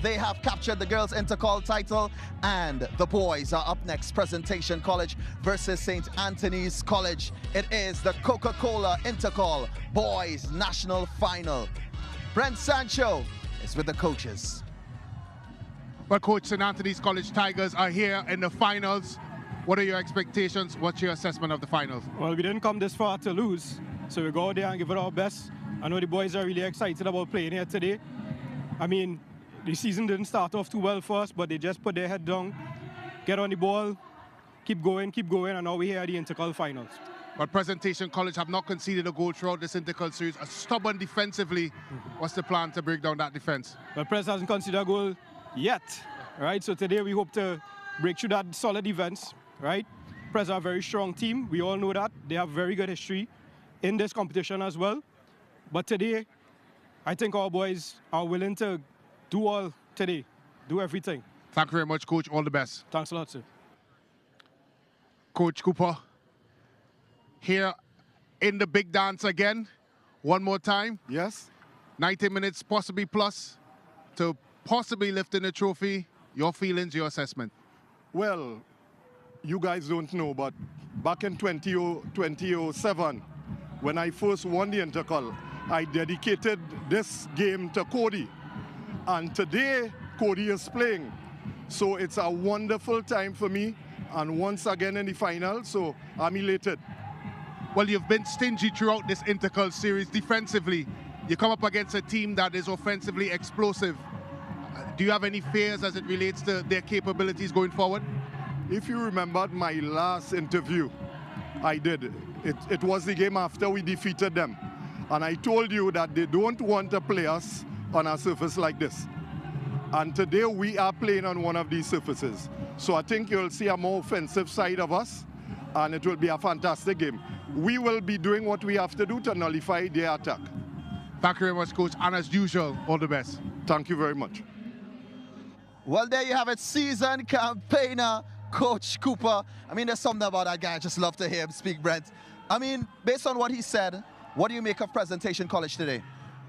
They have captured the girls' Intercol title, and the boys are up next. Presentation College versus St. Anthony's College. It is the Coca-Cola Intercol Boys National Final. Brent Sancho is with the coaches. Well, Coach, St. Anthony's College Tigers are here in the finals. What are your expectations? What's your assessment of the finals? Well, we didn't come this far to lose, so we go out there and give it our best. I know the boys are really excited about playing here today. I mean, the season didn't start off too well for us, but they just put their head down, get on the ball, keep going, and now we're here at the Intercol finals. But Presentation College have not conceded a goal throughout this Intercol series. Are stubborn defensively. What's the plan to break down that defense? Well, Pres hasn't conceded a goal yet, right? So today we hope to break through that solid defense, right? Pres are a very strong team. We all know that. They have very good history in this competition as well. But today, I think our boys are willing to do all today, do everything. Thank you very much, Coach. All the best. Thanks a lot, sir. Coach Cooper, here in the big dance again, one more time. Yes. 90 minutes, possibly plus, to possibly lifting the trophy. Your feelings, your assessment? Well, you guys don't know, but back in 2007, when I first won the Intercol, I dedicated this game to Cody. And today, Cody is playing. So it's a wonderful time for me. And once again in the final, so I'm elated. Well, you've been stingy throughout this Intercol series defensively. You come up against a team that is offensively explosive. Do you have any fears as it relates to their capabilities going forward? If you remembered my last interview, I did. It was the game after we defeated them. And I told you that they don't want to play us on a surface like this. And today we are playing on one of these surfaces. So I think you'll see a more offensive side of us, and it will be a fantastic game. We will be doing what we have to do to nullify their attack. Thank you very much, Coach. And as usual, all the best. Thank you very much. Well, there you have it, seasoned campaigner, Coach Cooper. I mean, there's something about that guy. I just love to hear him speak, Brent. I mean, based on what he said, what do you make of Presentation College today?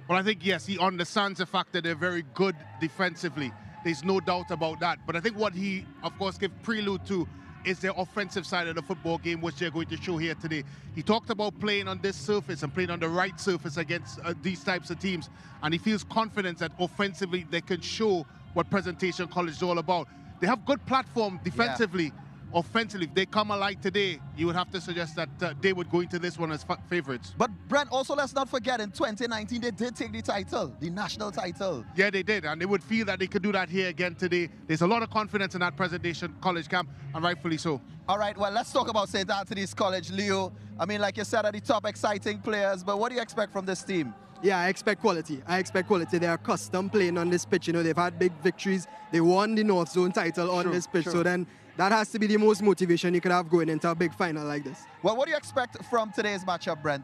Well, I think, yes, he understands the fact that they're very good defensively. There's no doubt about that. But I think what he, of course, gave prelude to is their offensive side of the football game, which they're going to show here today. He talked about playing on this surface and playing on the right surface against these types of teams. And he feels confident that offensively they can show what Presentation College is all about. They have good platform defensively. Yeah. Offensively, if they come alike today, you would have to suggest that they would go into this one as favorites. But Brent, also let's not forget, in 2019 they did take the title, the national title. Yeah, they did, and they would feel that they could do that here again today. There's a lot of confidence in that Presentation College camp, and rightfully so. All right, well, let's talk about St. Anthony's College, Leo. I mean, like you said, are the top exciting players, but what do you expect from this team? Yeah, I expect quality. They are accustomed playing on this pitch. You know, they've had big victories. They won the North Zone title on this pitch. Sure. So then that has to be the most motivation you could have going into a big final like this. Well, what do you expect from today's matchup, Brent?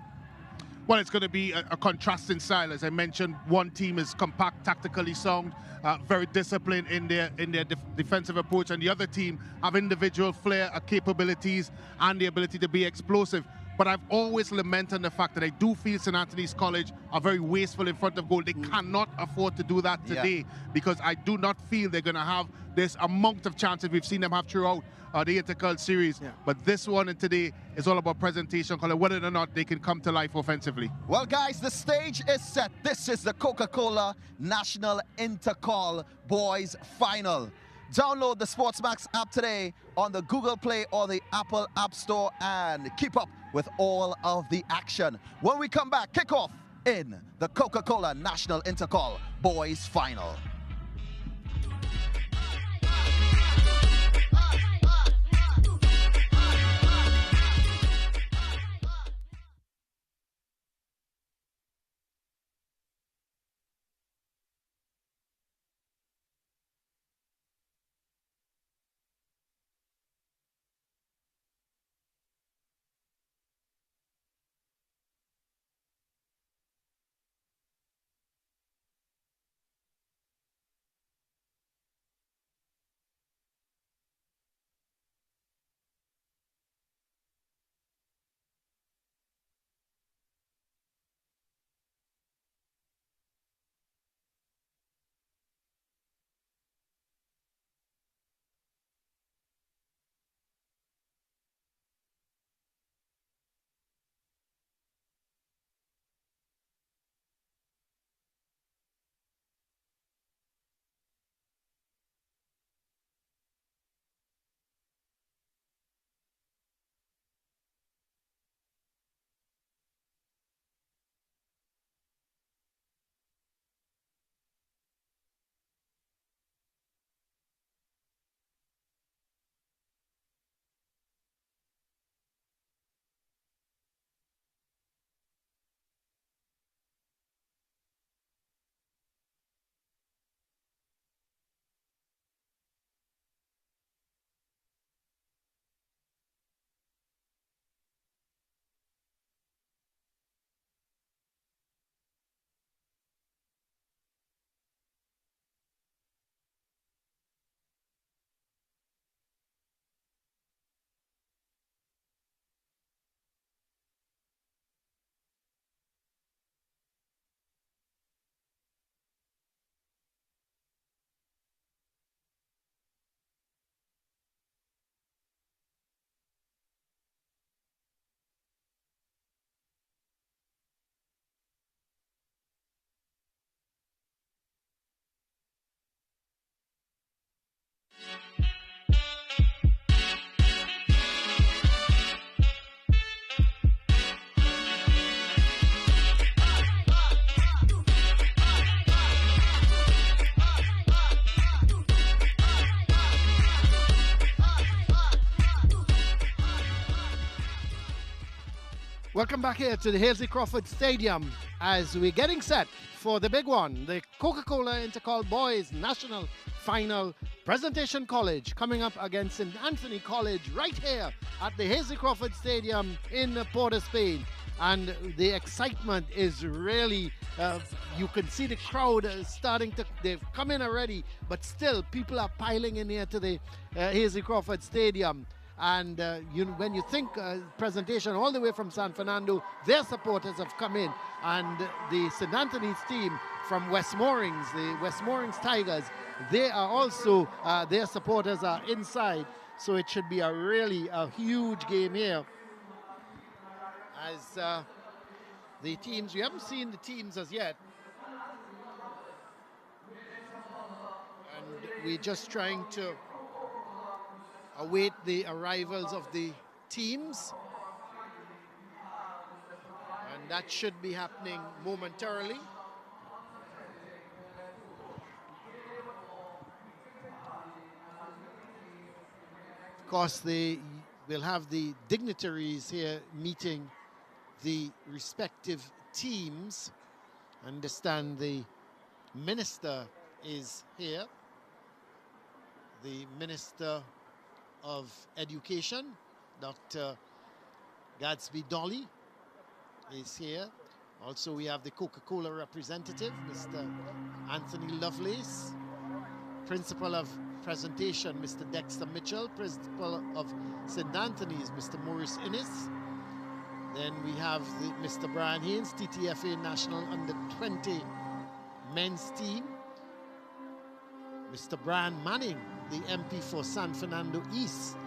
Well, it's going to be a contrasting style. As I mentioned, one team is compact, tactically sound, very disciplined in their defensive approach, and the other team have individual flair, capabilities, and the ability to be explosive. But I've always lamented the fact that I do feel St. Anthony's College are very wasteful in front of goal. They cannot afford to do that today because I do not feel they're going to have this amount of chances we've seen them have throughout the Intercol series. Yeah. But this one and today is all about Presentation College, whether or not they can come to life offensively. Well, guys, the stage is set. This is the Coca-Cola National Intercol Boys Final. Download the SportsMax app today on the Google Play or the Apple App Store and keep up with all of the action. When we come back, kickoff in the Coca-Cola National Intercol Boys Final. Welcome back here to the Halsey Crawford Stadium as we're getting set for the big one, the Coca-Cola Intercol Boys National Final. Presentation College coming up against St. Anthony College right here at the Halsey Crawford Stadium in Port of Spain. And the excitement is really, you can see the crowd starting to, they've come in already, but still people are piling in here to the Halsey Crawford Stadium. And when you think presentation all the way from San Fernando, their supporters have come in, and the St. Anthony's team from West Moorings, the West Moorings Tigers, they are also, their supporters are inside, so it should be a huge game here. As the teams, we haven't seen the teams as yet, and we're just trying to await the arrivals of the teams, and that should be happening momentarily. Of course, they will have the dignitaries here meeting the respective teams. I understand the minister is here, the Minister of Education, Dr. Gadsby Dolly, is here. Also, we have the Coca-Cola representative, Mr. Anthony Lovelace, Principal of Presentation, Mr. Dexter Mitchell, Principal of St. Anthony's, Mr. Maurice Innes. Then we have Mr. Brian Haynes, TTFA National Under-20 Men's Team. Mr. Brian Manning, the MP for San Fernando East.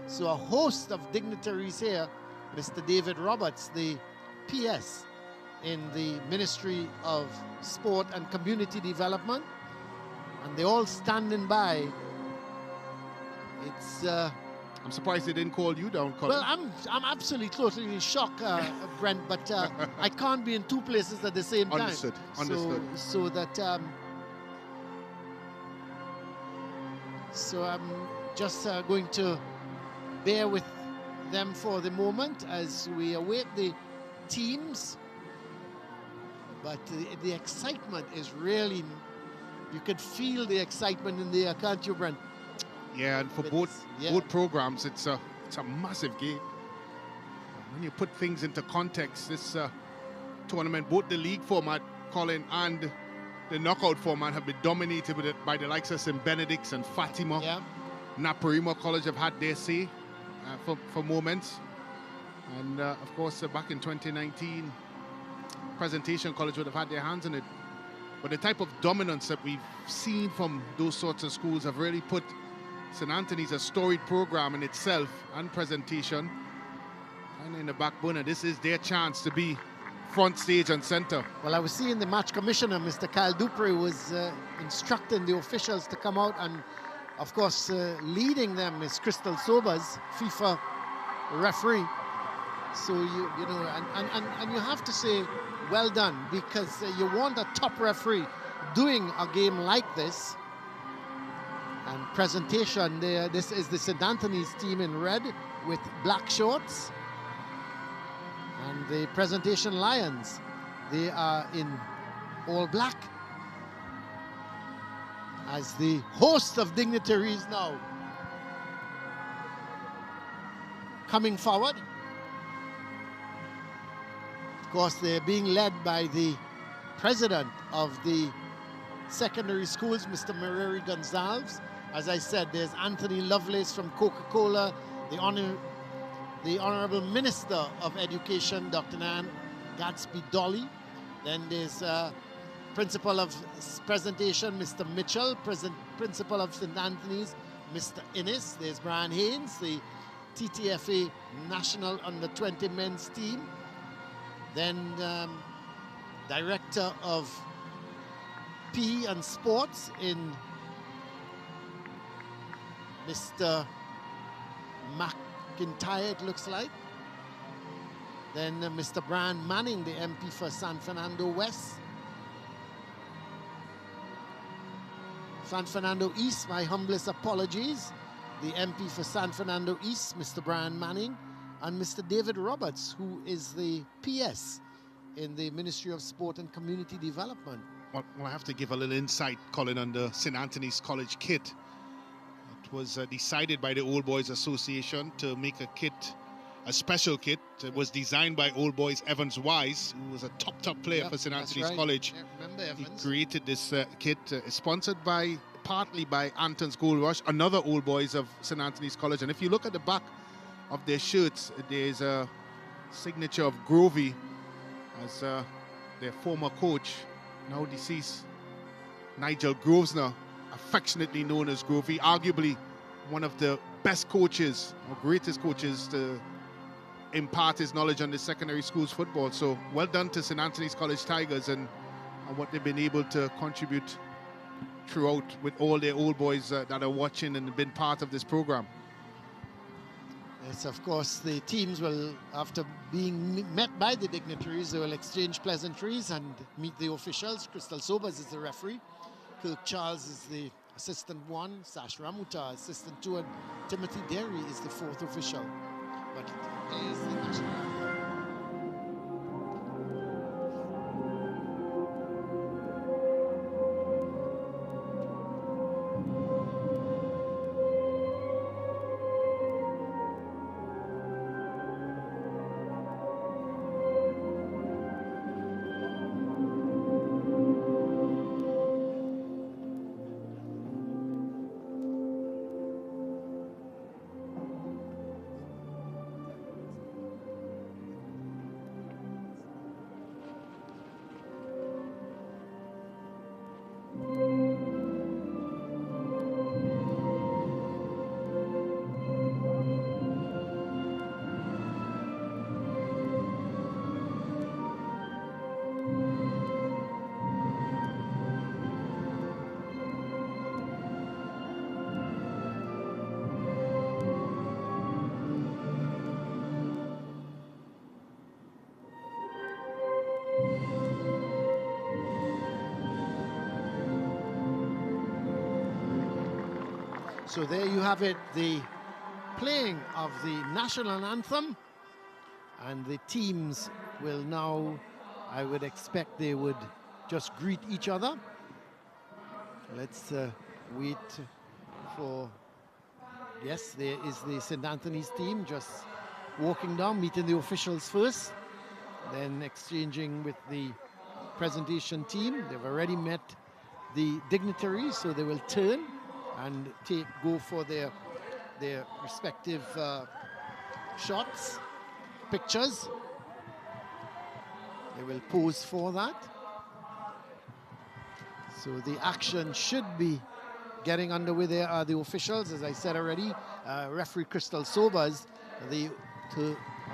So a host of dignitaries here. Mr. David Roberts, the PS in the Ministry of Sport and Community Development. And they're all standing by. It's... I'm surprised they didn't call you down, Colin. Well, I'm absolutely totally shocked, Brent, but I can't be in two places at the same time. Understood. Understood. So that... So I'm just going to bear with them for the moment as we await the teams. But the excitement is really, you can feel the excitement in there, can't you, Brent? Yeah, and for both programs, it's a massive game. When you put things into context, this tournament, both the league format, Colin, and the knockout format have been dominated by the likes of St. Benedict's and Fatima. Yeah. Naparima College have had their say for moments. And of course, back in 2019, Presentation College would have had their hands in it. But the type of dominance that we've seen from those sorts of schools have really put St. Anthony's a storied program in itself, and Presentation. And in the back burner, this is their chance to be front stage and center. Well, I was seeing the match commissioner, Mr. Kyle Dupree, was instructing the officials to come out, and of course leading them is Crystal Sobers, FIFA referee. So you know, and you have to say well done, because you want a top referee doing a game like this. And Presentation there, this is the St. Anthony's team in red with black shorts. And the Presentation Lions, they are in all black. As the host of dignitaries now coming forward. Of course, they're being led by the president of the secondary schools, Mr. Mareri Gonzalez. As I said, there's Anthony Lovelace from Coca-Cola, the Honorable Minister of Education, Dr. Nan Gadsby Dolly. Then there's Principal of Presentation, Mr. Mitchell, Principal of St. Anthony's, Mr. Innes. There's Brian Haynes, the TTFA National Under-20 Men's Team. Then Director of PE and Sports in Mr. McIntyre, it looks like. Then Mr. Brian Manning, the MP for San Fernando West. San Fernando East, my humblest apologies. The MP for San Fernando East, Mr. Brian Manning, and Mr. David Roberts, who is the PS in the Ministry of Sport and Community Development. Well, I have to give a little insight, Colin, on the St. Anthony's College kit. It was decided by the Old Boys Association to make a kit, a special kit. It was designed by Old Boys Evans Wise, who was a top player for St. Anthony's College. Yeah, remember Evans. He created this kit, sponsored partly by Anton's Gold Rush, another Old Boys of St. Anthony's College. And if you look at the back of their shirts, there's a signature of Grovey as their former coach, now deceased, Nigel Grosvenor, affectionately known as Grovey, arguably one of the best coaches or greatest coaches to impart his knowledge on the secondary schools football. So well done to St. Anthony's College Tigers and what they've been able to contribute throughout with all their old boys that are watching and been part of this program. Yes, of course, the teams will, after being met by the dignitaries, they will exchange pleasantries and meet the officials. Crystal Sobers is the referee. Kirk Charles is the assistant 1. Sash Ramuta, assistant 2. And Timothy Derry is the 4th official. But it is the national anthem. So there you have it, the playing of the national anthem, and the teams will now, I would expect they would just greet each other. Let's wait for, yes, there is the St. Anthony's team just walking down, meeting the officials first, then exchanging with the presentation team. They've already met the dignitaries, so they will turn and go for their respective shots, pictures. They will pose for that. So the action should be getting underway. There are the officials, as I said already. Referee Crystal Sobers. The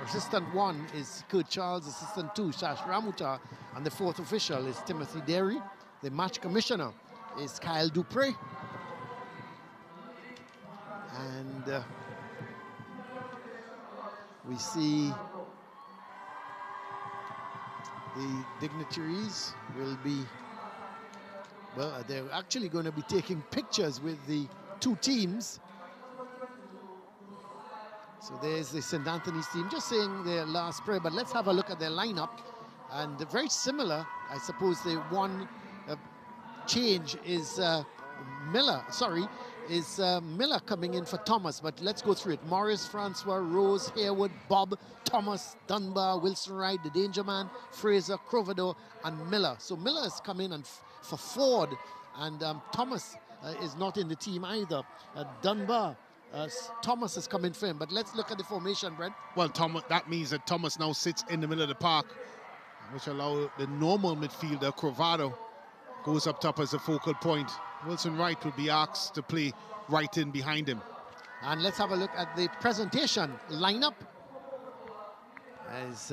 assistant 1 is Kurt Charles, assistant 2 Shash Ramuta, and the 4th official is Timothy Derry. The match commissioner is Kyle Dupre. And we see the dignitaries will be, well, they're actually going to be taking pictures with the 2 teams. So there's the St. Anthony's team just saying their last prayer, but let's have a look at their lineup. And very similar, I suppose the one change is Miller coming in for Thomas, but let's go through it. Morris, Francois, Rose, Harewood, Bob, Thomas, Dunbar, Wilson Wright, the Danger Man, Fraser, Crovado, and Miller. So Miller has come in and for Ford, and Thomas is not in the team either. Dunbar, Thomas has come in for him, but let's look at the formation, Brent. Well, Thomas, that means that Thomas now sits in the middle of the park, which allows the normal midfielder, Crovado, goes up top as a focal point. Wilson Wright will be asked to play right in behind him. And let's have a look at the presentation lineup. As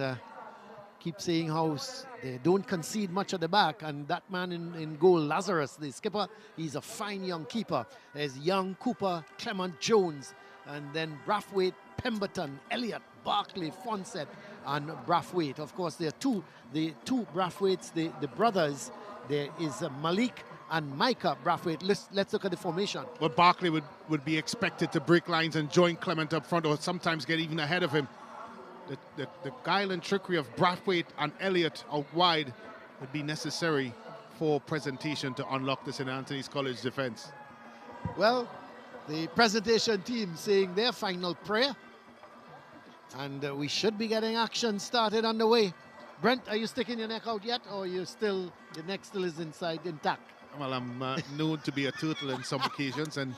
keep saying how they don't concede much at the back, and that man in goal, Lazarus, the skipper, he's a fine young keeper. There's Young, Cooper, Clement, Jones, and then Brathwaite, Pemberton, Elliott, Barkley, Fawcett, and Brathwaite. Of course, there are the two Brathwaites, the brothers. There is Malik and Micah Brathwaite. Let's look at the formation. Well, Barkley would be expected to break lines and join Clement up front, or sometimes get even ahead of him. The guile and trickery of Brathwaite and Elliott out wide would be necessary for presentation to unlock the St. Anthony's College defense. Well, the presentation team saying their final prayer, and we should be getting action started underway. Brent, are you sticking your neck out yet, or your neck still is inside intact? Well, I'm known to be a turtle in some occasions, and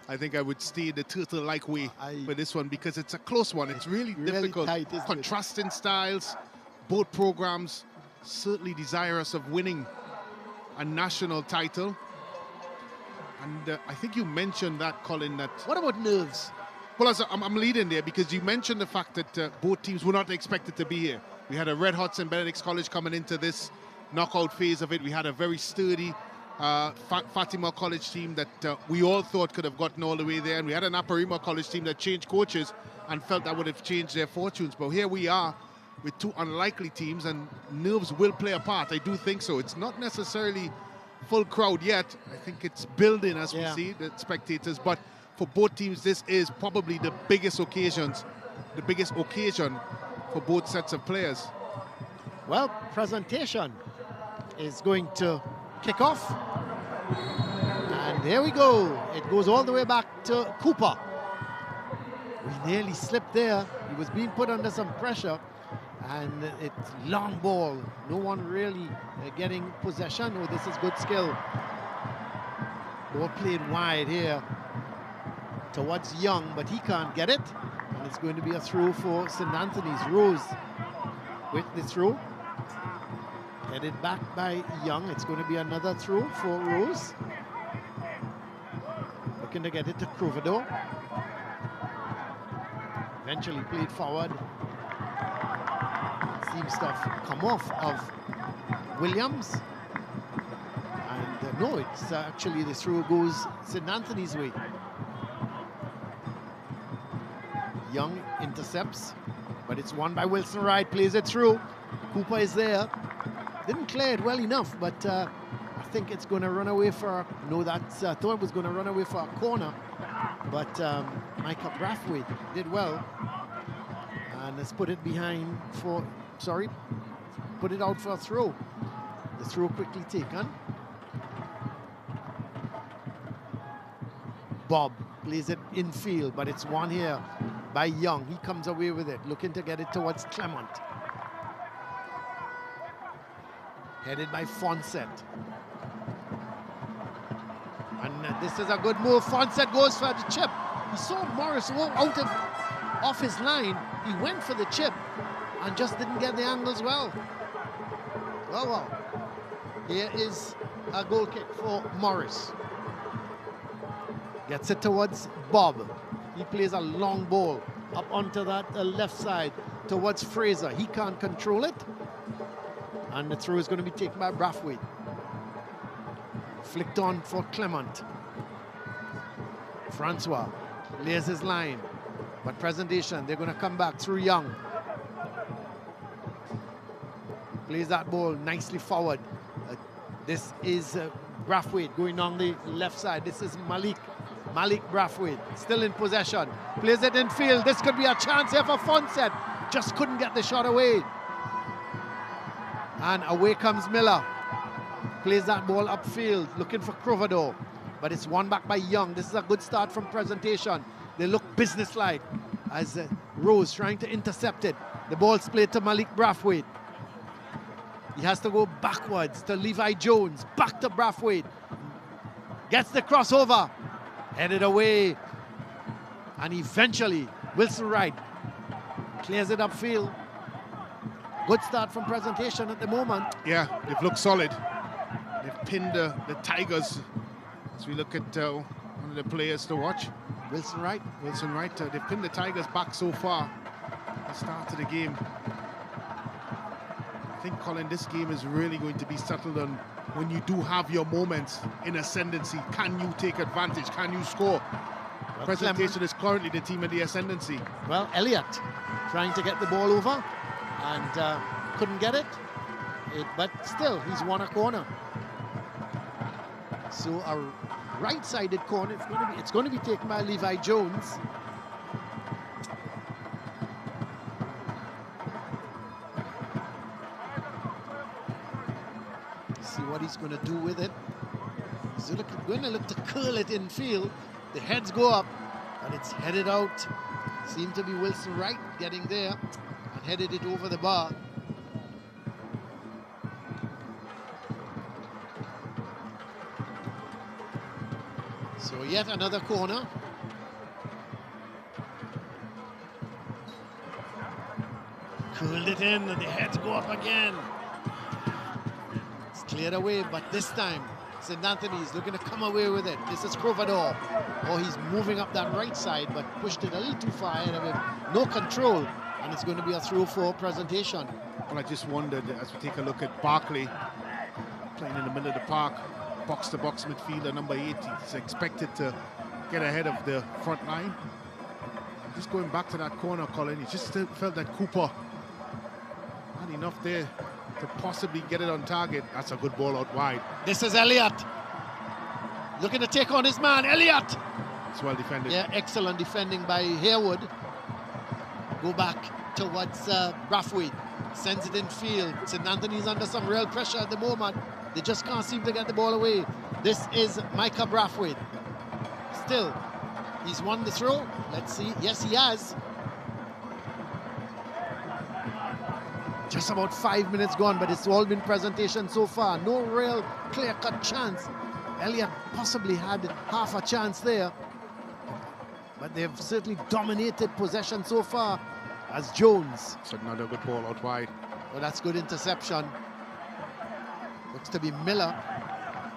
I think I would stay the turtle-like way for this one, because it's a close one. It's really difficult. Tight, contrasting styles, both programs certainly desirous of winning a national title. And I think you mentioned that, Colin, that... What about nerves? Well, I'm leading there, because you mentioned the fact that both teams were not expected to be here. We had a red hot St. Benedict's College coming into this knockout phase of it. We had a very sturdy Fatima College team that we all thought could have gotten all the way there. And we had an Aparima College team that changed coaches and felt that would have changed their fortunes. But here we are with two unlikely teams, and nerves will play a part. I do think so. It's not necessarily full crowd yet. I think it's building as we see the spectators. But for both teams, this is probably the biggest occasion for both sets of players. Well, presentation is going to kick off. And there we go. It goes all the way back to Cooper. We nearly slipped there. He was being put under some pressure. And it's long ball. No one really getting possession. Oh, this is good skill. Ball played wide here towards Young, but he can't get it. And it's going to be a throw for St. Anthony's. Rose with the throw. Headed back by Young. It's going to be another throw for Rose. Looking to get it to Crovador. Eventually played forward. Seems to have come off of Williams. And no, it's actually the throw goes St. Anthony's way. Young intercepts, but it's won by Wilson Wright, plays it through. Cooper is there. Didn't clear it well enough, but I think it's going to run away for... No, that's... I thought it was going to run away for a corner, but Micah Brathwaite did well. And let's put it behind for... Sorry, put it out for a throw. The throw quickly taken. Bob plays it infield, but it's won here by Young. He comes away with it, looking to get it towards Clement. Headed by Fawcett. And this is a good move. Fawcett goes for the chip. He saw Morris out off his line. He went for the chip and just didn't get the angles well. Well. Here is a goal kick for Morris. Gets it towards Bob. He plays a long ball up onto that left side towards Fraser. He can't control it. And the throw is going to be taken by Brathwaite. Flicked on for Clement. Francois lays his line. But presentation, they're going to come back through Young. Plays that ball nicely forward. This is Brathwaite going on the left side. This is Malik Brathwaite, still in possession. Plays it in field. This could be a chance here for Fawcett. Just couldn't get the shot away. And away comes Miller. Plays that ball upfield, looking for Crovador. But it's won back by Young. This is a good start from presentation. They look businesslike as Rose trying to intercept it. The ball's played to Malik Brathwaite. He has to go backwards to Levi Jones. Back to Brathwaite. Gets the crossover. Headed away. And eventually, Wilson Wright clears it upfield. Good start from presentation at the moment. Yeah, they've looked solid. They've pinned the Tigers. As we look at one of the players to watch. Wilson Wright. They've pinned the Tigers back so far at the start of the game. think, Colin, this game is really going to be settled on when you do have your moments in ascendancy. Can you take advantage? Can you score? Well, Presentation is currently the team in the ascendancy. Well, Elliott trying to get the ball over and couldn't get it. But still, he's won a corner. So a right-sided corner. It's going to be taken by Levi Jones. See what he's going to do with it. He's going to look to curl it in field. The heads go up, and it's headed out. Seemed to be Wilson Wright getting there and headed it over the bar. So yet another corner. Curled it in, and the heads go up again. It's cleared away, but this time St. Anthony's looking to come away with it. This is Crovador. Oh, he's moving up that right side, but pushed it a little too far ahead of him. No control, and it's going to be a throw for Presentation. Well, I just wondered, as we take a look at Barkley, playing in the middle of the park, box-to-box midfielder, number 8. He's expected to get ahead of the front line. Just going back to that corner, Colin, he just still felt that Cooper had enough there to possibly get it on target. That's a good ball out wide. This is Elliott. Looking to take on his man, Elliott. It's well defended. Yeah, excellent defending by Harewood. Go back towards Brathwaite. Sends it in field. St. Anthony's under some real pressure at the moment. They just can't seem to get the ball away. This is Micah Brathwaite. Still, he's won the throw. Let's see. Yes, he has. Just about 5 minutes gone, but it's all been Presentation so far. No real clear-cut chance. Elliott possibly had half a chance there, but they've certainly dominated possession so far as Jones. It's another good ball out wide. Well, that's good interception. Looks to be Miller,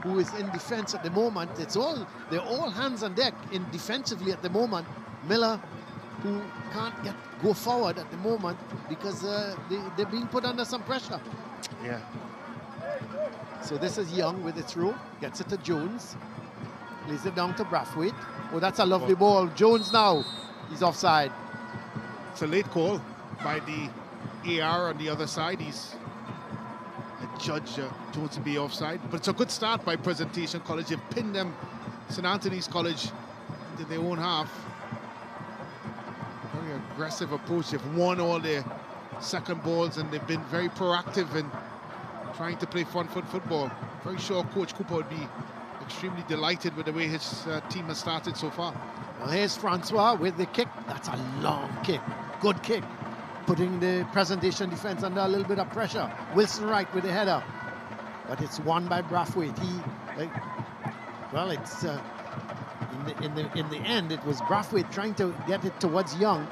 who is in defense at the moment. They're all hands on deck in defensively at the moment. Miller, who can't go forward at the moment because they're being put under some pressure. Yeah. So this is Young with the throw, gets it to Jones, lays it down to Brathwaite. Oh, that's a lovely ball. Jones now, he's offside. It's a late call by the AR on the other side. He's judge Jones to be offside, but it's a good start by Presentation College. They've pinned them, St. Anthony's College, into their own half. Very aggressive approach. They've won all their second balls, and they've been very proactive in trying to play front foot football. Very sure Coach Cooper would be extremely delighted with the way his team has started so far. Well, here's Francois with the kick. That's a long kick. Good kick. Putting the Presentation defense under a little bit of pressure. Wilson Wright with the header. But it's won by Brathwaite. It's in the end, it was Brathwaite trying to get it towards Young.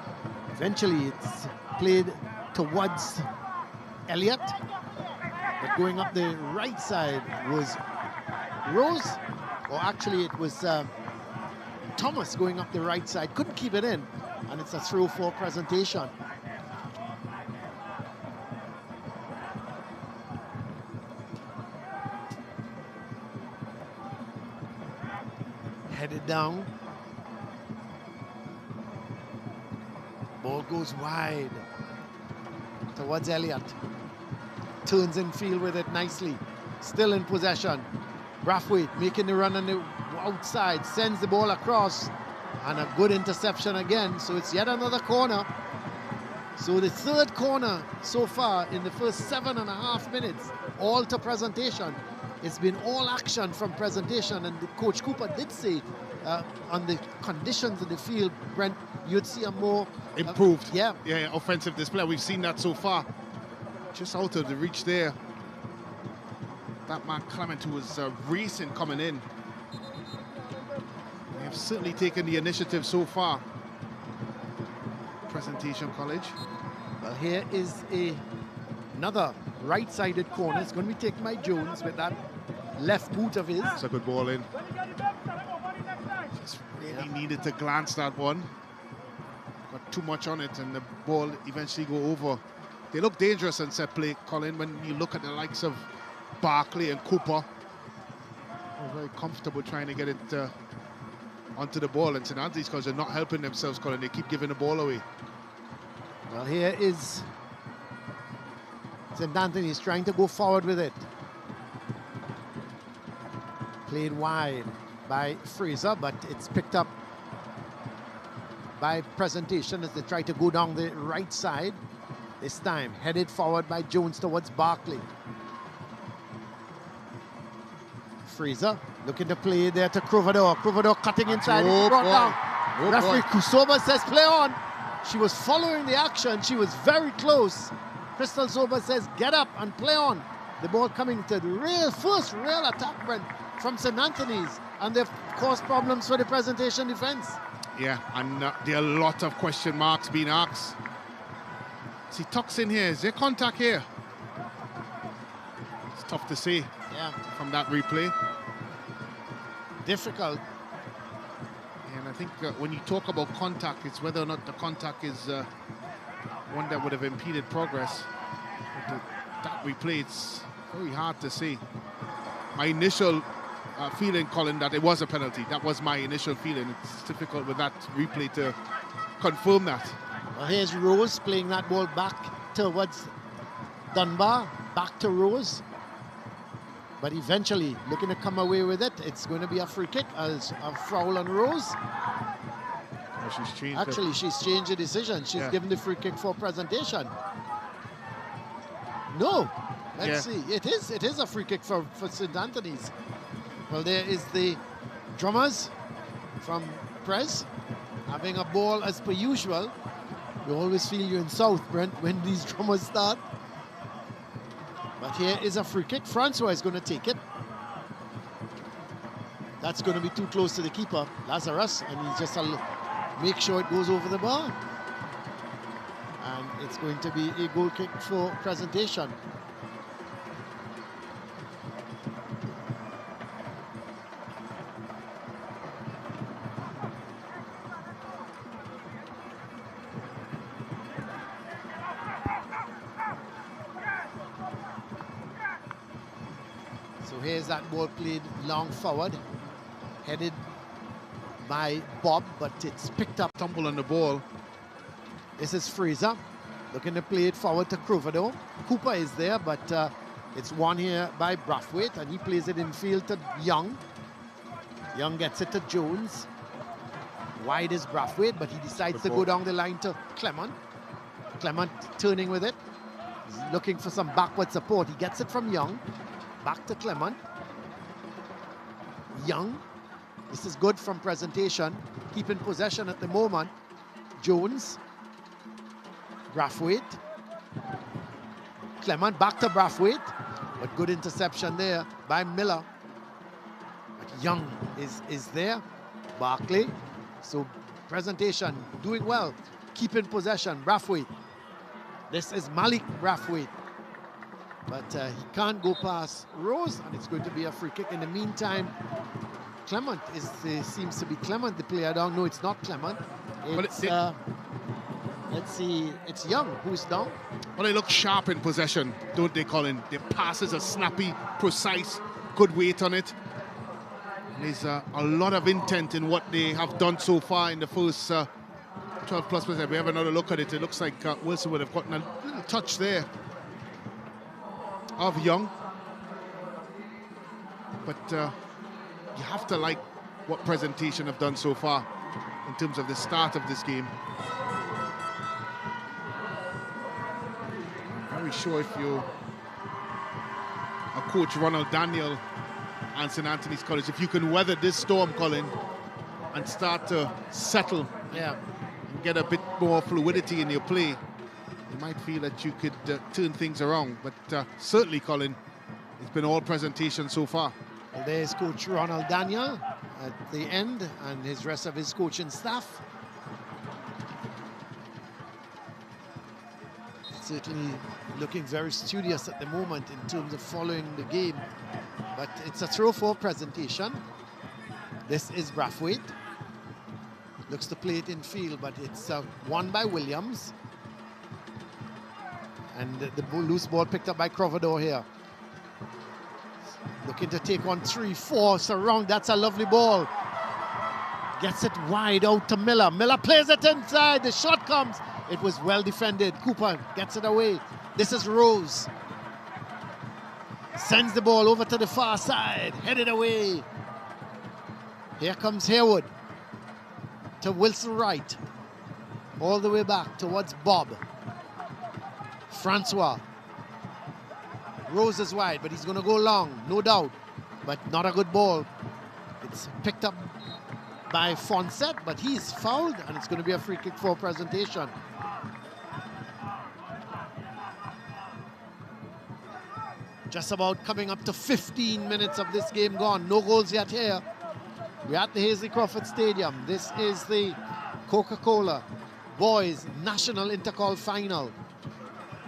Eventually, it's played towards Elliott. But going up the right side was Rose, or actually it was Thomas going up the right side. Couldn't keep it in, and it's a throw for Presentation. Headed down. Ball goes wide towards Elliott. Turns in field with it nicely. Still in possession. Brathwaite making the run on the outside. Sends the ball across. And a good interception again. So it's yet another corner. So the third corner so far in the first 7.5 minutes. All to Presentation. It's been all action from Presentation, and Coach Cooper did say on the conditions of the field, Brent, you'd see a more improved yeah, offensive display. We've seen that so far. Just out of the reach there. That man Clement, who was racing coming in. They have certainly taken the initiative so far. Presentation College. Well, here is another right-sided corner. It's going to be taken by Jones with that left boot of his. It's a good ball in. Just really needed to glance that one. Got too much on it, and the ball eventually go over They look dangerous in set play, Colin, when you look at the likes of Barkley and Cooper. They're very comfortable trying to get it onto the ball, and St. Anthony's because they're not helping themselves, Colin. They keep giving the ball away. Well, here is St. Anthony's trying to go forward with it. Played wide by Fraser, but it's picked up by Presentation as they try to go down the right side. This time headed forward by Jones towards Barkley. Fraser looking to play there to Crovador. Crovador cutting inside. Oh, Brought boy. down. Oh, Referee boy. Kusoma says play on. She was following the action. She was very close. Crystal Soba says get up and play on. The ball coming to the first real attack, Brent, from St. Anthony's, and they've caused problems for the Presentation defense. Yeah, and there are a lot of question marks being asked. See, tucks in here. Is there contact here? It's tough to say from that replay. Difficult. And I think when you talk about contact, it's whether or not the contact is one that would have impeded progress. But that replay, it's very hard to say. My initial feeling, Colin, that it was a penalty. That was my initial feeling. It's difficult with that replay to confirm that. Well, here's Rose playing that ball back towards Dunbar, back to Rose. But eventually, looking to come away with it, it's going to be a free kick as a foul on Rose. Oh, she's changed. Actually, she's changed the decision. She's given the free kick for Presentation. No, let's see. It is a free kick for St. Anthony's. Well, there is the drummers from Prez having a ball as per usual. You always feel you're in South, Brent, when these drummers start. But here is a free kick. Francois is going to take it. That's going to be too close to the keeper, Lazarus, and he's just make sure it goes over the bar. And it's going to be a goal kick for Presentation. So here's that ball played long forward, headed by Bob, but it's picked up. Tumble on the ball. This is Fraser looking to play it forward to Crovador. Cooper is there, but it's won here by Brathwaite, and he plays it in field to Young. Young gets it to Jones. Wide is Brathwaite, but he decides to go down the line to Clement. Clement turning with it. He's looking for some backward support. He gets it from Young. Back to Clement. Young. This is good from Presentation. Keeping possession at the moment. Jones. Brathwaite. Clement back to Brathwaite. But good interception there by Miller. But Young is there. Barkley. So Presentation doing well. Keeping possession. Brathwaite. This is Malik Brathwaite. But he can't go past Rose, and it's going to be a free kick. In the meantime, Clement seems to be Clement, the player down. No, it's not Clement. It's, let's see, it's Young who's down. Well, they look sharp in possession, don't they, Colin? Their passes are snappy, precise, good weight on it. And there's a lot of intent in what they have done so far in the first 12 plus minutes. If we have another look at it, it looks like Wilson would have gotten a little touch there of Young. But you have to like what Presentation have done so far in terms of the start of this game. I'm very sure if you are Coach Ronald Daniel and St. Anthony's College, if you can weather this storm, Colin, and start to settle and get a bit more fluidity in your play, you might feel that you could turn things around. But certainly, Colin, it's been all Presentation so far. Well, there's Coach Ronald Daniel at the end and his rest of his coaching staff. Certainly looking very studious at the moment in terms of following the game. But it's a throw for Presentation. This is Brathwaite. Looks to play it in field, but it's won by Williams. And the loose ball picked up by Crovador here. Looking to take on 3-4, surround, that's a lovely ball. Gets it wide out to Miller. Miller plays it inside, the shot comes. It was well defended. Cooper gets it away. This is Rose. Sends the ball over to the far side, headed away. Here comes Haywood to Wilson Wright. All the way back towards Bob. Francois. Rose is wide, but he's going to go long, no doubt. But not a good ball. It's picked up by Fonset, but he's fouled, and it's going to be a free kick for presentation. Just about coming up to 15 minutes of this game gone. No goals yet here. We're at the Hasely Crawford Stadium. This is the Coca-Cola Boys National Intercol Final.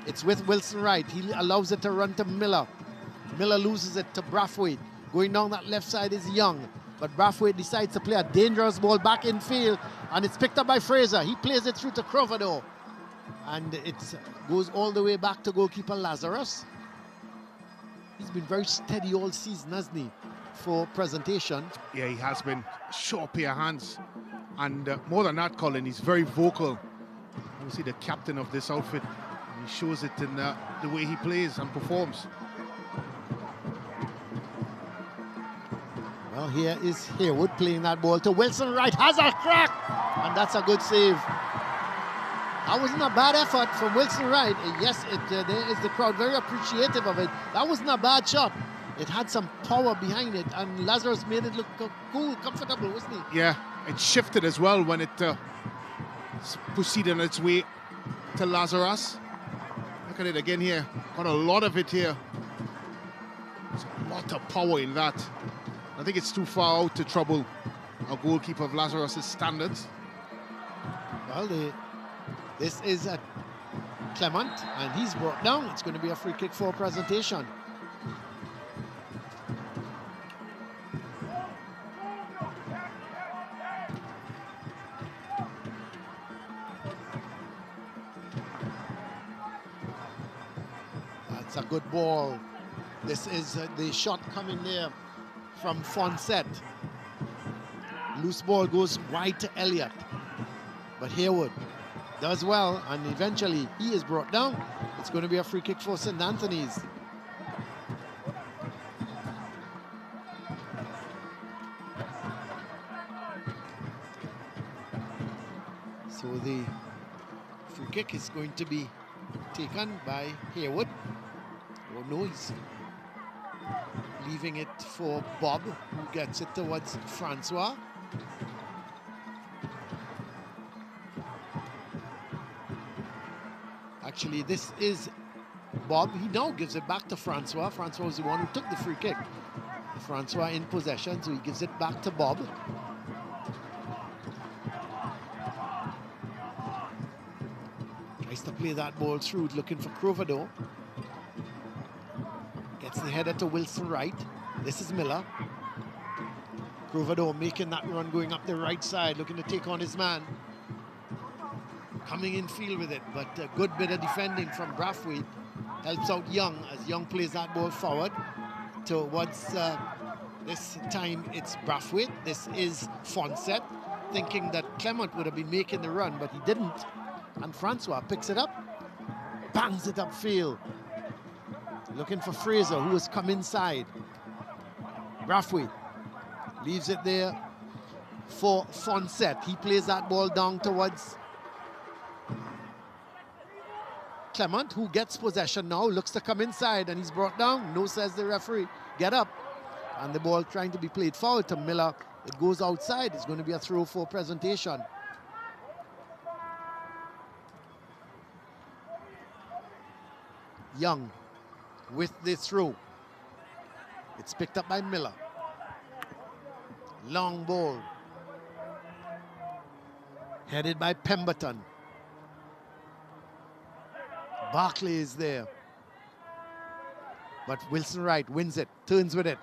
It's with Wilson Wright. He allows it to run to Miller. Miller loses it to Brathwaite. Going down that left side is Young. But Brathwaite decides to play a dangerous ball back in field. And it's picked up by Fraser. He plays it through to Crovador. And it goes all the way back to goalkeeper Lazarus. He's been very steady all season, hasn't he, for presentation? Yeah, he has been. Sharp pair of hands. And more than that, Colin, he's very vocal. Obviously the captain of this outfit. He shows it in the way he plays and performs. Well, here is Haywood playing that ball to Wilson Wright. Has a crack! And that's a good save. That wasn't a bad effort from Wilson Wright. Yes, there is the crowd very appreciative of it. That wasn't a bad shot. It had some power behind it, and Lazarus made it look cool, comfortable, wasn't he? Yeah, it shifted as well when it proceeded on its way to Lazarus. Look at it again here. Got a lot of it here. There's a lot of power in that. I think it's too far out to trouble a goalkeeper of Lazarus' standards. Well, this is Clement, and he's brought down. It's going to be a free kick for presentation. That's a good ball. This is the shot coming there from Fonset. Loose ball goes wide to Elliott. But Haywood does well, and eventually he is brought down. It's going to be a free kick for St. Anthony's. So the free kick is going to be taken by Haywood. Oh no, he's leaving it for Bob, who gets it towards Francois. Actually, this is Bob. He now gives it back to Francois. Francois was the one who took the free kick. Francois in possession, so he gives it back to Bob. Tries to play that ball through, looking for Crovador. Gets the header to Wilson Wright. This is Miller. Crovador making that run, going up the right side, looking to take on his man. Coming in field with it, but a good bit of defending from Brathwaite helps out Young as Young plays that ball forward towards this time it's Brathwaite. This is Fonset, thinking that Clement would have been making the run, but he didn't. And Francois picks it up, bangs it upfield, looking for Fraser, who has come inside. Brathwaite leaves it there for Fonset. He plays that ball down towards Clement, who gets possession now, looks to come inside, and he's brought down. No, says the referee. Get up. And the ball trying to be played forward to Miller. It goes outside. It's going to be a throw for presentation. Young with the throw. It's picked up by Miller. Long ball. Headed by Pemberton. Barkley is there. But Wilson Wright wins it, turns with it,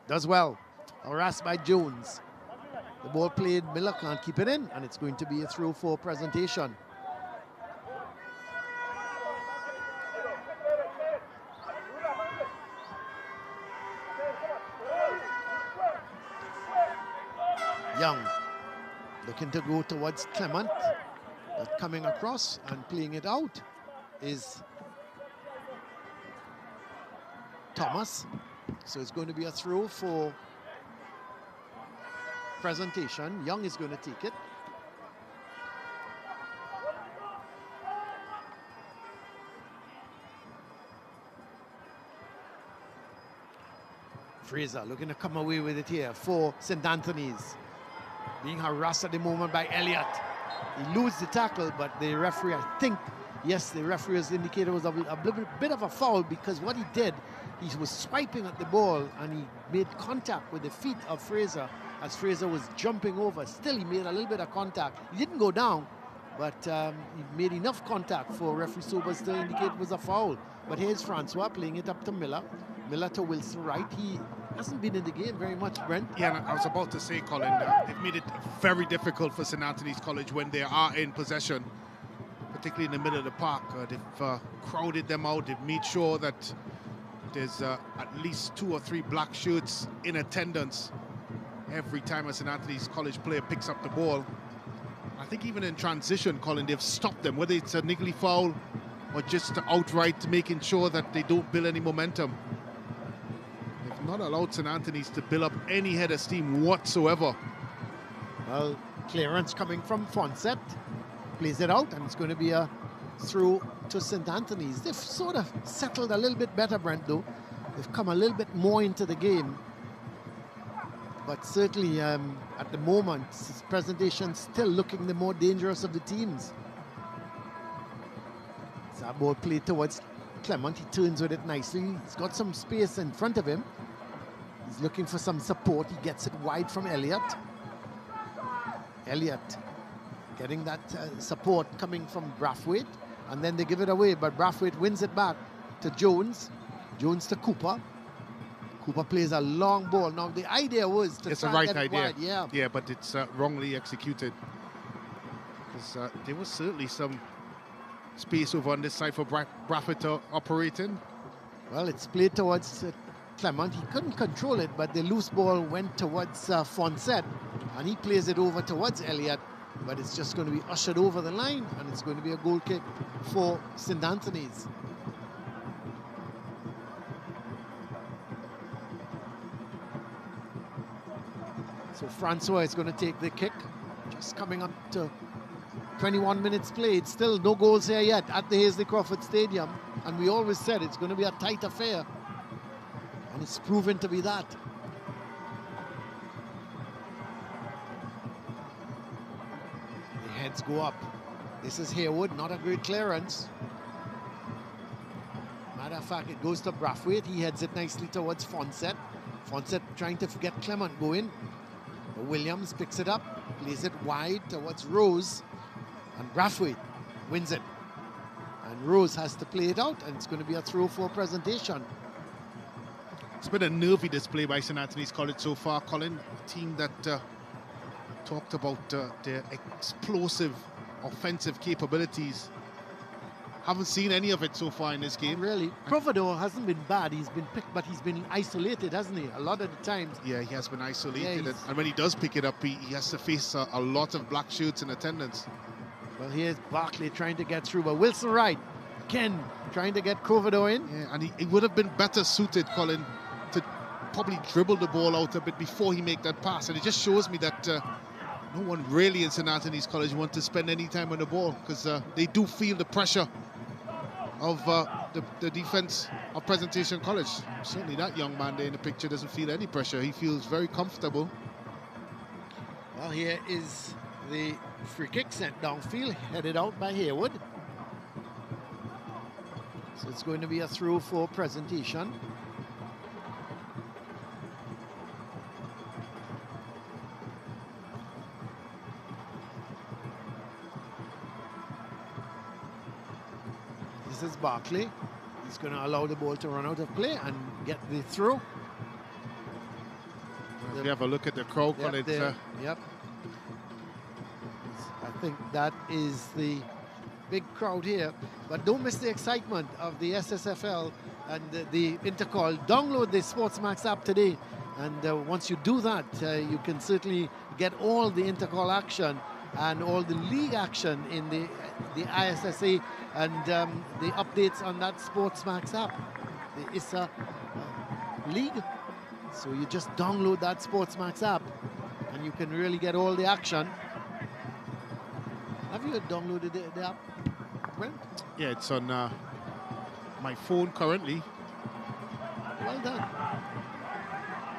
does well. Harassed by Jones. The ball played, Miller can't keep it in, and it's going to be a throw for presentation. Young looking to go towards Clement. But coming across and playing it out is Thomas. So it's going to be a throw for Presentation. Young is going to take it. Fraser looking to come away with it here for St. Anthony's. Being harassed at the moment by Elliott. He loses the tackle, but the referee, I think, yes, the referee has indicated it was a bit of a foul, because what he did, he was swiping at the ball and he made contact with the feet of Fraser as Fraser was jumping over. Still, he made a little bit of contact. He didn't go down, but he made enough contact for referee Sobers to indicate it was a foul. But here's Francois playing it up to Miller. Miller to Wilson Wright. He hasn't been in the game very much, Brent. Yeah, and I was about to say, Colin, they've made it very difficult for St. Anthony's College when they are in possession, particularly in the middle of the park. They've crowded them out. They've made sure that there's at least 2 or 3 black shirts in attendance every time a St. Anthony's College player picks up the ball. I think even in transition, Colin, they've stopped them, whether it's a niggly foul or just outright making sure that they don't build any momentum. They've not allowed St. Anthony's to build up any head of steam whatsoever. Well, clearance coming from Fonset. Plays it out, and it's going to be a through to St. Anthony's. They've sort of settled a little bit better, Brent, though. They've come a little bit more into the game. But certainly, at the moment, his Presentation still looking the more dangerous of the teams. That ball played towards Clement. He turns with it nicely. He's got some space in front of him. He's looking for some support. He gets it wide from Elliott. Elliott getting that support coming from Brathwaite. And then they give it away, but Brathwaite wins it back to Jones. Jones to Cooper. Cooper plays a long ball. Now, the idea was to it's try the right and get it idea. wide. Yeah, but it's wrongly executed. Because there was certainly some space over on this side for Brathwaite to operate in. Well, it's played towards Clement. He couldn't control it, but the loose ball went towards Fonset, and he plays it over towards Elliott, but it's just going to be ushered over the line, and it's going to be a goal kick for St. Anthony's. So Francois is going to take the kick, just coming up to 21 minutes played. Still no goals here yet at the Hazley Crawford Stadium, and we always said it's going to be a tight affair, and it's proven to be that. The heads go up. This is Haywood, not a great clearance. Matter of fact, it goes to Brathwaite. He heads it nicely towards Fonset. Fonset trying to get Clement going. But Williams picks it up, plays it wide towards Rose, and Brathwaite wins it. And Rose has to play it out, and it's going to be a throw for Presentation. It's been a nervy display by St. Anthony's College so far, Colin. A team that talked about their explosive offensive capabilities. Haven't seen any of it so far in this game. Really, Provido hasn't been bad. He's been picked, but he's been isolated, hasn't he? A lot of the times. Yeah, he has been isolated, Yeah, and when he does pick it up, he has to face a lot of black shirts in attendance. Well, here's Barkley trying to get through, but Wilson Wright, Ken trying to get Provido in. Yeah, and he would have been better suited, Colin, to probably dribble the ball out a bit before he make that pass. And it just shows me that no one really in St. Anthony's College wants to spend any time on the ball, because they do feel the pressure of the defense of Presentation College. Certainly that young man there in the picture doesn't feel any pressure. He feels very comfortable. Well, here is the free kick sent downfield, headed out by Haywood. So it's going to be a throw for Presentation. This is Barkley. He's going to allow the ball to run out of play and get the throw. If you have a look at the crowd, Colin, yep. I think that is the big crowd here. But don't miss the excitement of the SSFL and the Intercol. Download the SportsMax app today And once you do that, you can certainly get all the Intercol action and all the league action in the ISSA and the updates on that SportsMax app, the ISSA league. So you just download that SportsMax app and you can really get all the action. Have you downloaded the app, Brent? Yeah, it's on my phone currently. Well done.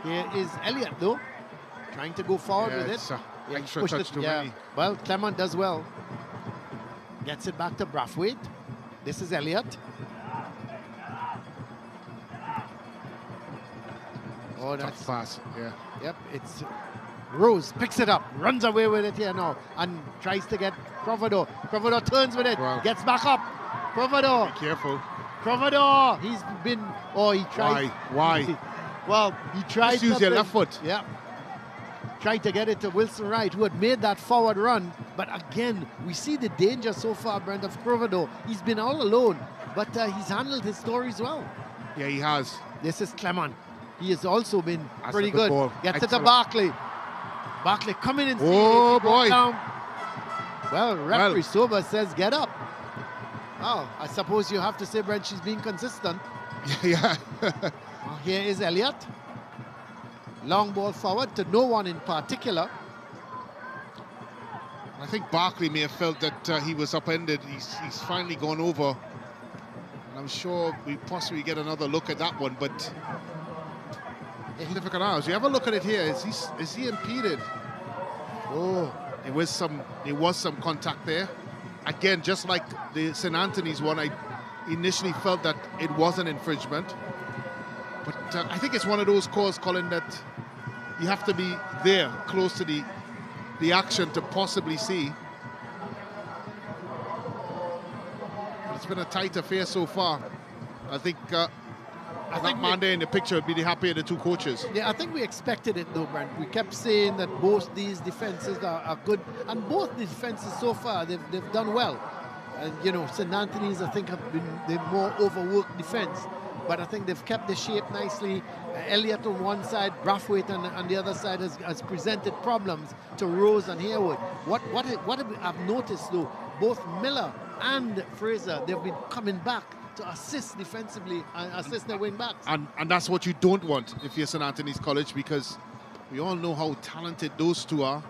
Here is Elliott, though, trying to go forward with it. Yeah, extra touch too many. Well, Clement does well. Gets it back to Brathwaite. This is Elliott. Oh, that's fast. Yeah. Yep, it's Rose picks it up, runs away with it here now, and tries to get Providor. Providor turns with it, gets back up. Providor. Be careful. Providor. He's been. Oh, he tried. Why? Well, he tried. Just use your left foot. Yeah. Tried to get it to Wilson Wright, who had made that forward run. But again, we see the danger so far, Brent, of Providor. He's been all alone, but he's handled his stories well. Yeah, he has. This is Clement. He has also been pretty good. Ball. Gets it to Barkley. Barkley coming in. Oh, boy. Down. Well, referee Sober says get up. Oh, I suppose you have to say, Brent, she's being consistent. Yeah. Well, here is Elliott. Long ball forward to no one in particular. I think Barkley may have felt that he was upended. He's finally gone over. And I'm sure we possibly get another look at that one, but significant hours. You have a look at it here. Is he impeded? Oh, there was some contact there. Again, just like the St. Anthony's one, I initially felt that it was an infringement. But I think it's one of those calls, Colin, that you have to be there, close to the action to possibly see. But it's been a tight affair so far. I think Monday in the picture would be the happier of the two coaches. Yeah, I think we expected it though, Brent. We kept saying that both these defenses are good, and both the defenses so far they've done well. And you know, St. Anthony's I think have been the more overworked defense, but I think they've kept the shape nicely. Elliott on one side, Brathwaite on the other side has presented problems to Rose and Harewood. What I've noticed though, both Miller and Fraser, they've been coming back to assist defensively and assist their wing backs. And that's what you don't want if you're St. Anthony's College, because we all know how talented those two are,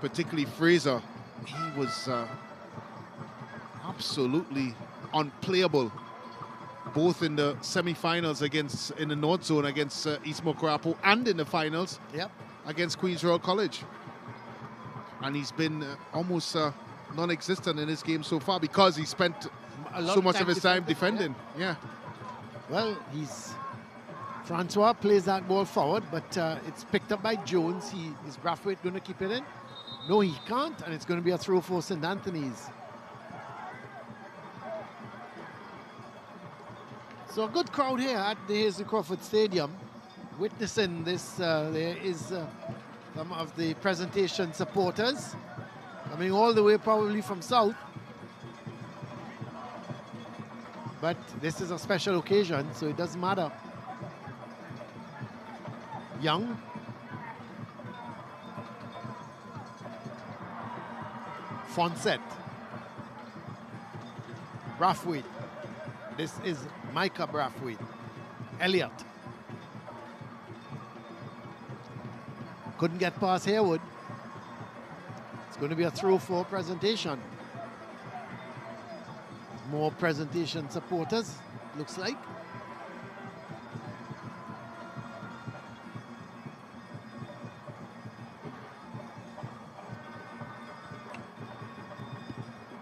particularly Fraser. He was absolutely unplayable, both in the semi-finals in the North Zone against East Mokarapo and in the finals against Queen's Royal College. And he's been almost non-existent in this game so far because he spent so much of his time defending. Yeah. Well, Francois plays that ball forward, but it's picked up by Jones. Is Brathwaite going to keep it in? No, he can't, and it's going to be a throw for St. Anthony's. So a good crowd here at the Hazel Crawford Stadium, witnessing this. There is some of the presentation supporters coming all the way probably from south. But this is a special occasion, so it doesn't matter. Young. Fonset. Brathwaite. This is Micah Brathwaite. Elliott. Couldn't get past Harewood. It's going to be a throw for presentation. More presentation supporters, looks like.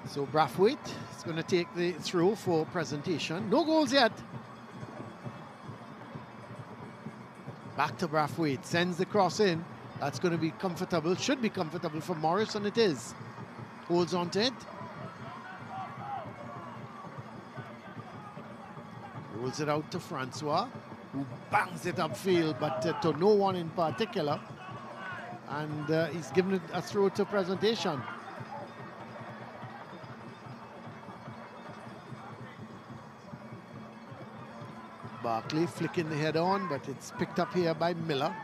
So Brathwaite is going to take the throw for presentation. No goals yet. Back to Brathwaite, sends the cross in. That's going to be comfortable, should be comfortable for Morris, and it is. Holds on to it. Rolls it out to Francois, who bangs it upfield, but to no one in particular. And he's given it a throw to presentation. Barkley flicking the head on, but it's picked up here by Miller.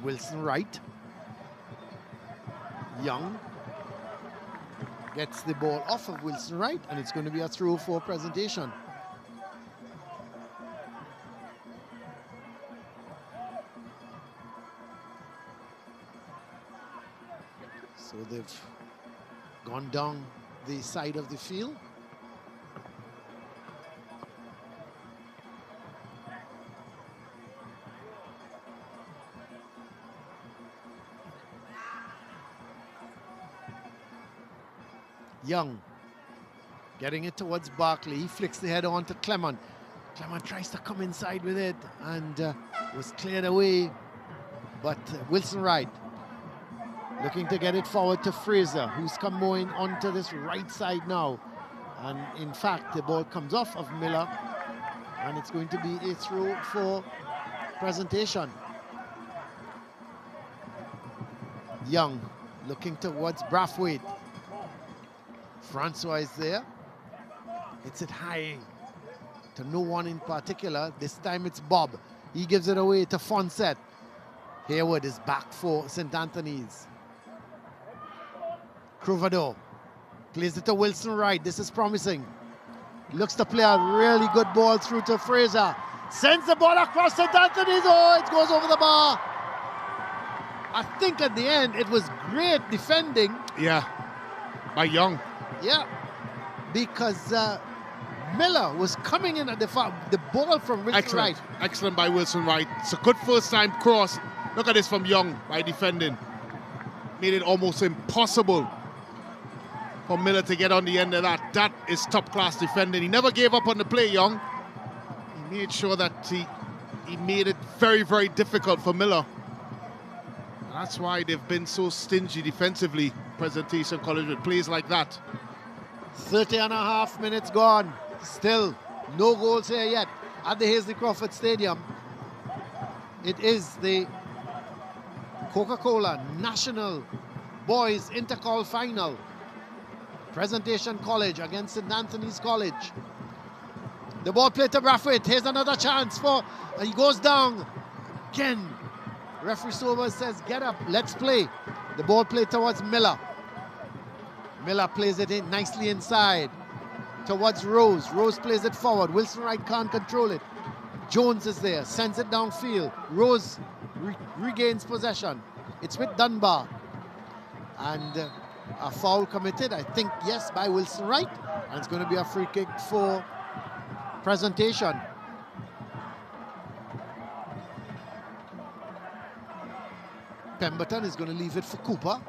Wilson Wright. Young gets the ball off of Wilson Wright, and it's going to be a throw for presentation. So they've gone down the side of the field. Young getting it towards Barkley. He flicks the head on to Clement. Clement tries to come inside with it and was cleared away. But Wilson Wright looking to get it forward to Fraser, who's come more in onto this right side now. And in fact, the ball comes off of Miller, and it's going to be a throw for presentation. Young looking towards Brathwaite. Francois is there. Hits it high to no one in particular. This time it's Bob. He gives it away to Fonset. Hayward is back for St. Anthony's. Cruvado plays it to Wilson Wright. This is promising. Looks to play a really good ball through to Fraser. Sends the ball across St. Anthony's. Oh, it goes over the bar. I think at the end it was great defending. Yeah, by Young. Yeah, because Miller was coming in at the ball from Wilson Wright. Excellent by Wilson Wright. It's a good first time cross. Look at this from Young by defending. Made it almost impossible for Miller to get on the end of that. That is top class defending. He never gave up on the play, Young. He made sure that he made it very, very difficult for Miller. That's why they've been so stingy defensively, Presentation College, with plays like that. 30.5 minutes gone. Still no goals here yet at the Hasely Crawford Stadium. It is the Coca-Cola National Boys Intercol Final. Presentation College against St. Anthony's College. The ball played to Brathwaite. Here's another chance for, he goes down again. Referee Sobers says, get up, let's play. The ball played towards Miller. Miller plays it in nicely inside towards Rose. Rose plays it forward. Wilson Wright can't control it. Jones is there, sends it downfield. Rose regains possession. It's with Dunbar. And a foul committed, I think, yes, by Wilson Wright. And it's going to be a free kick for Presentation. Pemberton is going to leave it for Cooper.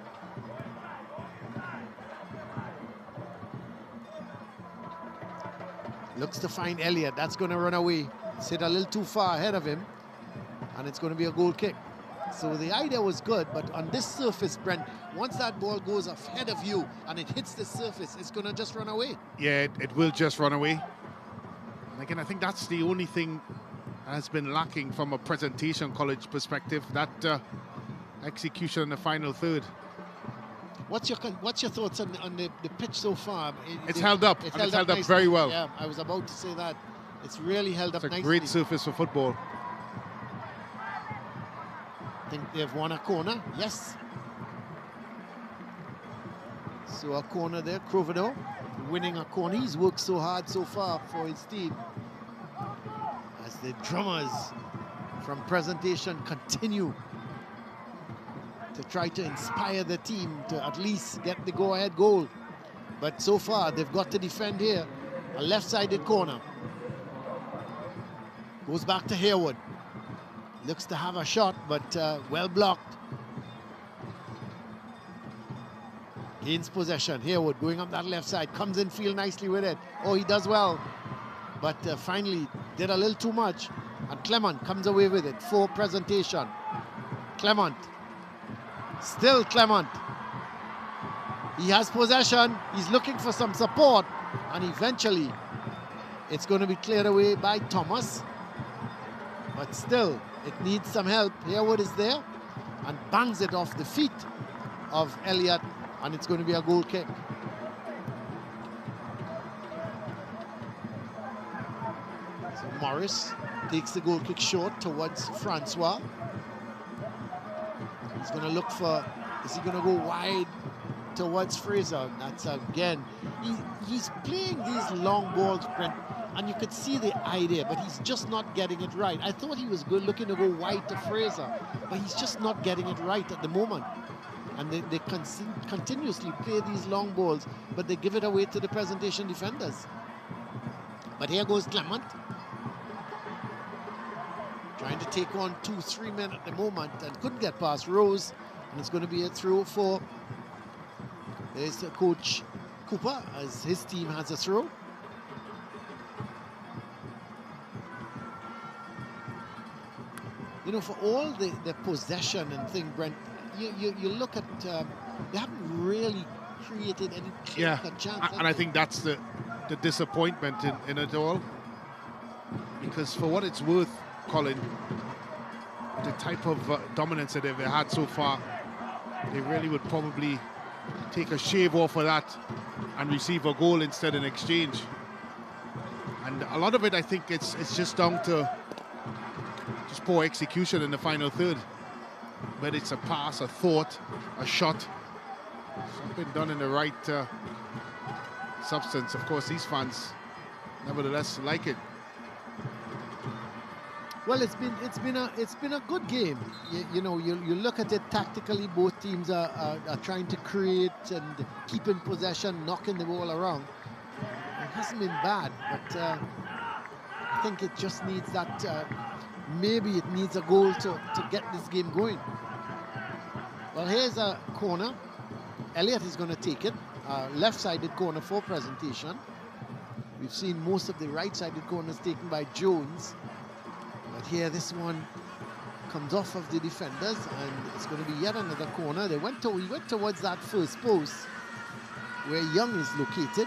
Looks to find Elliott. That's going to run away. It's hit a little too far ahead of him. And it's going to be a goal kick. So the idea was good, but on this surface, Brent, once that ball goes ahead of you and it hits the surface, it's going to just run away. Yeah, it will just run away. And again, I think that's the only thing that has been lacking from a Presentation College perspective, that execution in the final third. What's your thoughts on the pitch so far? It's held up. It's held up very well. Yeah, I was about to say that. It's really held up nicely. It's a great surface for football. I think they've won a corner. Yes. So a corner there. Cruvado winning a corner. He's worked so hard so far for his team. As the drummers from Presentation continue to try to inspire the team to at least get the go-ahead goal. But so far, they've got to defend here. A left-sided corner. Goes back to Hayward. Looks to have a shot, but well blocked. Gains possession. Hayward going up that left side. Comes in field nicely with it. Oh, he does well. But finally did a little too much. And Clement comes away with it for Presentation. Clement. Still Clement. He has possession. He's looking for some support. And eventually it's going to be cleared away by Thomas. But still, it needs some help. Hayward is there and bangs it off the feet of Elliott, and it's going to be a goal kick. So Morris takes the goal kick short towards Francois. He's going to look for, is he going to go wide towards Fraser? That's again, he's playing these long balls, Brent, and you could see the idea, but he's just not getting it right. I thought he was good, looking to go wide to Fraser, but he's just not getting it right at the moment. And they continuously play these long balls, but they give it away to the presentation defenders. But here goes Clement, trying to take on 2-3 men at the moment, and couldn't get past Rose, and it's going to be a throw for, there's the coach Cooper, as his team has a throw. You know, for all the possession and thing, Brent, you look at, they haven't really created any clear-cut chance. And I think that's the disappointment in it all. Because for what it's worth, Colin, the type of dominance that they've had so far, they really would probably take a shave off of that and receive a goal instead in exchange. And a lot of it, I think, it's just down to just poor execution in the final third. Whether it's a pass, a thought, a shot, something done in the right substance. Of course, these fans nevertheless like it. Well, it's been a good game. You know, you look at it tactically. Both teams are trying to create and keep in possession, knocking the ball around. It hasn't been bad, but I think it just needs that. Maybe it needs a goal to get this game going. Well, here's a corner. Elliott is going to take it. Left-sided corner for presentation. We've seen most of the right-sided corners taken by Jones. But here, this one comes off of the defenders, and it's going to be yet another corner. He went towards that first post where Young is located.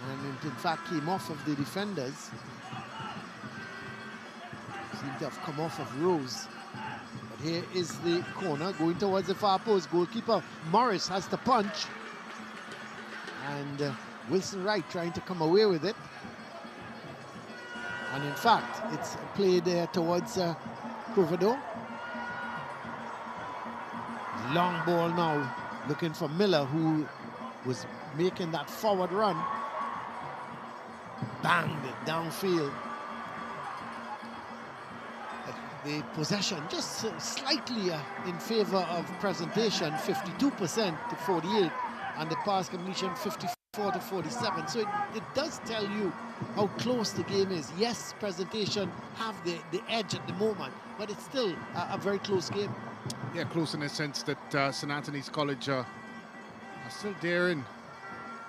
And in fact, came off of the defenders. Seemed to have come off of Rose. But here is the corner going towards the far post. Goalkeeper Morris has the punch. And Wilson Wright trying to come away with it. And in fact, it's played towards Crovado. Long ball now, looking for Miller, who was making that forward run. Banged it downfield. The possession just slightly in favor of presentation, 52% to 48, and the pass completion 54 to 47. So it does tell you how close the game is. Yes, presentation have the edge at the moment, but it's still a very close game. Yeah, close in the sense that St. Anthony's College are still daring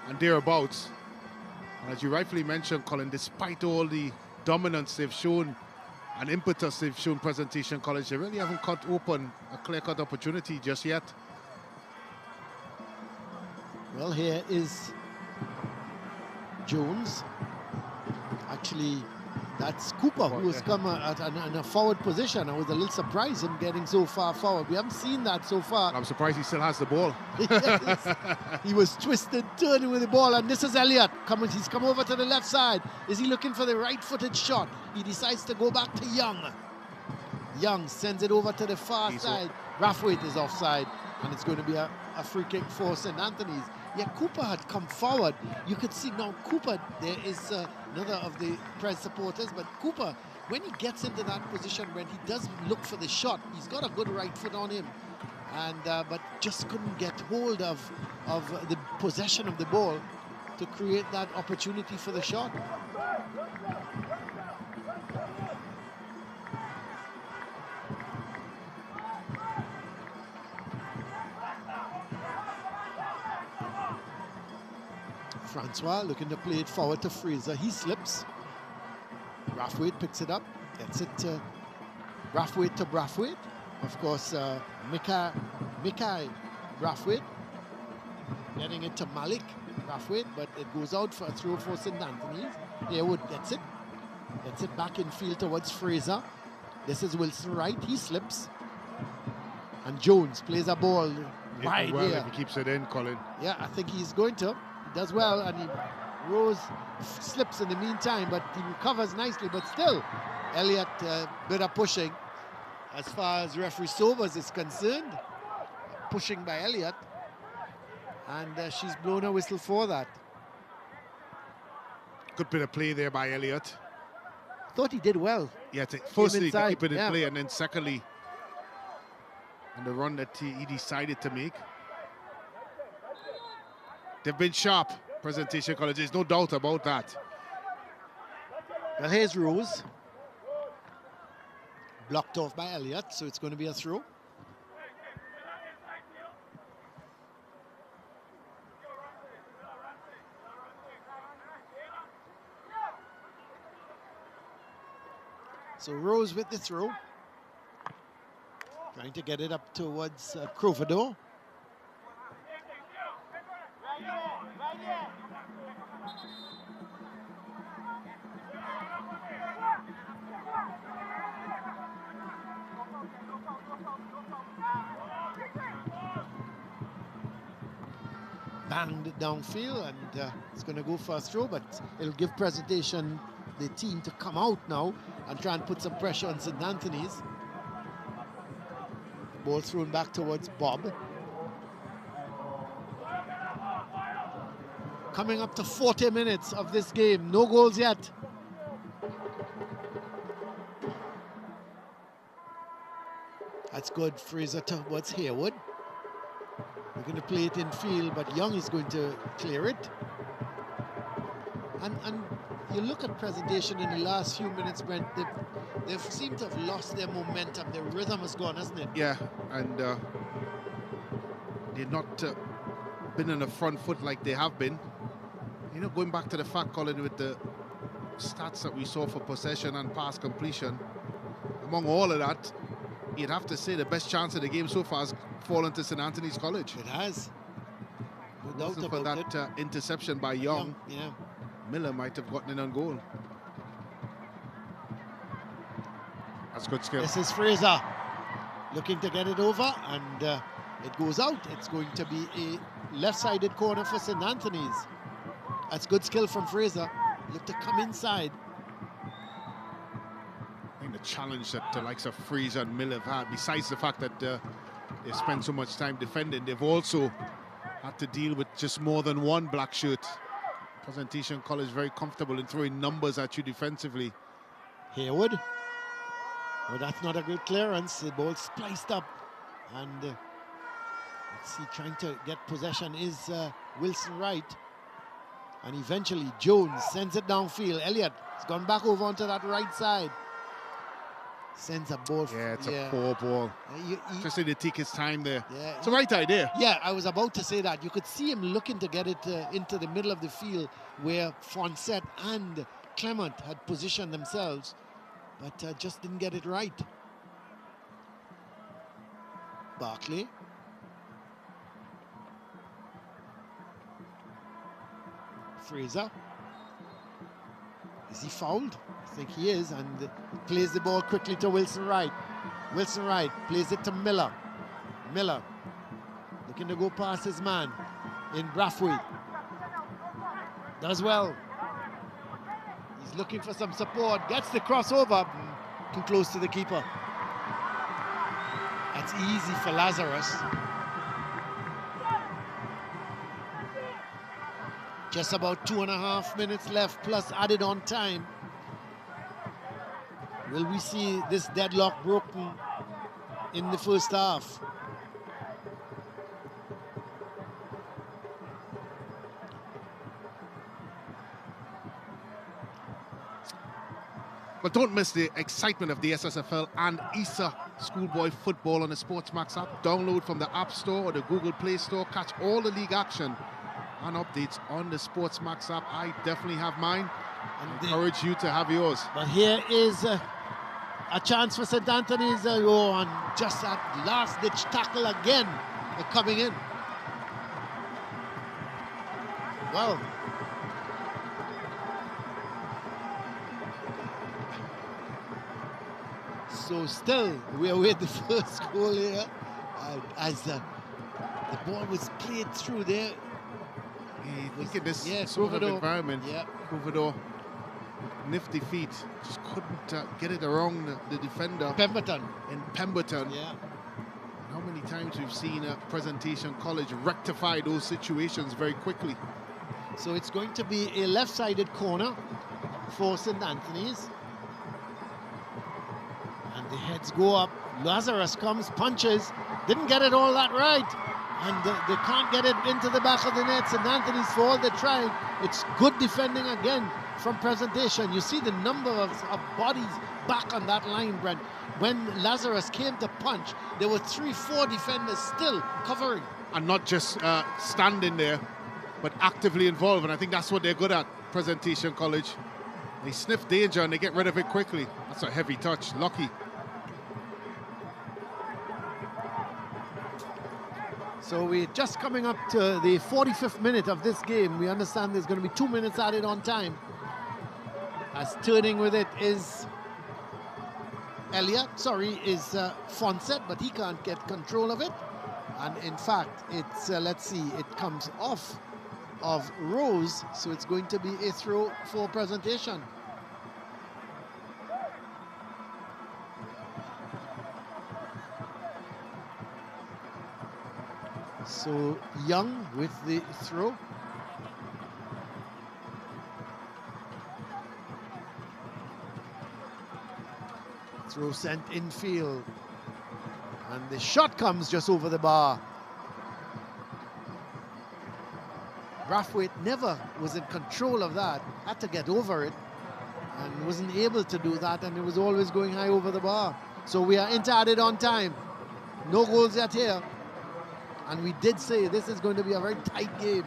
and thereabouts. And as you rightfully mentioned, Colin, despite all the dominance they've shown and impetus they've shown Presentation College, they really haven't cut open a clear-cut opportunity just yet. Well, here is Jones. Actually, that's Cooper, who has come in a forward position. I was a little surprised him getting so far forward. We haven't seen that so far. I'm surprised he still has the ball. Yes. He was twisted, turning with the ball, and this is Elliott. He's come over to the left side. Is he looking for the right-footed shot? He decides to go back to Young. Young sends it over to the far side. Brathwaite is offside, and it's going to be a free kick for St. Anthony's. Yeah, Cooper had come forward. You could see now Cooper, there is another of the Prez supporters, but Cooper, when he gets into that position, when he does look for the shot, he's got a good right foot on him, and but just couldn't get hold of the possession of the ball to create that opportunity for the shot. Francois looking to play it forward to Fraser. He slips. Brathwaite picks it up. Gets it to Brathwaite to Brathwaite. Of course, Mikai Brathwaite. Getting it to Malik Brathwaite, but it goes out for a throw for St. Anthony's. Haywood gets it. Gets it back in field towards Fraser. This is Wilson Wright. He slips. And Jones plays a ball wide well here. if he keeps it in, Colin. Yeah, I think he's going to. Does well, and he Rose slips in the meantime, but he recovers nicely. But still, Elliott bit of pushing as far as referee Sobers is concerned. Pushing by Elliott. And she's blown a whistle for that. Good bit of play there by Elliott. Thought he did well. Yeah, firstly to keep it in yeah. play, and then secondly, on the run that he decided to make. They've been sharp, Presentation College. There's no doubt about that. Well, here's Rose. Blocked off by Elliott, so it's going to be a throw. So Rose with the throw. Trying to get it up towards Croverdor. Banged it downfield, and it's going to go for a throw, but it'll give Presentation the team to come out now and try and put some pressure on St. Anthony's. Ball thrown back towards Bob. Coming up to 40 minutes of this game, no goals yet. That's good. Fraser towards Haywood. We're going to play it in field, but Young is going to clear it. And you look at Presentation in the last few minutes, Brent, they've seemed to have lost their momentum. Their rhythm has gone, hasn't it? Yeah, and they've not been on the front foot like they have been. You know, going back to the fact, Colin, with the stats that we saw for possession and pass completion, among all of that, you'd have to say the best chance of the game so far has fallen to St. Anthony's College. It has. No doubt Wasn't about for that interception by Young. Yeah. Miller might have gotten in on goal. That's good skill. This is Fraser looking to get it over, and it goes out. It's going to be a left-sided corner for St. Anthony's. That's good skill from Fraser. Look to come inside. I think the challenge that the likes of Fraser and Miller have had, besides the fact that they spend so much time defending, they've also had to deal with just more than one black shirt. Presentation College very comfortable in throwing numbers at you defensively. Haywood. Well, that's not a good clearance. The ball spliced up. And let's see, trying to get possession is Wilson Wright. And eventually Jones sends it downfield. Elliott has gone back over onto that right side. Sends a ball. Yeah, it's a poor ball. Just need to take his time there. Yeah, it's the right idea. Yeah, I was about to say that. You could see him looking to get it into the middle of the field where Fonset and Clement had positioned themselves, but just didn't get it right. Barkley. Fraser. Is he fouled? I think he is, and plays the ball quickly to Wilson Wright. Wilson Wright plays it to Miller. Miller looking to go past his man in Brathwaite. Does well. He's looking for some support. Gets the crossover. Too close to the keeper. That's easy for Lazarus. Just about 2.5 minutes left, plus added on time. Will we see this deadlock broken in the first half? But don't miss the excitement of the SSFL and ESA schoolboy football on the SportsMax app. Download from the App Store or the Google Play Store. Catch all the league action and updates on the SportsMax app. I definitely have mine. And encourage you to have yours. But here is a chance for St. Anthony's. And just that last-ditch tackle again. They're coming in. Well. So still, we await the first goal here. As the ball was played through there. Yeah, you think in this yeah, sort of Crovado. environment, Yeah. Crovado, nifty feet, just couldn't get it around the defender Pemberton. in Pemberton. Yeah. How many times we've seen Presentation College rectify those situations very quickly. So it's going to be a left-sided corner for St. Anthony's. And the heads go up. Lazarus comes, punches, didn't get it all that right. And they can't get it into the back of the net. St. Anthony's, for all they tried, it's good defending again from Presentation. You see the number of bodies back on that line, Brent. When Lazarus came to punch, there were 3-4 defenders still covering. And not just standing there, but actively involved. And I think that's what they're good at, Presentation College. They sniff danger and they get rid of it quickly. That's a heavy touch, lucky. So we're just coming up to the 45th minute of this game. We understand there's going to be 2 minutes added on time. As turning with it is Fonset, but he can't get control of it. And in fact, it's, let's see, it comes off of Rose, so it's going to be a throw for Presentation. So Young with the throw. Throw sent infield. And the shot comes just over the bar. Brathwaite never was in control of that, had to get over it, and wasn't able to do that, and it was always going high over the bar. So we are into added on time. No goals yet here. And we did say this is going to be a very tight game.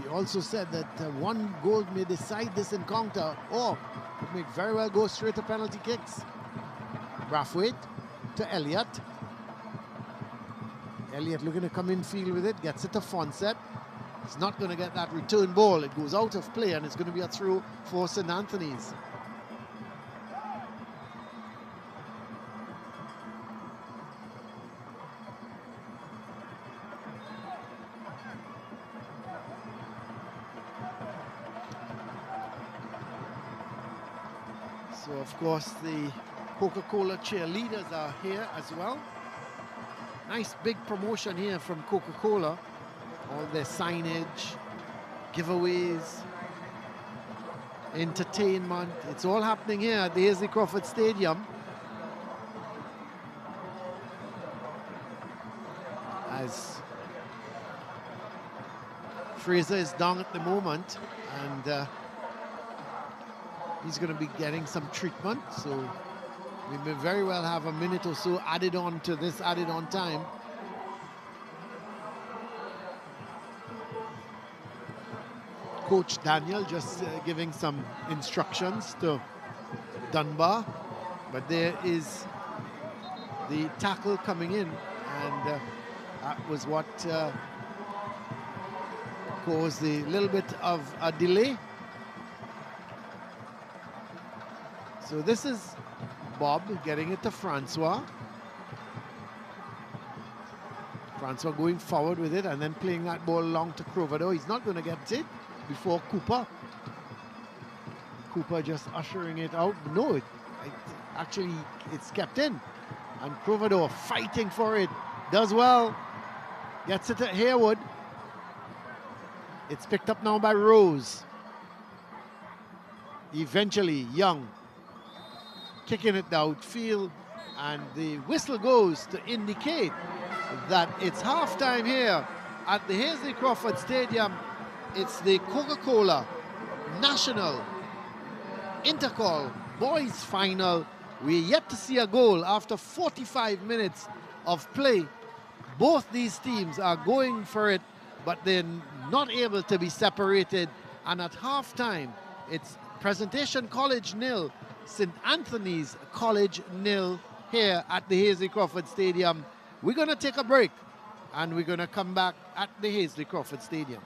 We also said that one goal may decide this encounter, or it may very well go straight to penalty kicks. Brathwaite to Elliott. Elliott looking to come in field with it, gets it to Fonset. He's not going to get that return ball. It goes out of play, and it's going to be a throw for St. Anthony's. So, of course, the Coca-Cola cheerleaders are here as well. Nice big promotion here from Coca-Cola. All their signage, giveaways, entertainment. It's all happening here at the Hazley Crawford Stadium. As Fraser is down at the moment, and he's going to be getting some treatment, so we may very well have a minute or so added on to this added on time. Coach Daniel just giving some instructions to Dunbar, but there is the tackle coming in, and that was what caused the little bit of a delay. So this is Bob getting it to Francois. Francois going forward with it and then playing that ball along to Crovado. He's not going to get it before Cooper. Cooper just ushering it out. No, actually it's kept in. And Crovado fighting for it. Does well. Gets it to Haywood. It's picked up now by Rose. Eventually, Young kicking it downfield, and the whistle goes to indicate that it's halftime here at the Hazley Crawford Stadium. It's the Coca-Cola National Intercol Boys Final. We're yet to see a goal after 45 minutes of play. Both these teams are going for it, but they're not able to be separated. And at halftime, it's Presentation College 0, St. Anthony's College 0 here at the Hazley Crawford Stadium. We're going to take a break, and we're going to come back at the Hazley Crawford Stadium.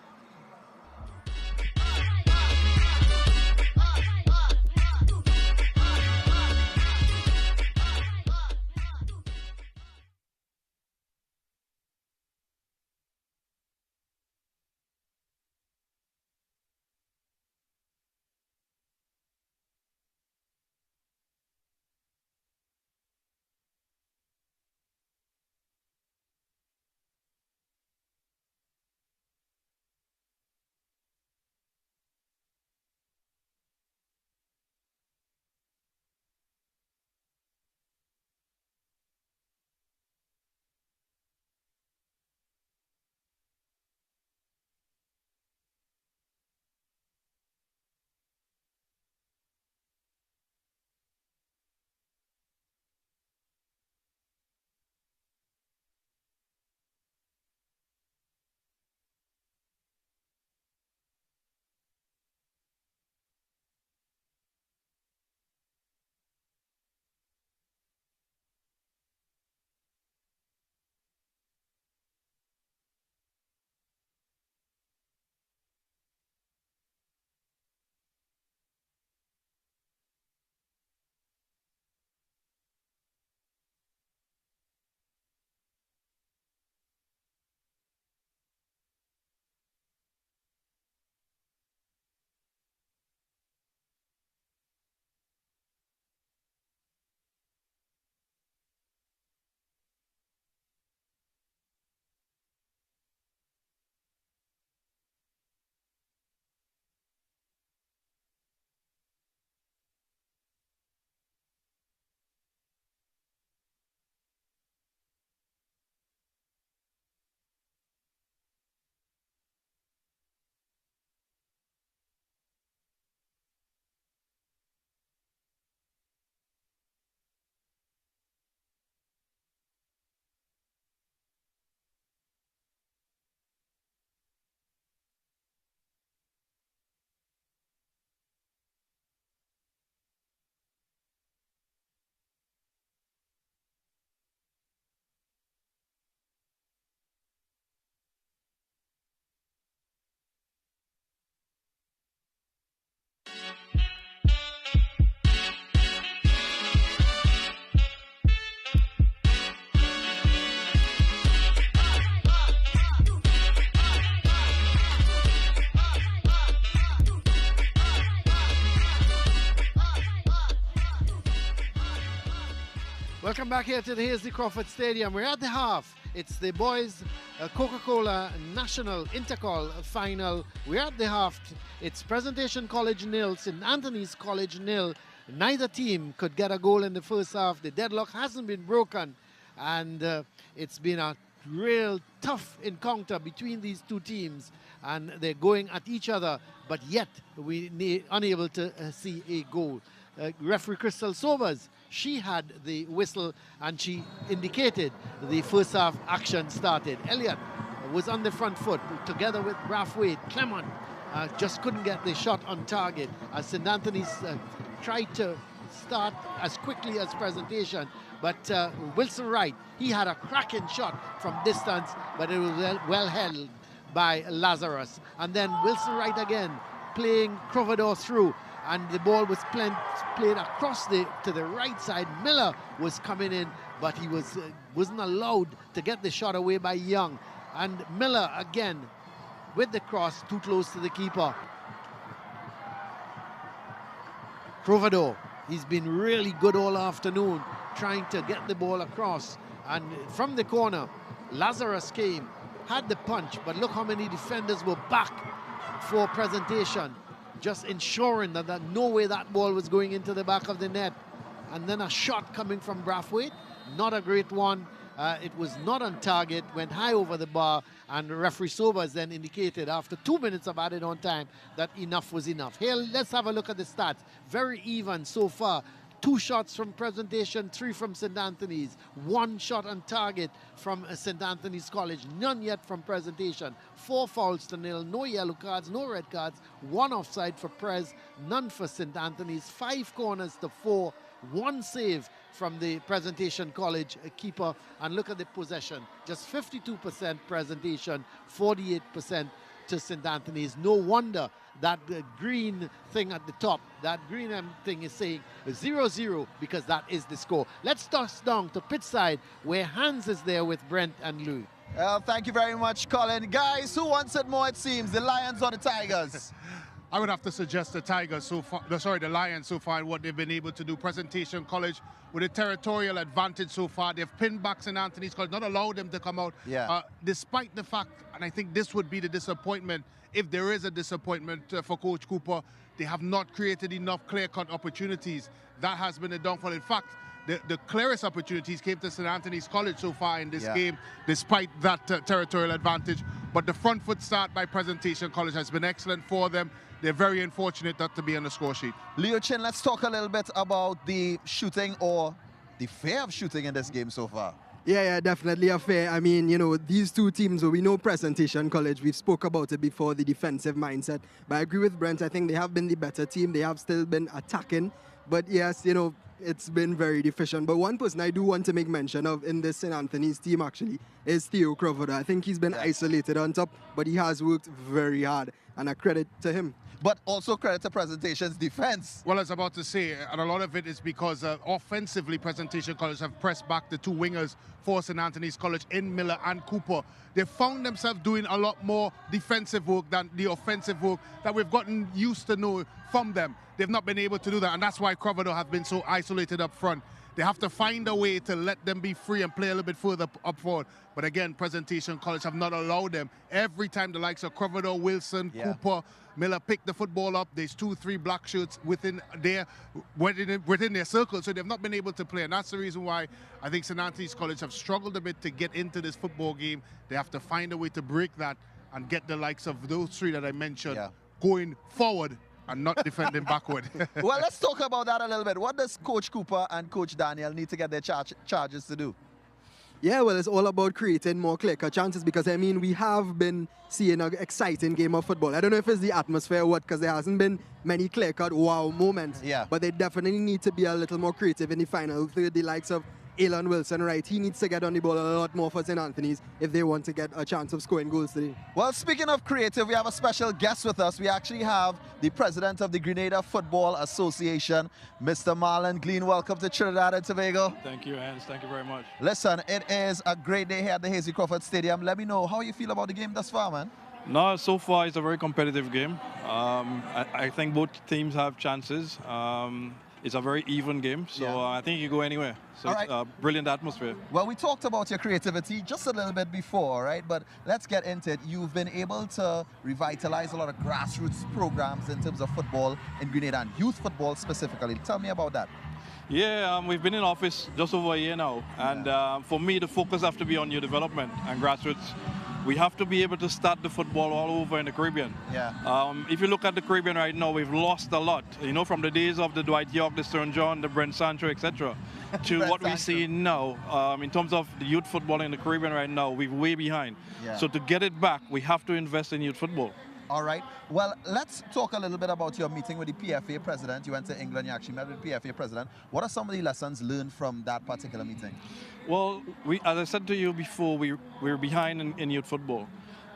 Welcome back here to the Hasely Crawford Stadium. We're at the half. It's the boys Coca-Cola National Intercol final. We're at the half. It's Presentation College 0, St. Anthony's College 0. Neither team could get a goal in the first half. The deadlock hasn't been broken, and it's been a real tough encounter between these two teams, and they're going at each other, but yet we unable to see a goal. Referee Crystal Sobers, she had the whistle and she indicated the first half action started. Elliott was on the front foot together with Brathwaite. Clement just couldn't get the shot on target as St. Anthony's tried to start as quickly as Presentation, but Wilson Wright, he had a cracking shot from distance, but it was well held by Lazarus. And then Wilson Wright again playing Crovador through, and the ball was played across to the right side. Miller was coming in, but he wasn't allowed to get the shot away by Young. And Miller again with the cross too close to the keeper. Crovador, he's been really good all afternoon trying to get the ball across. And from the corner, Lazarus came, had the punch, but look how many defenders were back for Presentation, just ensuring that no way that ball was going into the back of the net. And then a shot coming from Brathwaite, not a great one. It was not on target, went high over the bar, and referee Sobers then indicated after 2 minutes of added on time that enough was enough. Here, let's have a look at the stats. Very even so far. 2 shots from Presentation, 3 from St. Anthony's. 1 shot on target from St. Anthony's College. None yet from Presentation. 4 fouls to 0. No yellow cards, no red cards. 1 offside for Pres. None for St. Anthony's. 5 corners to 4. 1 save from the Presentation College keeper. And look at the possession. Just 52% Presentation, 48% to St. Anthony's. No wonder that green thing at the top, that green thing is saying 0-0, because that is the score. Let's toss down to pitch side where Hans is there with Brent and Louis. Well, thank you very much, Colin. Guys, who wants it more, it seems? The Lions or the Tigers? I would have to suggest the Tigers so far, the Lions so far, and what they've been able to do. Presentation College with a territorial advantage so far. They've pinned back St. Anthony's College, not allowed them to come out. Yeah. Despite the fact, and I think this would be the disappointment, if there is a disappointment for Coach Cooper, they have not created enough clear-cut opportunities. That has been a downfall. In fact, the clearest opportunities came to St. Anthony's College so far in this game, despite that territorial advantage. But the front foot start by Presentation College has been excellent for them. They're very unfortunate not to be on the score sheet. Leo Chin, let's talk a little bit about the shooting or the fear of shooting in this game so far. Yeah, definitely a fair. I mean, you know, these two teams, we know Presentation College, we've spoke about it before, the defensive mindset. But I agree with Brent, I think they have been the better team. They have still been attacking. But yes, you know, it's been very deficient. But one person I do want to make mention of in this St. Anthony's team, actually, is Theo Crovador. I think he's been isolated on top, but he has worked very hard, and a credit to him. But also credit to Presentation's defense. Well, I was about to say, and a lot of it is because offensively Presentation College have pressed back the 2 wingers for St. Anthony's College in Miller and Cooper. They've found themselves doing a lot more defensive work than the offensive work that we've gotten used to know from them. They've not been able to do that, and that's why Crovador have been so isolated up front. They have to find a way to let them be free and play a little bit further up forward. But again, Presentation College have not allowed them. Every time the likes of Crovador, Wilson, Cooper, Miller pick the football up, there's 2-3 black shirts within their circle, so they've not been able to play. And that's the reason why I think St. Anthony's College have struggled a bit to get into this football game. They have to find a way to break that and get the likes of those 3 that I mentioned going forward and not defending backward. Well, let's talk about that a little bit. What does Coach Cooper and Coach Daniel need to get their charges to do? Yeah, well, it's all about creating more clear-cut chances, because, I mean, we have been seeing an exciting game of football. I don't know if it's the atmosphere or what, because there hasn't been many clear-cut wow moments. Yeah. But they definitely need to be a little more creative in the final third. The likes of Elon Wilson, right? He needs to get on the ball a lot more for St. Anthony's if they want to get a chance of scoring goals today. Well, speaking of creative, we have a special guest with us. We actually have the president of the Grenada Football Association, Mr. Marlon Glean. Welcome to Trinidad and Tobago. Thank you, Hans. Thank you very much. Listen, it is a great day here at the Hasely Crawford Stadium. Let me know how you feel about the game thus far, man. No, so far it's a very competitive game. I think both teams have chances. it's a very even game. So I think you go anywhere. So it's a brilliant atmosphere. Well, we talked about your creativity just a little bit before, right? But let's get into it. You've been able to revitalize a lot of grassroots programs in terms of football in Grenada and youth football specifically. Tell me about that. Yeah, we've been in office just over a year now. And for me, the focus has to be on youth development and grassroots. We have to be able to start the football all over in the Caribbean. If you look at the Caribbean right now, we've lost a lot. You know, from the days of the Dwight York, the Stern John, the Brent Sancho, etc., to what we see now. In terms of the youth football in the Caribbean right now, we're way behind. So to get it back, we have to invest in youth football. All right. Well, let's talk a little bit about your meeting with the PFA president. You went to England, you actually met with the PFA president. What are some of the lessons learned from that particular meeting? Well, as I said to you before, we're behind in youth football.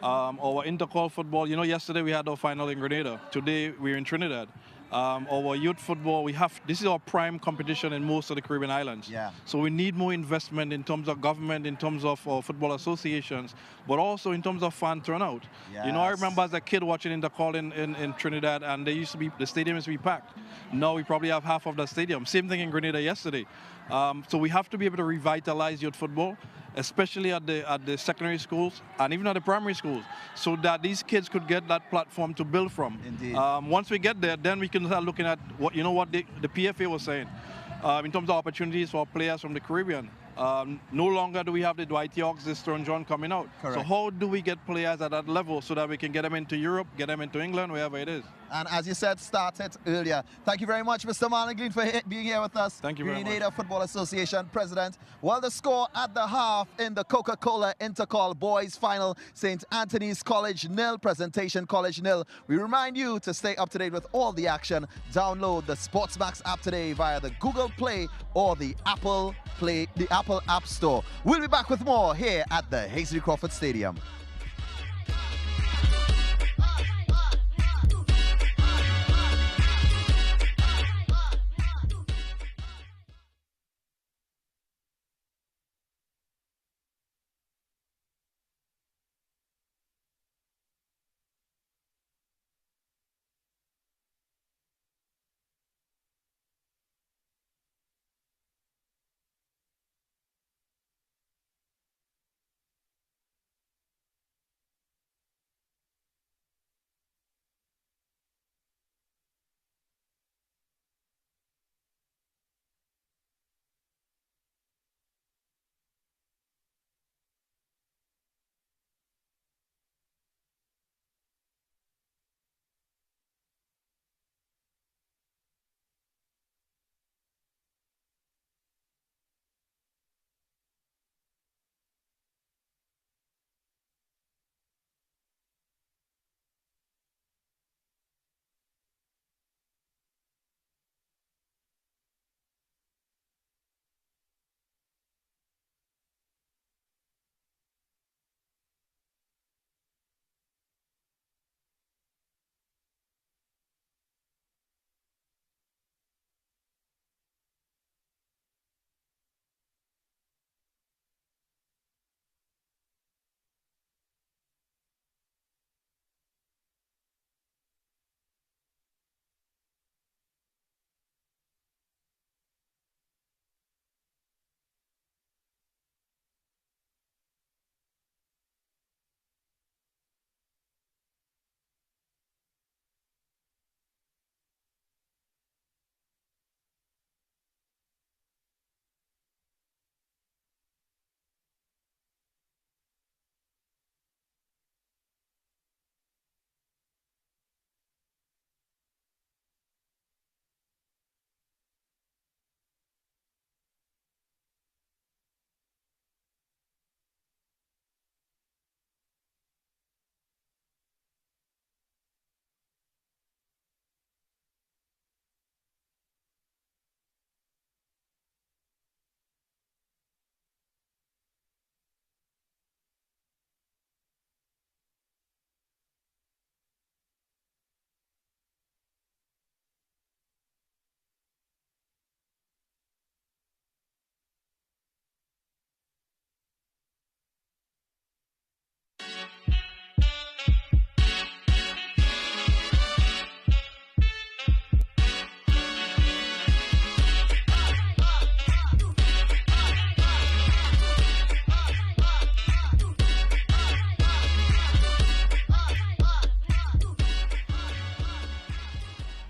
Our Intercol football, you know, yesterday we had our final in Grenada. Today we're in Trinidad. Our youth football, this is our prime competition in most of the Caribbean islands. So we need more investment in terms of government, in terms of our football associations, but also in terms of fan turnout. You know, I remember as a kid watching Intercol in Trinidad, and the stadium used to be packed. Now we probably have half of the stadium. Same thing in Grenada yesterday. So we have to be able to revitalize youth football, especially at the secondary schools and even at the primary schools, so that these kids could get that platform to build from. Indeed. Once we get there, then we can start looking at what the PFA was saying in terms of opportunities for players from the Caribbean. No longer do we have the Dwight Yorks, the Stern John coming out. So how do we get players at that level so that we can get them into Europe, get them into England, wherever it is? And as you said, start it earlier. Thank you very much, Mr. Marlin, for being here with us. Thank you very much. Grenada Football Association President. Well, the score at the half in the Coca-Cola Intercol Boys Final, St. Anthony's College 0, Presentation College 0. We remind you to stay up to date with all the action. Download the SportsMax app today via the Google Play or the Apple App Store. We'll be back with more here at the Hasely Crawford Stadium.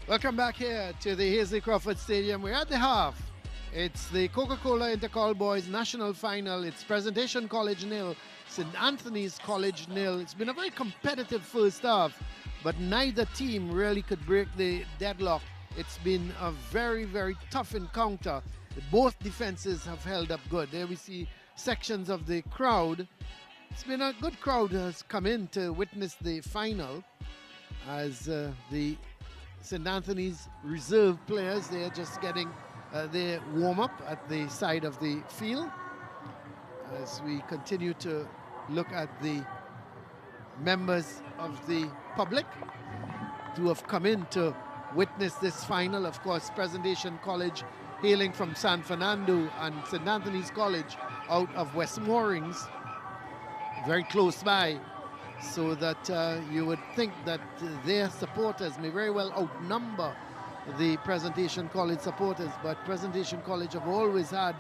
Welcome back here to the Hazley Crawford Stadium. We're at the half. It's the Coca-Cola Intercol Boys National Final. It's Presentation College 0, St. Anthony's College 0. It's been a very competitive first half, but neither team really could break the deadlock. It's been a very, very tough encounter. Both defenses have held up good. There we see sections of the crowd. It's been a good crowd has come in to witness the final as the St. Anthony's reserve players, they're just getting their warm-up at the side of the field as we continue to look at the members of the public who have come in to witness this final. Of course, Presentation College hailing from San Fernando and St. Anthony's College out of West Moorings, very close by, so that you would think that their supporters may very well outnumber the Presentation College supporters, but Presentation College have always had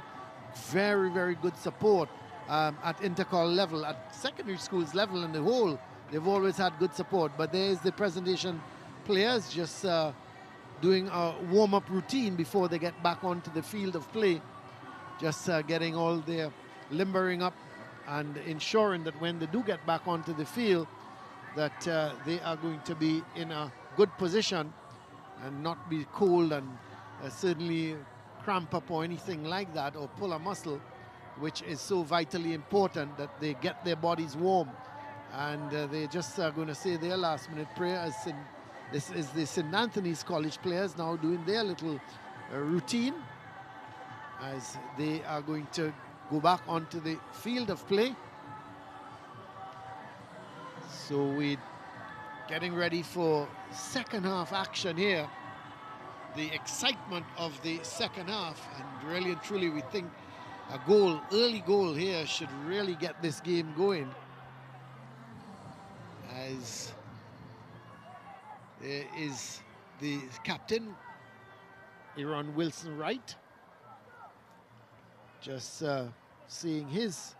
very, very good support at Intercol level, at secondary schools level in the whole. They've always had good support, but there's the Presentation players just doing a warm-up routine before they get back onto the field of play, just getting all their limbering up and ensuring that when they do get back onto the field that they are going to be in a good position and not be cold and certainly cramp up or anything like that, or pull a muscle, which is so vitally important that they get their bodies warm. And they just are going to say their last-minute prayer. As this is the St. Anthony's College players now doing their little routine as they are going to go back onto the field of play. So we're getting ready for second half action here. The excitement of the second half, and really and truly we think a goal, early goal here should really get this game going. As there is the captain, Aaron Wilson Wright, just seeing his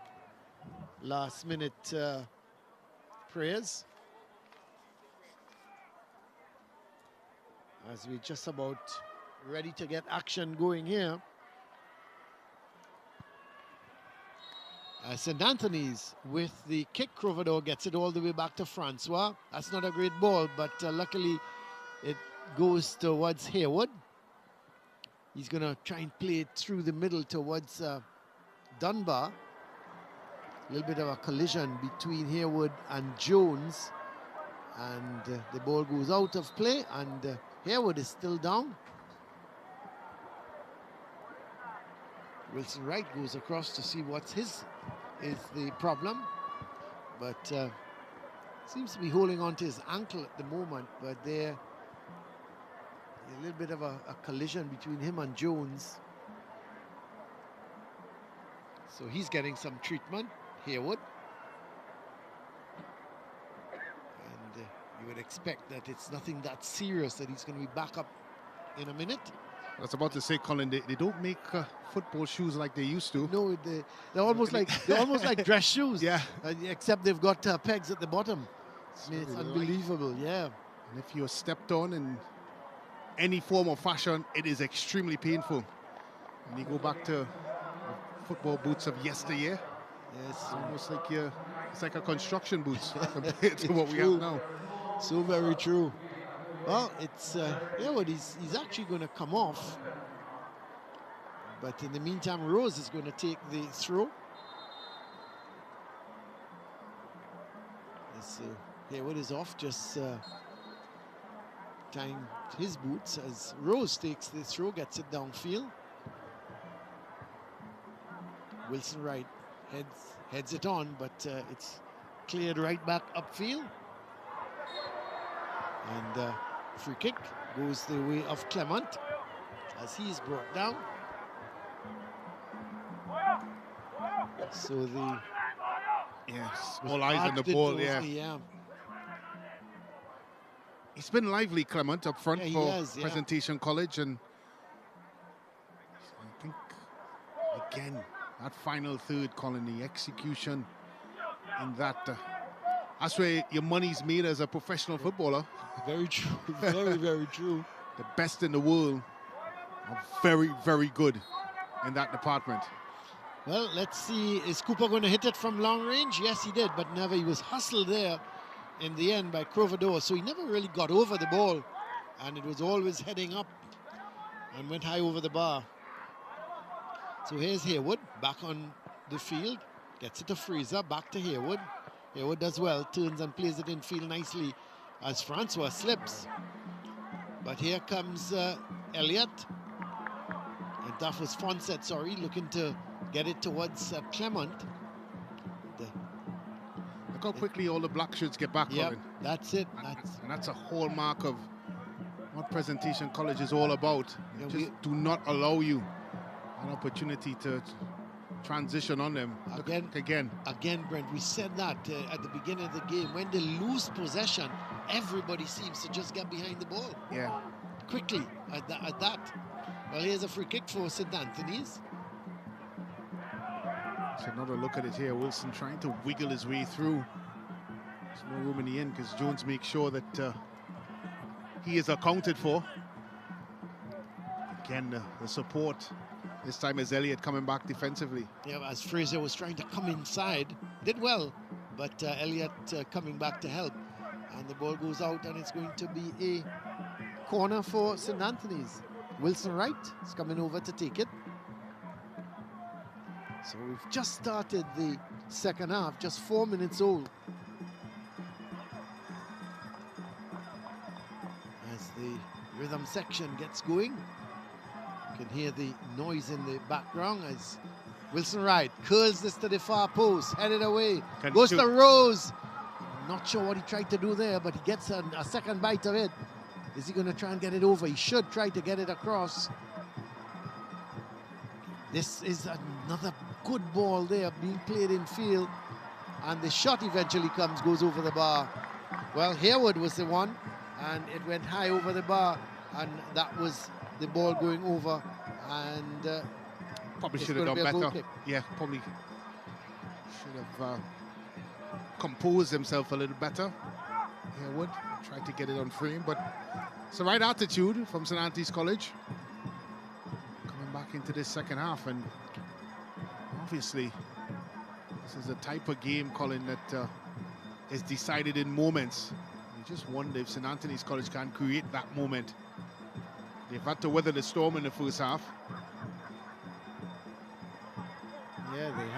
last minute prayers as we just about ready to get action going here. St. Anthony's with the kick. Crovador gets it all the way back to Francois. That's not a great ball, but luckily it goes towards Haywood. He's going to try and play it through the middle towards Dunbar. A little bit of a collision between Haywood and Jones, and the ball goes out of play, and Haywood is still down. Wilson Wright goes across to see what's is the problem, but seems to be holding on to his ankle at the moment, but there a little bit of a collision between him and Jones. So he's getting some treatment, Haywood. And you would expect that it's nothing that serious, that he's going to be back up in a minute. I was about to say, Colin, they don't make football shoes like they used to. No, they're almost like dress shoes. Yeah. Except they've got pegs at the bottom. I mean, it's unbelievable. Yeah. And if you're stepped on in any form or fashion, it is extremely painful. And you go back to football boots of yesteryear. Yes. Almost like it's like a construction boots compared to what we have now. So very true. Well, it's Haywood. He's actually going to come off, but in the meantime, Rose is going to take the throw. So Haywood is off, just tying his boots as Rose takes the throw, gets it downfield. Wilson Wright heads it on, but it's cleared right back upfield. And free kick goes the way of Clement as he's brought down. So all eyes on the ball. He's been lively, Clement, up front for Presentation College, and I think again that final third, Colin, the execution in that. That's where your money's made as a professional footballer. Very true. Very, very true. the best in the world are very, very good in that department. Well, let's see. Is Cooper going to hit it from long range? Yes, he did, but never. He was hustled there in the end by Crovador, so he never really got over the ball, and it was always heading up and went high over the bar. So here's Haywood back on the field, gets it to Fraser, back to Haywood. Haywood does well, turns and plays it in field nicely as Francois slips. But here comes Elliott, and that was Fonset, sorry, looking to get it towards Clement. Look how quickly all the black shirts get back, Yep, Colin. that's it. And that's a hallmark of what Presentation College is all about. Yeah, Just do not allow you an opportunity to transition on them. Again, Brent, we said that at the beginning of the game. When they lose possession, everybody seems to just get behind the ball. Yeah. Quickly at that. Well, here's a free kick for St. Anthony's. So another look at it here. Wilson trying to wiggle his way through. There's no room in the end because Jones makes sure that he is accounted for. Again, the support. This time is Elliott coming back defensively. Yeah, as Fraser was trying to come inside, did well, but Elliott coming back to help. And the ball goes out, and it's going to be a corner for St. Anthony's. Wilson Wright is coming over to take it. So we've just started the second half, just 4 minutes old. As the rhythm section gets going, you can hear the noise in the background as Wilson Wright curls this to the far post, headed away, goes to Rose. Not sure what he tried to do there, but he gets a second bite of it. Is he going to try and get it over? He should try to get it across. This is another good ball there being played in field, and the shot eventually comes, goes over the bar. Well, Haywood was the one, and it went high over the bar, and that was the ball going over, and probably should have done better. Yeah, probably should have composed himself a little better. Haywood tried to get it on frame, but it's the right attitude from St. Anthony's College. Coming back into this second half, and obviously this is a type of game, Colin, that is decided in moments. You just wonder if St. Anthony's College can create that moment. They've had to weather the storm in the first half. Yeah, they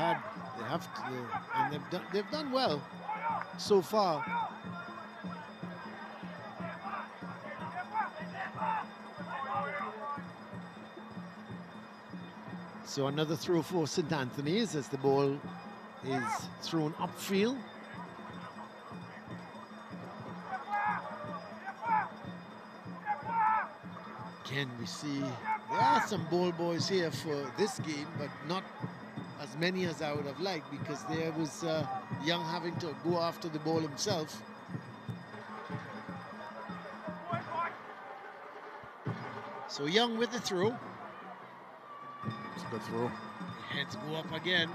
have to, and they've done well so far. So another throw for St. Anthony's as the ball is thrown upfield. Again, we see there are some ball boys here for this game, but not as many as I would have liked, because there was Young having to go after the ball himself. So Young with the throw. It's a good throw. Heads go up again.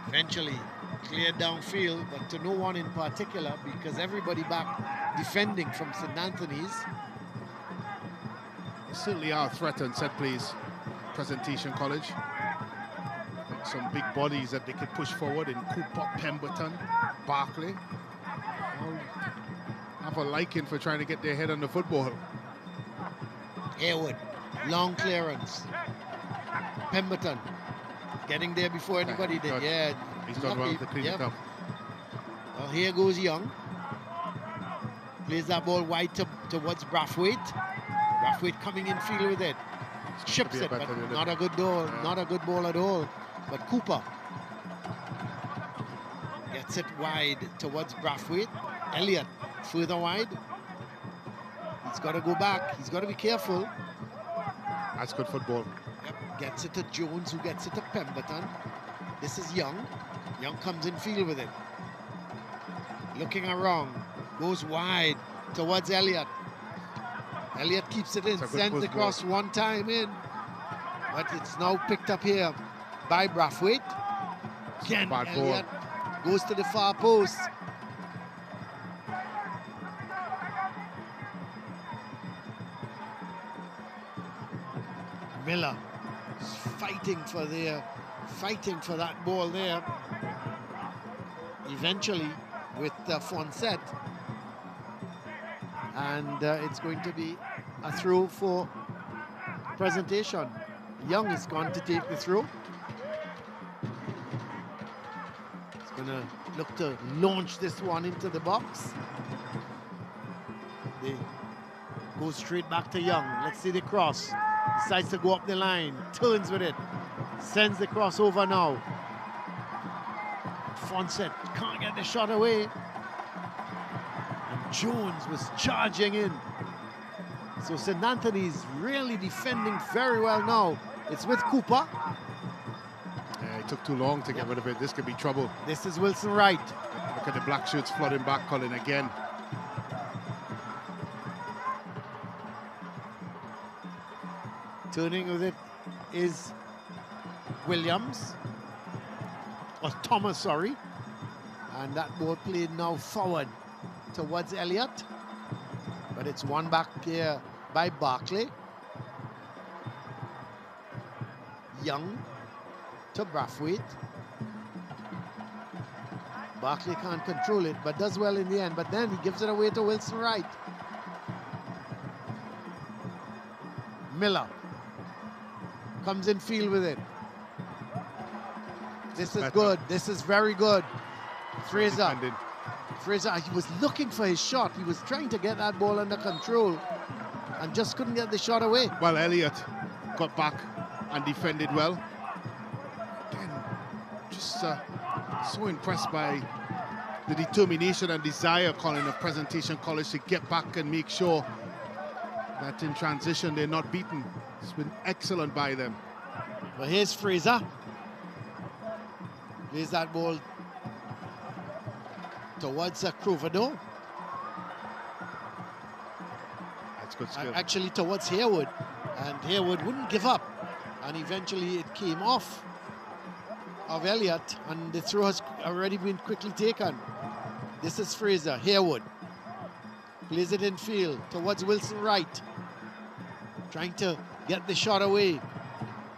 Eventually cleared downfield, but to no one in particular, because everybody back defending from St. Anthony's. They certainly are a threat on set plays, Presentation College. Some big bodies that they could push forward in Cooper, Pemberton, Barkley. All have a liking for trying to get their head on the football. Haywood, long clearance. Pemberton getting there before anybody did. Yeah, he's done well to clean it up. Well, here goes Young. Plays that ball wide towards Brathwaite. Brathwaite coming in field with it. Chips it, but not a good ball. Yeah. Not a good ball at all. But Cooper gets it wide towards Brathwaite. Elliott further wide. He's got to go back. He's got to be careful. That's good football. Yep. Gets it to Jones, who gets it to Pemberton. This is Young. Young comes in field with it. Looking around. Goes wide towards Elliott. Elliott keeps it in. Sends the cross one time in. But it's now picked up here by Brathwaite. Again, Elliott goes to the far post. Miller is fighting for that ball there. Eventually with Fonset, and it's going to be a throw for Presentation. Young is going to take the throw. He's going to look to launch this one into the box. They go straight back to Young. Let's see the cross. Decides to go up the line, turns with it, sends the cross over now. Fonset can't get the shot away. And Jones was charging in. So St. Anthony's really defending very well now. It's with Cooper. Yeah, it took too long to get rid of it. This could be trouble. This is Wilson Wright. Look at the black shirts flooding back, Colin, again. Turning with it is Williams. Or Thomas, sorry. And that ball played now forward towards Elliott. But it's won back here by Barkley. Young to Brathwaite. Barkley can't control it, but does well in the end. But then he gives it away to Wilson Wright. Miller comes in field with it. This is good. This is very good. Fraser, he was looking for his shot. He was trying to get that ball under control and just couldn't get the shot away. Well, Elliott got back and defended well. Again, just so impressed by the determination and desire, Colin, of Presentation College to get back and make sure that in transition they're not beaten. It's been excellent by them. But here's Fraser. Plays that ball towards Crovado. That's good skill. Actually towards Harewood. And Harewood wouldn't give up. And eventually it came off of Elliott. And the throw has already been quickly taken. This is Fraser. Harewood plays it in field towards Wilson Wright. Trying to get the shot away.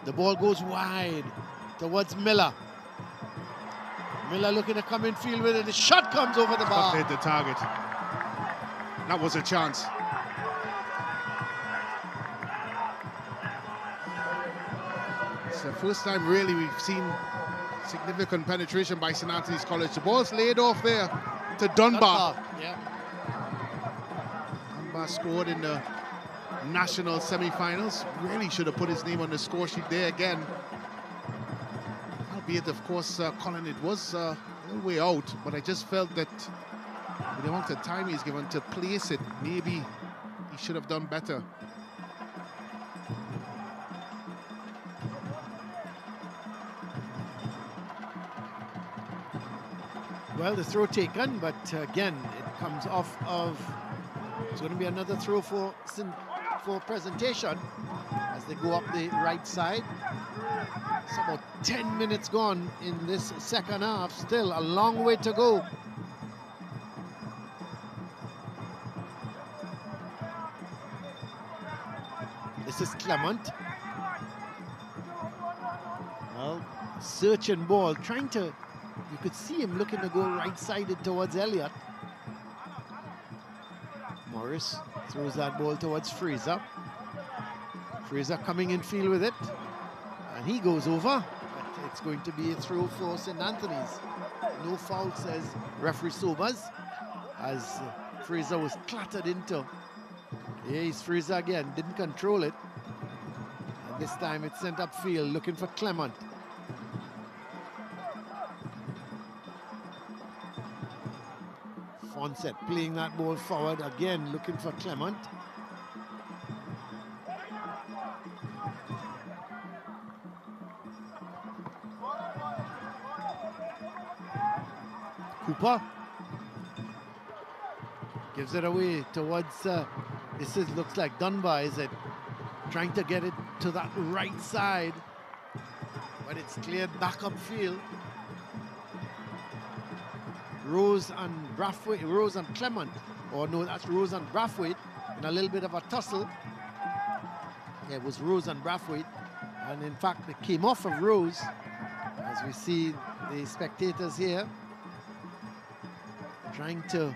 The ball goes wide towards Miller. Miller looking to come in field with it. The shot comes over the bar. Hit the target. That was a chance. It's the first time really we've seen significant penetration by St. Anthony's College. The ball's laid off there to Dunbar. Yeah. Dunbar scored in the national semi-finals. Really should have put his name on the score sheet there again. Albeit, of course, Colin, it was a little way out, but I just felt that with the amount of time he's given to place it, maybe he should have done better. Well, the throw taken, but again, it comes off of... It's going to be another throw for Presentation as they go up the right side. It's about 10 minutes gone in this second half. Still a long way to go. This is Clement. Well, searching ball, trying to... You could see him looking to go right-sided towards Elliott. Morris throws that ball towards Fraser. Fraser coming in field with it. And he goes over. But it's going to be a throw for St. Anthony's. No foul, says referee Sobers, as Fraser was clattered into. Here's Fraser again, didn't control it. And this time it's sent upfield, looking for Clement. Fonset playing that ball forward again, looking for Clement. Cooper gives it away towards looks like Dunbar, is it? Trying to get it to that right side, but it's cleared back upfield. Rose and Clement, or no, that's Rose and Brathwaite in a little bit of a tussle. Yeah, it was Rose and Brathwaite. And in fact, they came off of Rose, as we see the spectators here trying to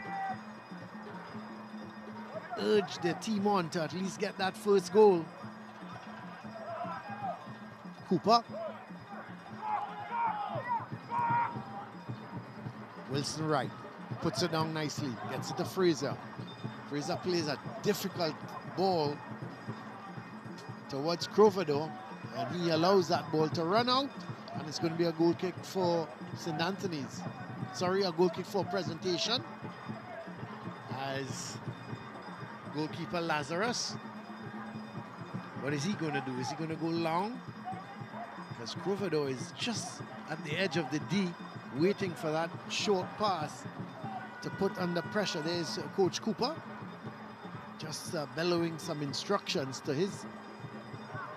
urge their team on to at least get that first goal. Cooper. Wilson Wright puts it down nicely, gets it to Fraser. Fraser plays a difficult ball towards Crovado, and he allows that ball to run out, and it's going to be a goal kick for St. Anthony's. Sorry, a goal kick for Presentation, as goalkeeper Lazarus. What is he going to do? Is he going to go long? Because Crovado is just at the edge of the D, waiting for that short pass to put under pressure. There's Coach Cooper, just bellowing some instructions to his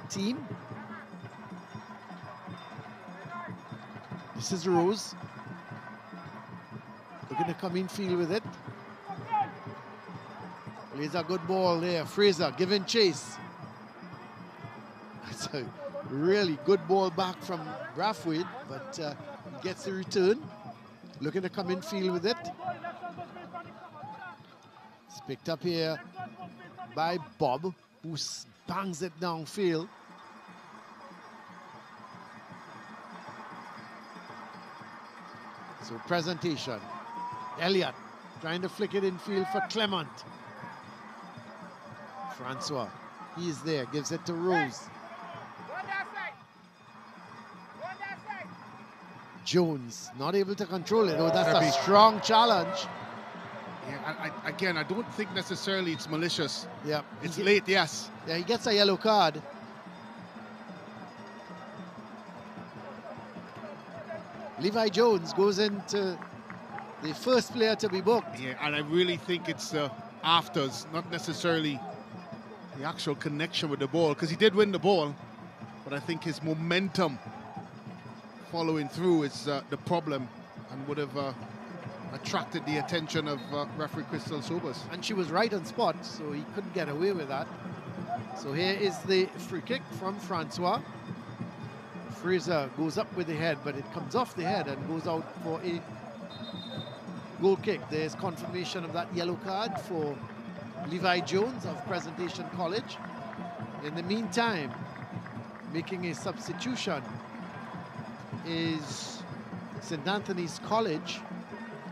team. This is Rose, looking to come in field with it. Plays a good ball there. Fraser giving chase. It's a really good ball back from Brathwaite, but he gets the return. Looking to come in field with it. It's picked up here by Bob, who bangs it downfield. So Presentation. Elliott trying to flick it in field for Clement. Francois, he's there, gives it to Rose. Jones not able to control it. Oh, that's a strong challenge. Yeah, again, I don't think necessarily it's malicious. Yeah, it's late, yes. Yeah, he gets a yellow card. Levi Jones goes into the first player to be booked. Yeah, and I really think it's the afters, not necessarily the actual connection with the ball, because he did win the ball, but I think his momentum following through is the problem, and would have attracted the attention of referee Crystal Sobers. And she was right on spot, so he couldn't get away with that. So here is the free kick from Francois. Fraser goes up with the head, but it comes off the head and goes out for a goal kick. There's confirmation of that yellow card for Levi Jones of Presentation College. In the meantime, making a substitution is St. Anthony's College,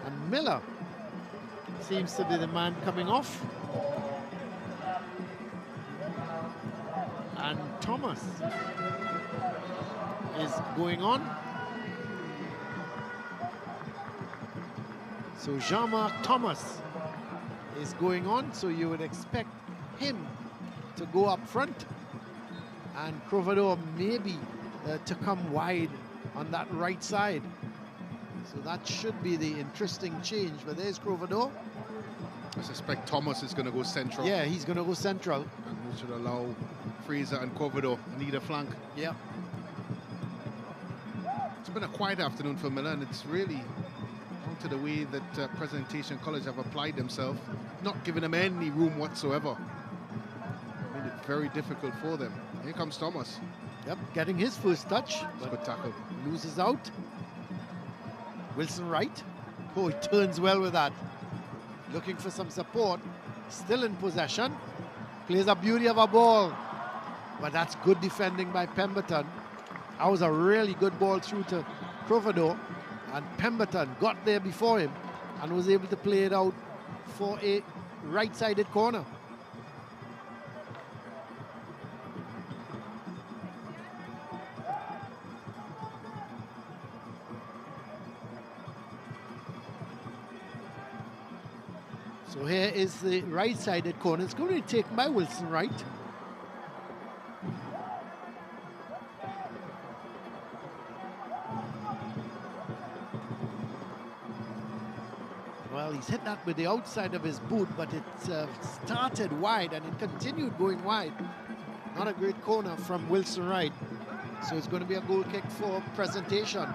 and Miller seems to be the man coming off. And Thomas is going on. So Jean-Marc Thomas is going on, so you would expect him to go up front, and Crovado maybe to come wide on that right side. So that should be the interesting change. But there's Crovado. I suspect Thomas is going to go central. Yeah, he's going to go central. And we should allow Fraser and Crovado on either flank. Yeah. It's been a quiet afternoon for Miller, and it's really down to the way that Presentation College have applied themselves, not giving them any room whatsoever. Made it very difficult for them. Here comes Thomas. Yep, getting his first touch. Good tackle. Loses out. Wilson Wright. Oh, he turns well with that. Looking for some support. Still in possession. Plays a beauty of a ball. But that's good defending by Pemberton. That was a really good ball through to Crovado. And Pemberton got there before him and was able to play it out for a right-sided corner. So here is the right-sided corner. It's going to be taken by Wilson Wright. Well, he's hit that with the outside of his boot, but it started wide and it continued going wide. Not a great corner from Wilson Wright. So it's going to be a goal kick for Presentation.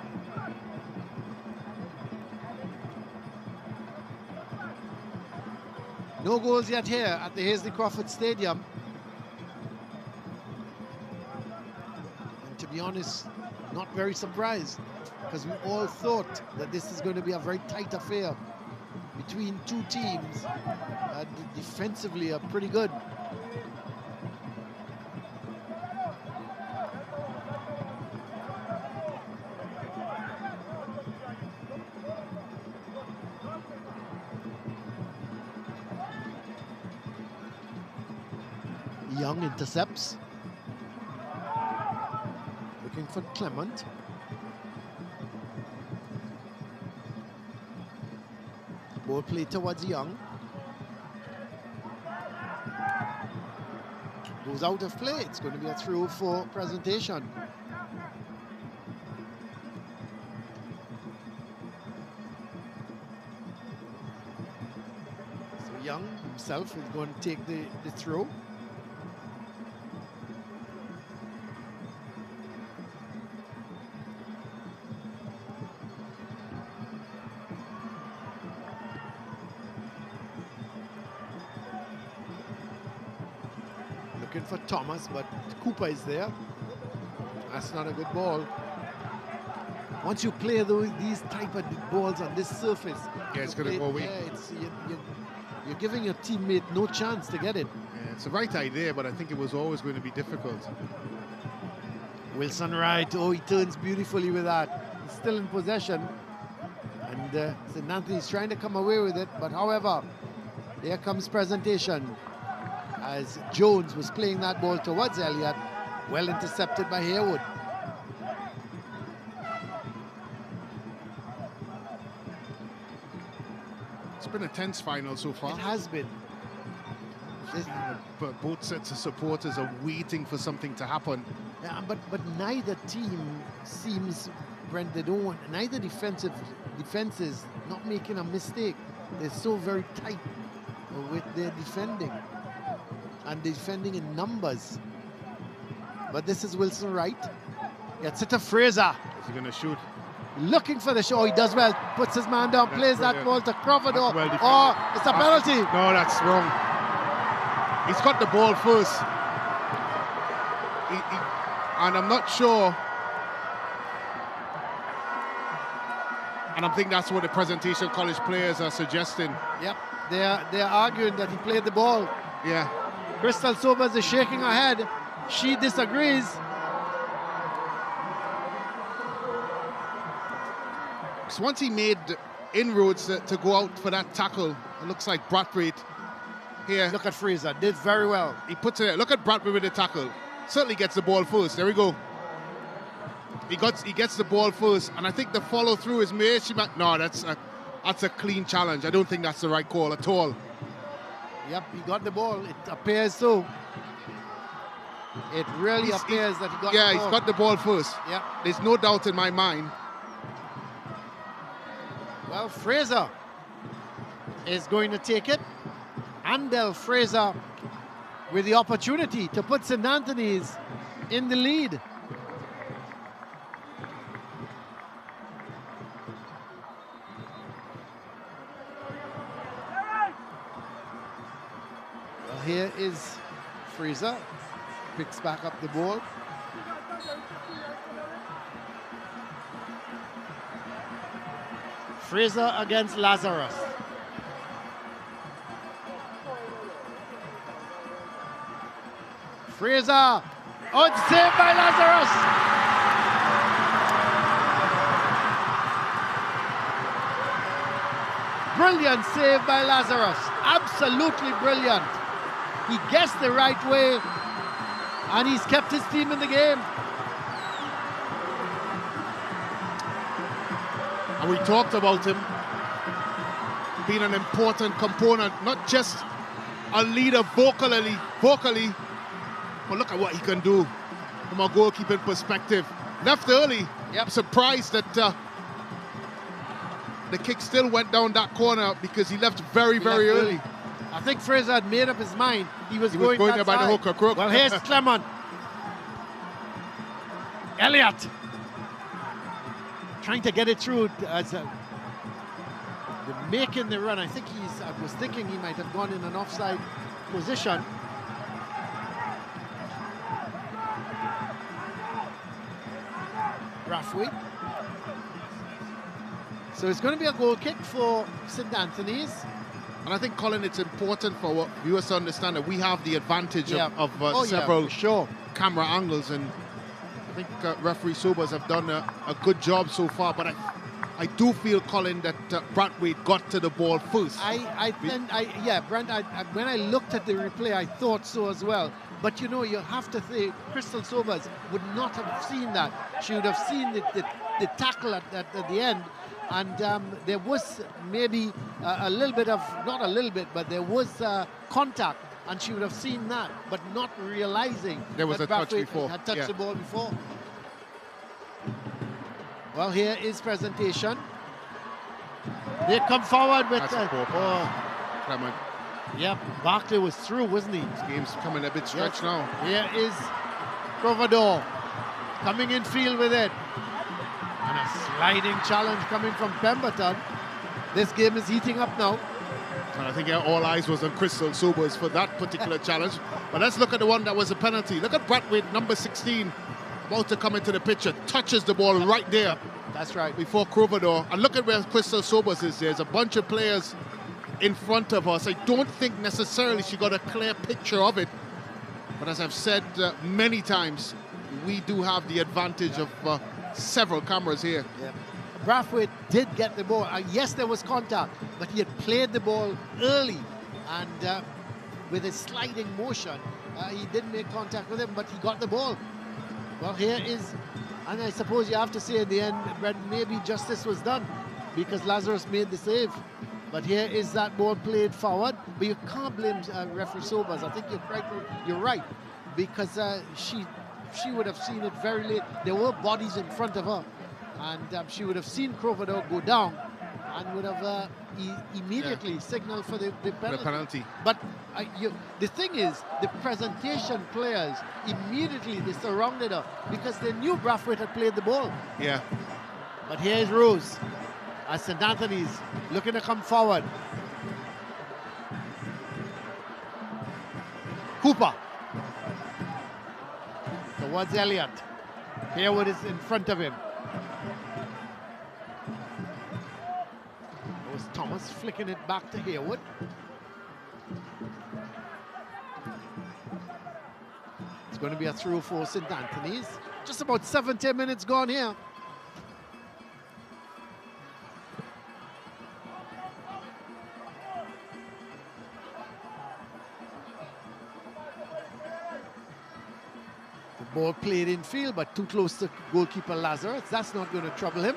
No goals yet here at the Hasely Crawford Stadium. be honest, not very surprised, because we all thought that this is going to be a very tight affair between two teams that defensively are pretty good. Young intercepts. Looking for Clement. Ball played towards Young. Goes out of play. It's going to be a throw for Presentation. So Young himself is going to take the throw. For Thomas, but Cooper is there. That's not a good ball. Once you play these type of balls on this surface, yeah, it's going to go away. Yeah, you're giving your teammate no chance to get it. Yeah, it's the right idea, but I think it was always going to be difficult. Wilson Wright, oh, he turns beautifully with that. He's still in possession, and St. Anthony's trying to come away with it, but however, here comes Presentation. As Jones was playing that ball towards Elliott, well intercepted by Haywood. It's been a tense final so far. It has been. But both sets of supporters are waiting for something to happen. Yeah, but neither team seems, Brent, they don't want, neither defense is not making a mistake. They're so very tight with their defending. And defending in numbers. But this is Wilson Wright. Gets it to Fraser. Is he going to shoot? Looking for the shot. Oh, he does well. Puts his man down, plays that ball to Crawford. Well It's a penalty. No, that's wrong. He's got the ball first. And I'm not sure. And I think that's what the Presentation College players are suggesting. Yep, they're arguing that he played the ball. Yeah. Crystal Sobers is shaking her head. She disagrees. So once he made inroads to go out for that tackle, it looks like Brathwaite here. Look at Fraser, did very well. He puts it. Look at Brathwaite with the tackle. Certainly gets the ball first. There we go. He gets the ball first, and I think the follow through is made. No, that's a clean challenge. I don't think that's the right call at all. Yep, he got the ball. It appears so. It really appears that he got the ball. Yeah, he's got the ball first. Yep. There's no doubt in my mind. Well, Fraser is going to take it. Andel Fraser with the opportunity to put St. Anthony's in the lead. Here is Fraser, picks back up the ball. Fraser against Lazarus. Fraser, oh, it's saved by Lazarus. Brilliant save by Lazarus, absolutely brilliant. He guessed the right way, and he's kept his team in the game. And we talked about him being an important component, not just a leader vocally, but look at what he can do from a goalkeeping perspective. Left early. Yep. Surprised that the kick still went down that corner because he left very early. I think Fraser had made up his mind. He was going there by the hook or crook. Well, here's Clement. Elliott trying to get it through as making the run. I was thinking he might have gone in an offside position. Brathwaite. So it's going to be a goal kick for St. Anthony's. And I think, Colin, it's important for what viewers to understand that we have the advantage of several camera angles, and I think referee Sobers have done a good job so far. But I do feel, Colin, that Brathwaite got to the ball first. Brent, when I looked at the replay, I thought so as well. But you know, you have to say, Crystal Sobers would not have seen that. She would have seen the tackle at the end. And there was maybe a little bit of, not a little bit, but there was contact, and she would have seen that, but not realizing there was that a touch Brathwaite before. had touched the ball before. Well, here is presentation. They come forward with Clement. Yep, Barkley was through, wasn't he? This game's coming a bit stretched now. Here is Provador coming in field with it. And a sliding challenge coming from Pemberton. This game is heating up now. And I think all eyes was on Crystal Sobers for that particular challenge. But let's look at the one that was a penalty. Look at Brathwaite, number 16, about to come into the picture. Touches the ball right there. That's right. Before Crovador. And look at where Crystal Sobers is. There's a bunch of players in front of us. I don't think necessarily she got a clear picture of it. But as I've said many times, we do have the advantage of several cameras here. Yeah. Brathwaite did get the ball. Yes, there was contact, but he had played the ball early, and with his sliding motion, he didn't make contact with him, but he got the ball. Well, here is, and I suppose you have to say in the end, Brett, maybe justice was done because Lazarus made the save. But here is that ball played forward, but you can't blame referee Sobers. I think you're right, because she would have seen it very late. There were bodies in front of her, and she would have seen Crovador go down and would have immediately signaled for the penalty. But the thing is, the presentation players, immediately they surrounded her because they knew Brathwaite had played the ball. Yeah. But here is Rose as St. Anthony's looking to come forward. Cooper towards Elliott. Harewood is in front of him. It was Thomas flicking it back to Harewood. It's going to be a throw for St. Anthony's. Just about 70 minutes gone here. Ball played in field, but too close to goalkeeper Lazarus. That's not going to trouble him.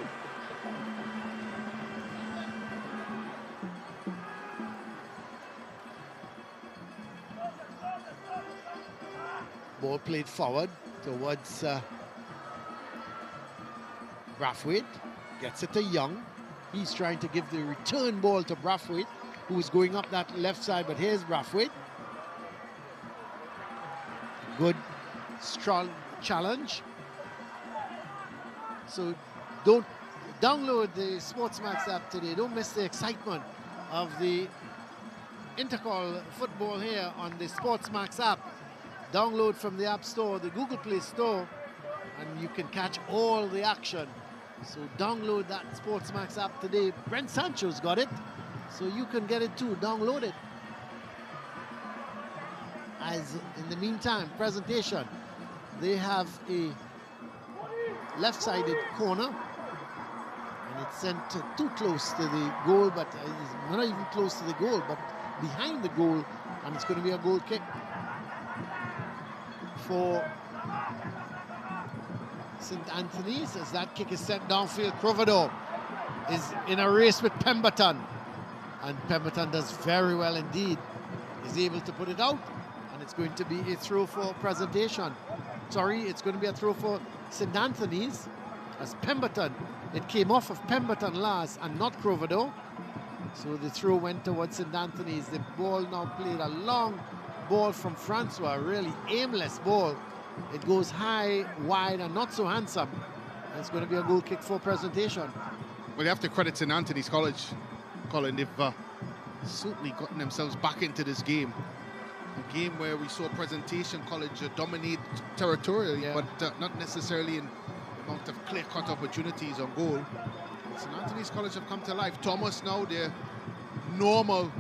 Ball played forward towards Brathwaite. Gets it to Young. He's trying to give the return ball to Brathwaite, who is going up that left side, but here's Brathwaite. Good strong challenge. So don't download the SportsMax app today. Don't miss the excitement of the Intercol football here on the SportsMax app. Download from the App Store, the Google Play Store, and you can catch all the action. So download that SportsMax app today. Brent Sancho's got it, so you can get it too. Download it. As in the meantime, presentation. They have a left-sided corner, and it's sent too close to the goal, but it's not even close to the goal, but behind the goal, and it's going to be a goal kick for St. Anthony's. As that kick is sent downfield, Crovador is in a race with Pemberton, and Pemberton does very well indeed. Is able to put it out, and it's going to be a throw for presentation. Sorry, it's going to be a throw for St. Anthony's as Pemberton. It came off of Pemberton last and not Crovador. So the throw went towards St. Anthony's. The ball now played a long ball from Francois, a really aimless ball. It goes high, wide, and not so handsome. And it's going to be a goal kick for presentation. Well, you have to credit St. Anthony's College, Colin. They've certainly gotten themselves back into this game. A game where we saw Presentation College dominate territorially, but not necessarily in amount of clear-cut opportunities on goal. St. Anthony's College have come to life. Thomas now, their normal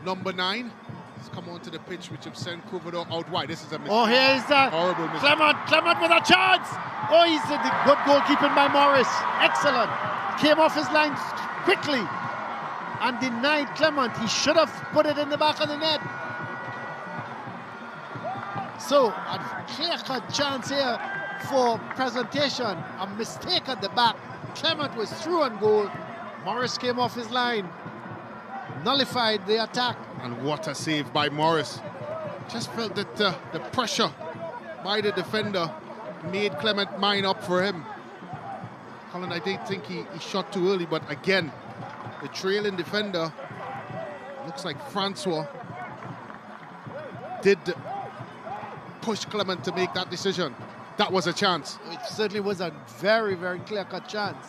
number 9, has come onto the pitch, which have sent Couvador out wide. This is a mistake. Oh, here's horrible mistake. Clement with a chance. Oh, he's a good goalkeeping by Morris. Excellent. Came off his line quickly and denied Clement. He should have put it in the back of the net. So, a clear-cut chance here for presentation. A mistake at the back. Clement was through on goal. Morris came off his line. Nullified the attack. And what a save by Morris. Just felt that the pressure by the defender made Clement mine up for him. Colin, I did think he shot too early, but again, the trailing defender, looks like Francois, did push Clement to make that decision. That was a chance. It certainly was a very, very clear-cut chance.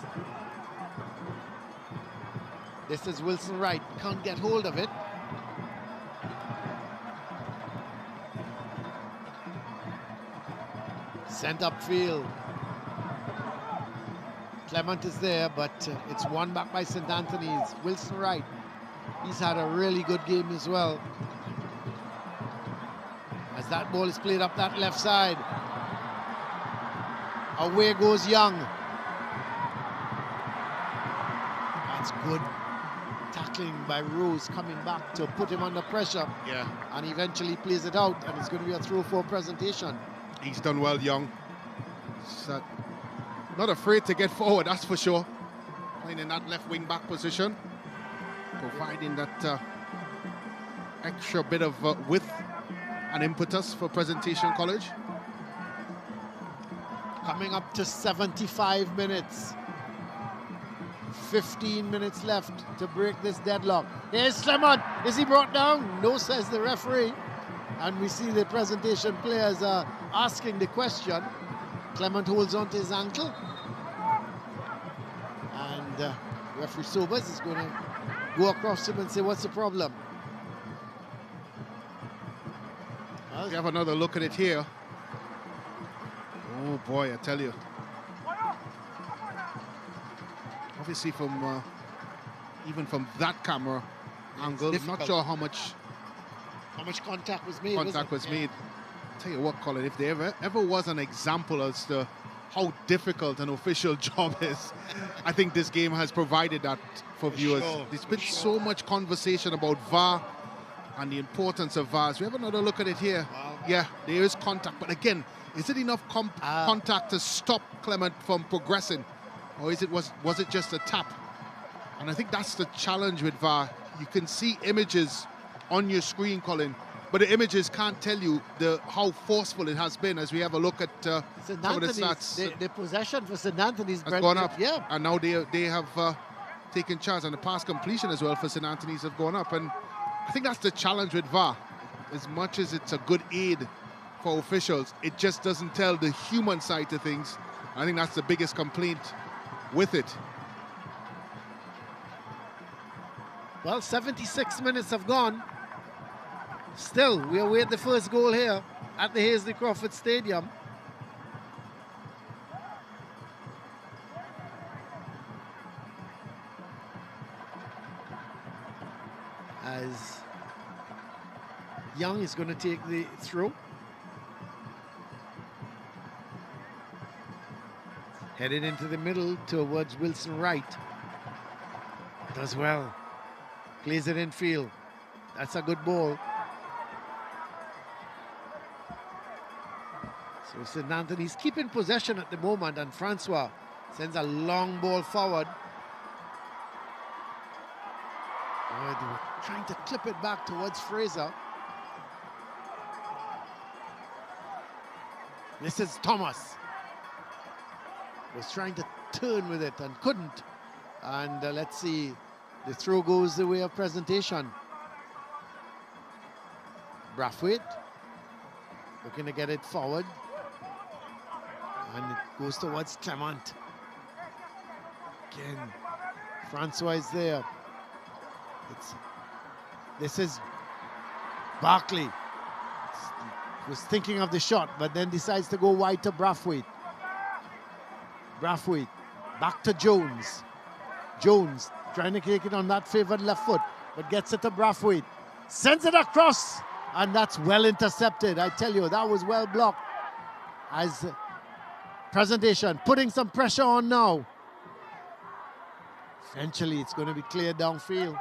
This is Wilson Wright. Can't get hold of it. Sent upfield. Clement is there, but it's won back by St. Anthony's. Wilson Wright. He's had a really good game as well. As that ball is played up that left side. Away goes Young. That's good tackling by Rose, coming back to put him under pressure. Yeah. And eventually plays it out, and it's going to be a throw for presentation. He's done well, Young. Not afraid to get forward, that's for sure. Playing in that left wing back position. Providing that extra bit of width and impetus for Presentation College. Coming up to 75 minutes. 15 minutes left to break this deadlock. There's Clement. Is he brought down? No, says the referee. And we see the Presentation players asking the question. Clement holds on to his ankle. And referee Sobers is going to go across him and say, what's the problem? We have another look at it here. Oh boy, I tell you. Obviously from even from that camera angle, not sure how much contact was made. Made. Tell you what, Colin, if there ever was an example as to how difficult an official job is, I think this game has provided that for viewers. There's been so much conversation about VAR and the importance of VARs. We have another look at it here. Wow. Yeah, there is contact, but again, is it enough contact to stop Clement from progressing? Or was it just a tap? And I think that's the challenge with VAR. You can see images on your screen, Colin, but the images can't tell you how forceful it has been. As we have a look at some of the stats. The possession for St. Anthony's has gone up. Yeah. And now they have taken charge, and the pass completion as well for St. Anthony's have gone up. And I think that's the challenge with VAR. As much as it's a good aid for officials, it just doesn't tell the human side to things. I think that's the biggest complaint with it. Well, 76 minutes have gone. Still, we await the first goal here at the Hazley Crawford Stadium. As Young is going to take the throw. Headed into the middle towards Wilson Wright. Does well. Plays it in field. That's a good ball. So St. Anthony's keeping possession at the moment, and Francois sends a long ball forward. Trying to clip it back towards Fraser. This is Thomas. Was trying to turn with it and couldn't. And let's see, the throw goes the way of Presentation. Brathwaite looking to get it forward. And it goes towards Clement. Again, Francois is there. This is Barkley. Was thinking of the shot, but then decides to go wide to Brathwaite. Brathwaite, back to Jones. Jones trying to kick it on that favored left foot, but gets it to Brathwaite. Sends it across, and that's well intercepted. I tell you, that was well blocked. As Presentation putting some pressure on now. Eventually, it's going to be cleared downfield.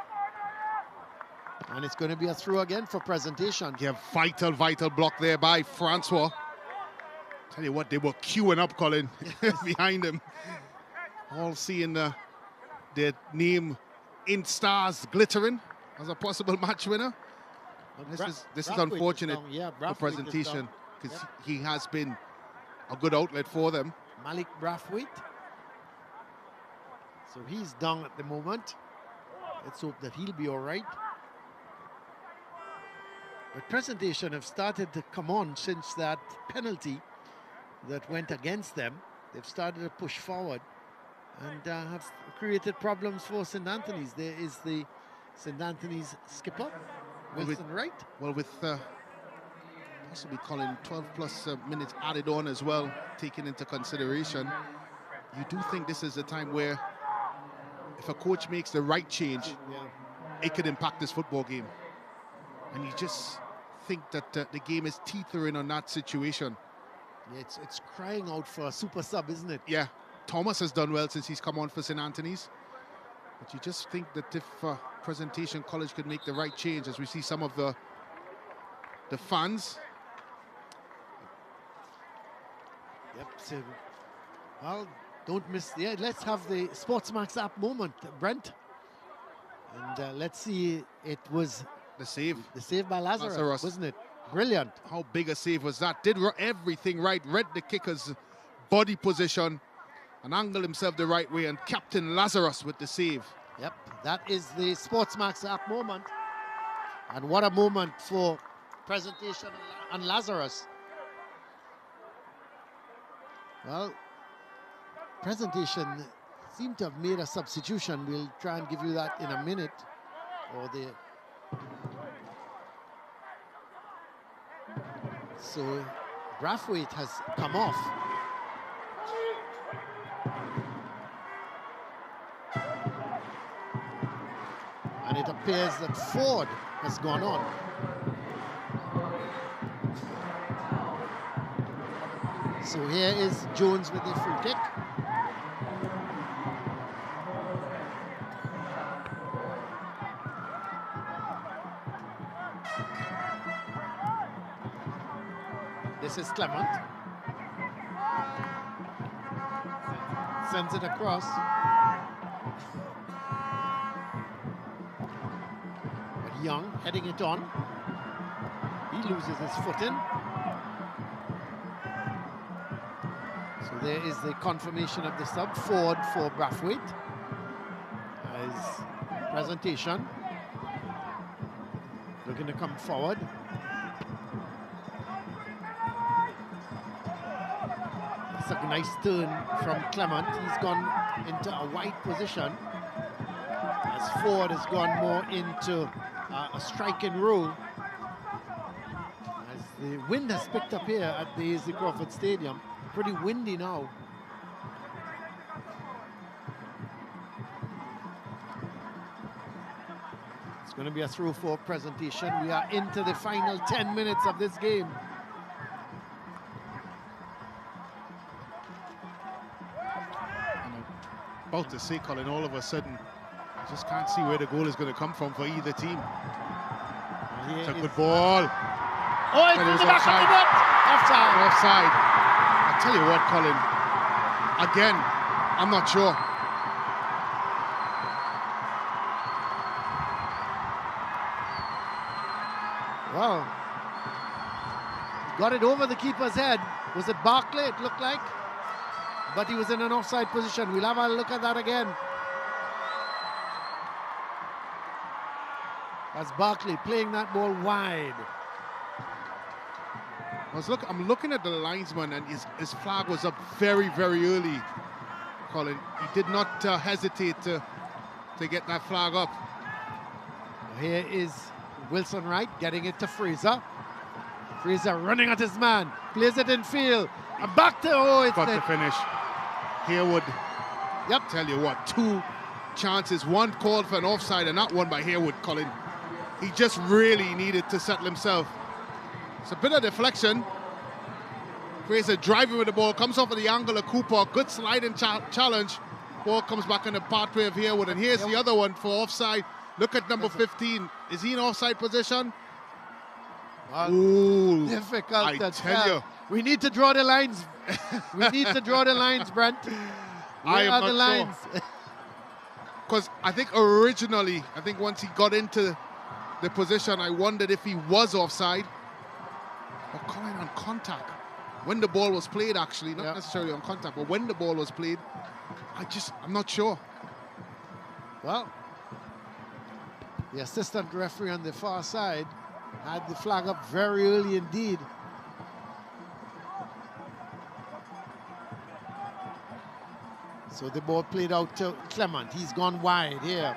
And it's going to be a throw again for Presentation. Yeah, vital block there by Francois. Tell you what, they were queuing up, Colin, behind him. All seeing their name in stars glittering as a possible match winner. This is unfortunate for Presentation, because he has been a good outlet for them. Malik Brathwaite. So he's down at the moment. Let's hope that he'll be all right. But Presentation have started to come on since that penalty that went against them. They've started to push forward and have created problems for St. Anthony's. There is the St. Anthony's skipper, Wilson Wright. Well, with possibly Colin 12 plus minutes added on as well, taken into consideration, you do think this is a time where if a coach makes the right change, it could impact this football game. And you just think that the game is teetering on that situation. Yeah, it's crying out for a super sub, isn't it? Yeah, Thomas has done well since he's come on for St. Anthony's. But you just think that if Presentation College could make the right change, as we see some of the fans. Yep, so, well, don't miss, let's have the SportsMax app moment, Brent. And let's see, it was the save. The save by Lazarus, wasn't it? Brilliant. How big a save was that? Did everything right, read the kicker's body position and angled himself the right way, and Captain Lazarus with the save. Yep, that is the SportsMax app moment. And what a moment for Presentation and Lazarus. Well, Presentation seemed to have made a substitution. We'll try and give you that in a minute. Or the So Brathwaite has come off. And it appears that Ford has gone on. So here is Jones with the free kick. This is Clement. Sends it across. But Young heading it on. He loses his footing. So there is the confirmation of the sub. Ford for Brathwaite. As Presentation. Looking to come forward. It's a nice turn from Clement. He's gone into a wide position as Ford has gone more into a striking role. As the wind has picked up here at the Easy Crawford Stadium. Pretty windy now. It's going to be a throw for Presentation. We are into the final 10 minutes of this game. About to say, Colin, all of a sudden, you just can't see where the goal is going to come from for either team. It's a good ball. Oh, it's in the back of the net. Offside. Offside. I tell you what, Colin, again, I'm not sure. Well, got it over the keeper's head. Was it Barkley, it looked like? But he was in an offside position. We'll have a look at that again. That's Barkley playing that ball wide. I'm looking at the linesman, and his flag was up very, very early, Colin. He did not hesitate to get that flag up. Here is Wilson Wright getting it to Fraser. Fraser running at his man. Plays it in field. And back to, Got the finish. Harewood, Yep. tell you what, 2 chances, one called for an offside and not one by Harewood, Colin. He just really needed to settle himself. It's a bit of deflection. Fraser driving with the ball, comes off of the angle of Cooper, good sliding challenge. Ball comes back in the pathway of Harewood, and here's the other one for offside. Look at number 15. Is he in offside position? Ooh, Difficult I to tell you. We need to draw the lines. We need to draw the lines, Brent. I Where am are the not lines? Because I think originally, once he got into the position, I wondered if he was offside. But calling on contact. When the ball was played, actually, not necessarily on contact, but when the ball was played, I'm not sure. Well, the assistant referee on the far side had the flag up very early indeed. So the ball played out to Clement. He's gone wide here.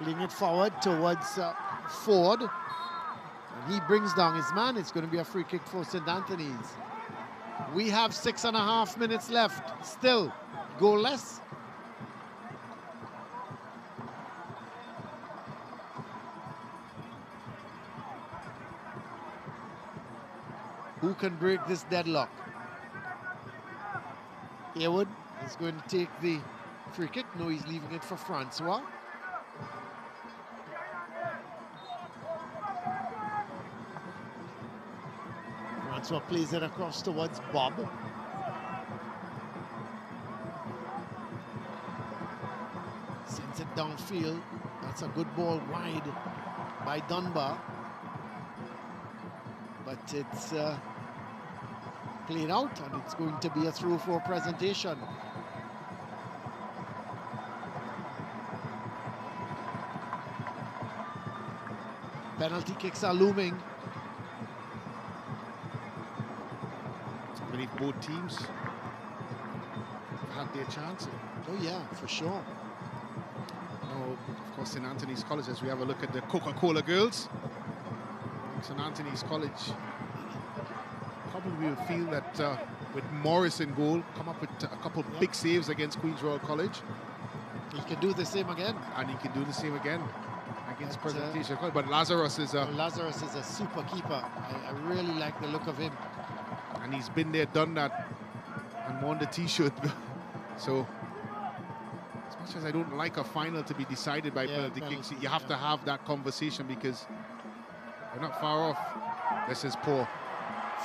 Playing it forward towards Ford. And he brings down his man. It's going to be a free kick for St. Anthony's. We have 6.5 minutes left. Still goalless. Who can break this deadlock? Harewood is going to take the free kick. No, he's leaving it for Francois. Francois plays it across towards Bob. Sends it downfield. That's a good ball wide by Dunbar. But it's played out, and it's going to be a throw for presentation. Penalty kicks are looming. I believe both teams have had their chance. Oh yeah, for sure. Now, of course, St. Anthony's College, as we have a look at the Coca-Cola girls. St. Anthony's College probably will feel that with Morris in goal, come up with a couple big saves against Queen's Royal College. He can do the same again. And he can do the same again against Presentation College. But Lazarus is Lazarus is a super keeper. I really like the look of him. And he's been there, done that, and won the T-shirt. So, as much as I don't like a final to be decided by penalty kicks, you have to have that conversation because we're not far off. This is poor.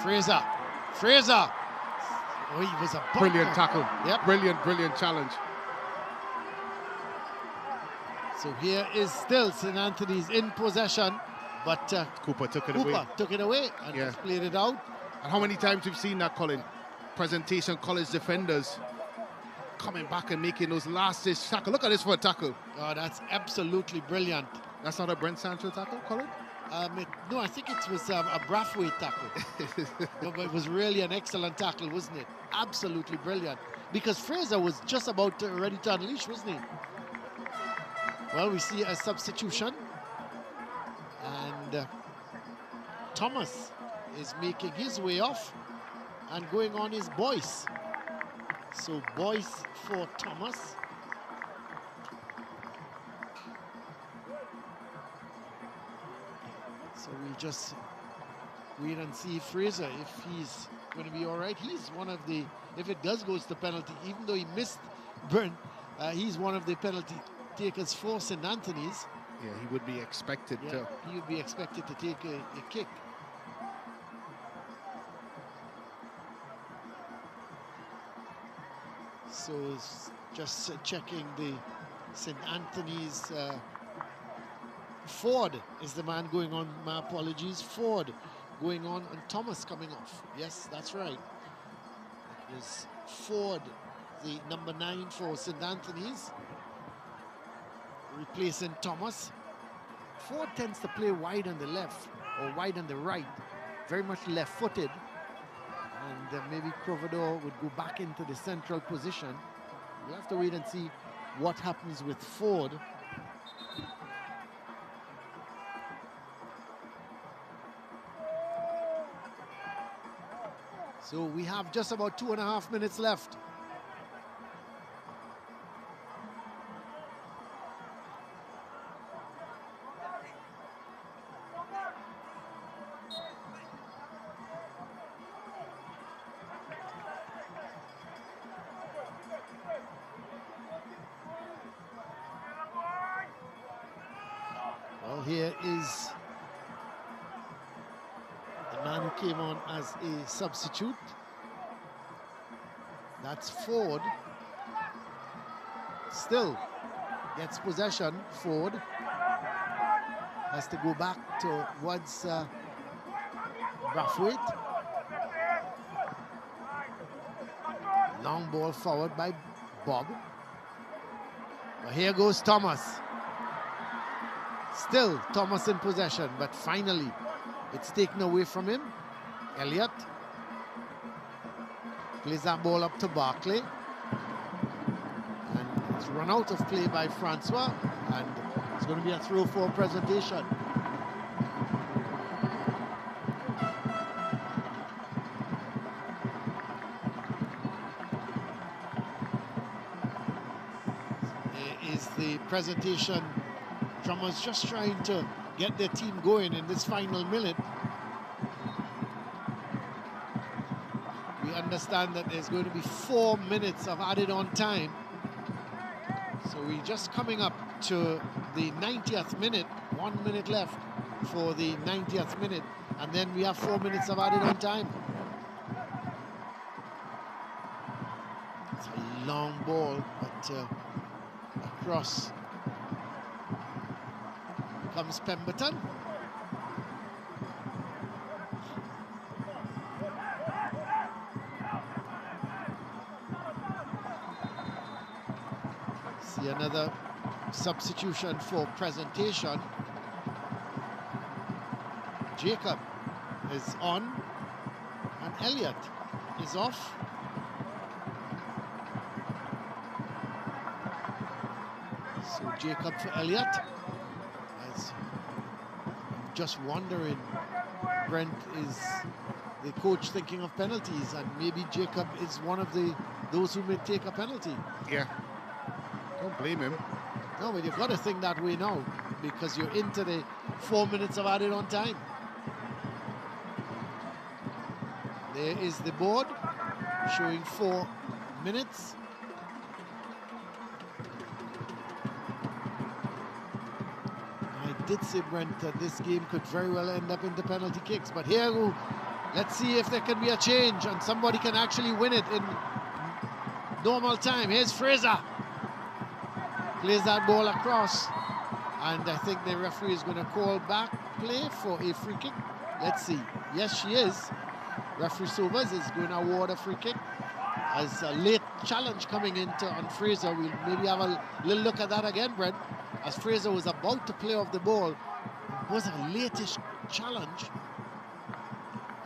Fraser. Oh, he was a bunker. Brilliant tackle. Yep. Brilliant challenge. So here is still St. Anthony's in possession, but Cooper took it away and just played it out. And how many times we've seen that, Colin? Presentation College defenders coming back and making those last-ditch tackle. Look at this for a tackle. Oh, that's absolutely brilliant. That's not a Brent Sancho tackle, Colin? No, I think it was a Brathwaite tackle. No, but it was really an excellent tackle, wasn't it? Absolutely brilliant. Because Fraser was just about ready to unleash, wasn't he? Well, we see a substitution. And Thomas is making his way off and going on is Boyce. So Boyce for Thomas. So we just wait and see Fraser if he's going to be all right. He's one of the, if it does goes to penalty, even though he missed Byrne, he's one of the penalty takers for St. Anthony's. Yeah, he would be expected to. He would be expected to take a kick. So it's just checking the St. Anthony's. Ford is the man going on. My apologies. Ford going on and Thomas coming off. Yes, that's right. It was Ford, the number 9 for St. Anthony's, replacing Thomas. Ford tends to play wide on the left or wide on the right, very much left-footed. And maybe Crovador would go back into the central position. We'll have to wait and see what happens with Ford. So we have just about 2.5 minutes left. Now here is the man who came on as a substitute. That's Ford. Still gets possession. Ford has to go back towards Brathwaite. Long ball forward by Bob. But here goes Thomas. Still Thomas in possession, but finally it's taken away from him. Elliott plays that ball up to Barclay. And it's run out of play by Francois. And it's going to be a throw for presentation. There is the presentation. Drummers just trying to get their team going in this final minute. We understand that there's going to be 4 minutes of added on time. So we're just coming up to the 90th minute, 1 minute left for the 90th minute, and then we have 4 minutes of added on time. It's a long ball, but across comes Pemberton. See another substitution for presentation. Jacob is on and Elliott is off. So Jacob for Elliott. Just wondering, Brent, is the coach thinking of penalties, and maybe Jacob is one of those who may take a penalty. Yeah, don't blame him. No, but you've got to think that way now, because you're into the 4 minutes of added on time. There is the board showing 4 minutes. Did say, Brent, that this game could very well end up in the penalty kicks, but here, let's see if there can be a change and somebody can actually win it in normal time. Here's Fraser, plays that ball across, and I think the referee is going to call back play for a free kick. Let's see. Yes, she is. Referee Sobers is going to award a free kick as a late challenge coming into on Fraser. We'll maybe have a little look at that again, Brent. As Fraser was about to play off the ball, it was a latish challenge.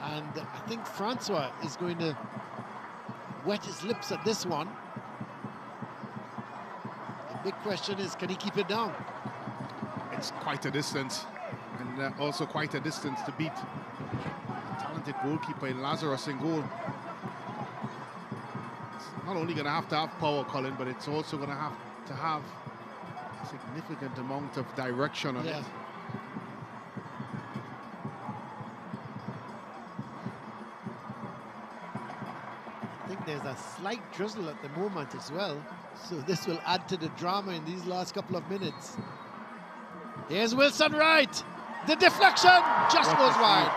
And I think Francois is going to wet his lips at this one. The big question is, can he keep it down? It's quite a distance, and also quite a distance to beat a talented goalkeeper in Lazarus in goal. It's not only going to have power, Colin, but it's also going to have significant amount of direction on it. I think there's a slight drizzle at the moment as well, so this will add to the drama in these last couple of minutes. Here's Wilson Wright. The deflection just goes wide.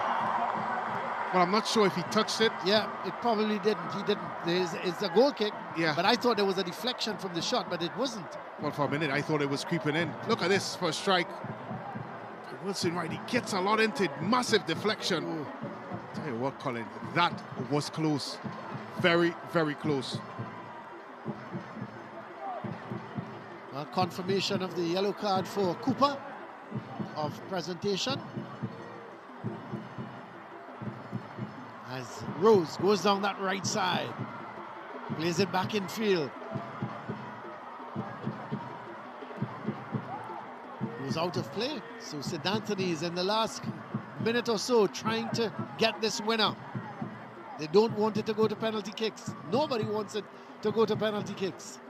Well, I'm not sure if he touched it. Yeah, it probably didn't. He didn't. It's a goal kick. Yeah. But I thought there was a deflection from the shot, but it wasn't. Well, for a minute, I thought it was creeping in. Look at this for a strike. Wilson Wright, he gets a lot into it. Massive deflection. Ooh. Tell you what, Colin, that was close. Very, very close. A confirmation of the yellow card for Cooper of presentation. As Rose goes down that right side, plays it back in field. Goes out of play. So St. Anthony is in the last minute or so trying to get this winner. They don't want it to go to penalty kicks. Nobody wants it to go to penalty kicks.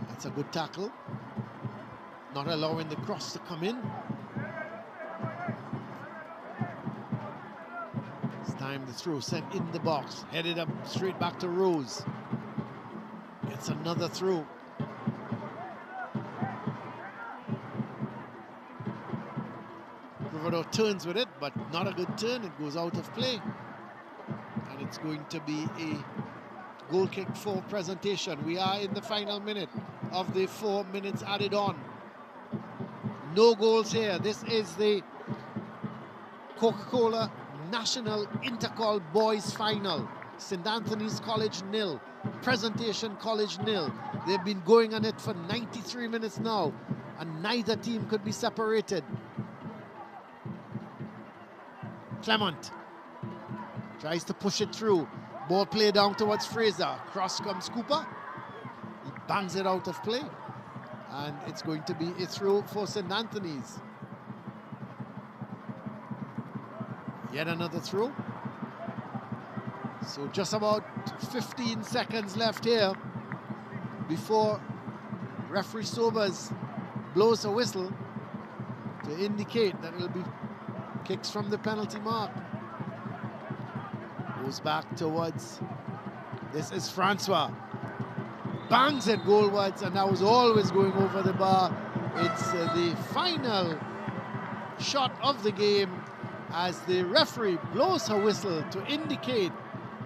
That's a good tackle. Not allowing the cross to come in. It's time the throw sent in the box. Headed up straight back to Rose. Gets another through. Provodo turns with it, but not a good turn. It goes out of play. And it's going to be a goal kick for Presentation. We are in the final minute of the 4 minutes added on. No goals here. This is the Coca-Cola National Intercol Boys Final. St. Anthony's College 0, Presentation College 0. They've been going on it for 93 minutes now, and neither team could be separated. Clement tries to push it through. Ball play down towards Fraser. Cross comes Cooper. He bangs it out of play. And it's going to be a throw for St. Anthony's. Yet another throw. So just about 15 seconds left here before referee Sobers blows a whistle to indicate that it'll be kicks from the penalty mark. Goes back towards, this is Francois. Bangs it goalwards, and that was always going over the bar. It's the final shot of the game as the referee blows her whistle to indicate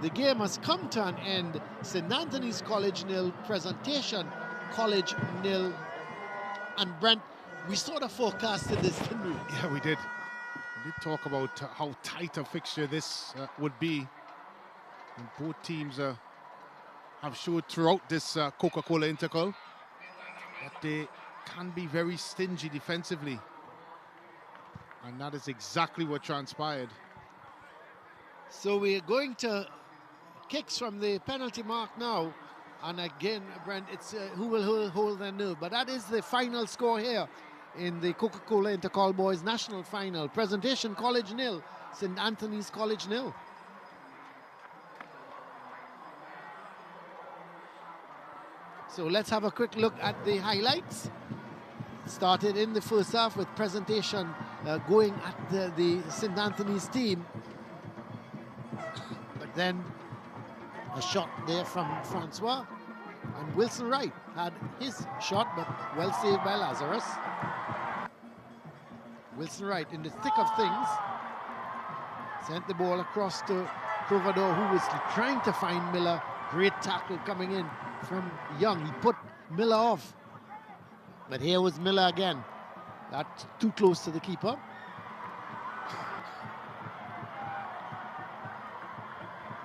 the game has come to an end. St. Anthony's College 0, Presentation College 0. And Brent, we sort of forecasted this, didn't we? Yeah, we did. We did talk about how tight a fixture this would be. And both teams have showed throughout this Coca-Cola Intercol that they can be very stingy defensively. And that is exactly what transpired. So we're going to kicks from the penalty mark now. And again, Brent, it's who will hold their nerve. But that is the final score here in the Coca-Cola Intercol Boys National Final. Presentation College 0, St. Anthony's College 0. So let's have a quick look at the highlights. Started in the first half with Presentation going at the St. Anthony's team. But then a shot there from Francois. And Wilson Wright had his shot, but well saved by Lazarus. Wilson Wright, in the thick of things, sent the ball across to Provodo, who was trying to find Miller. Great tackle coming in from Young. He put Miller off. But here was Miller again. That's too close to the keeper.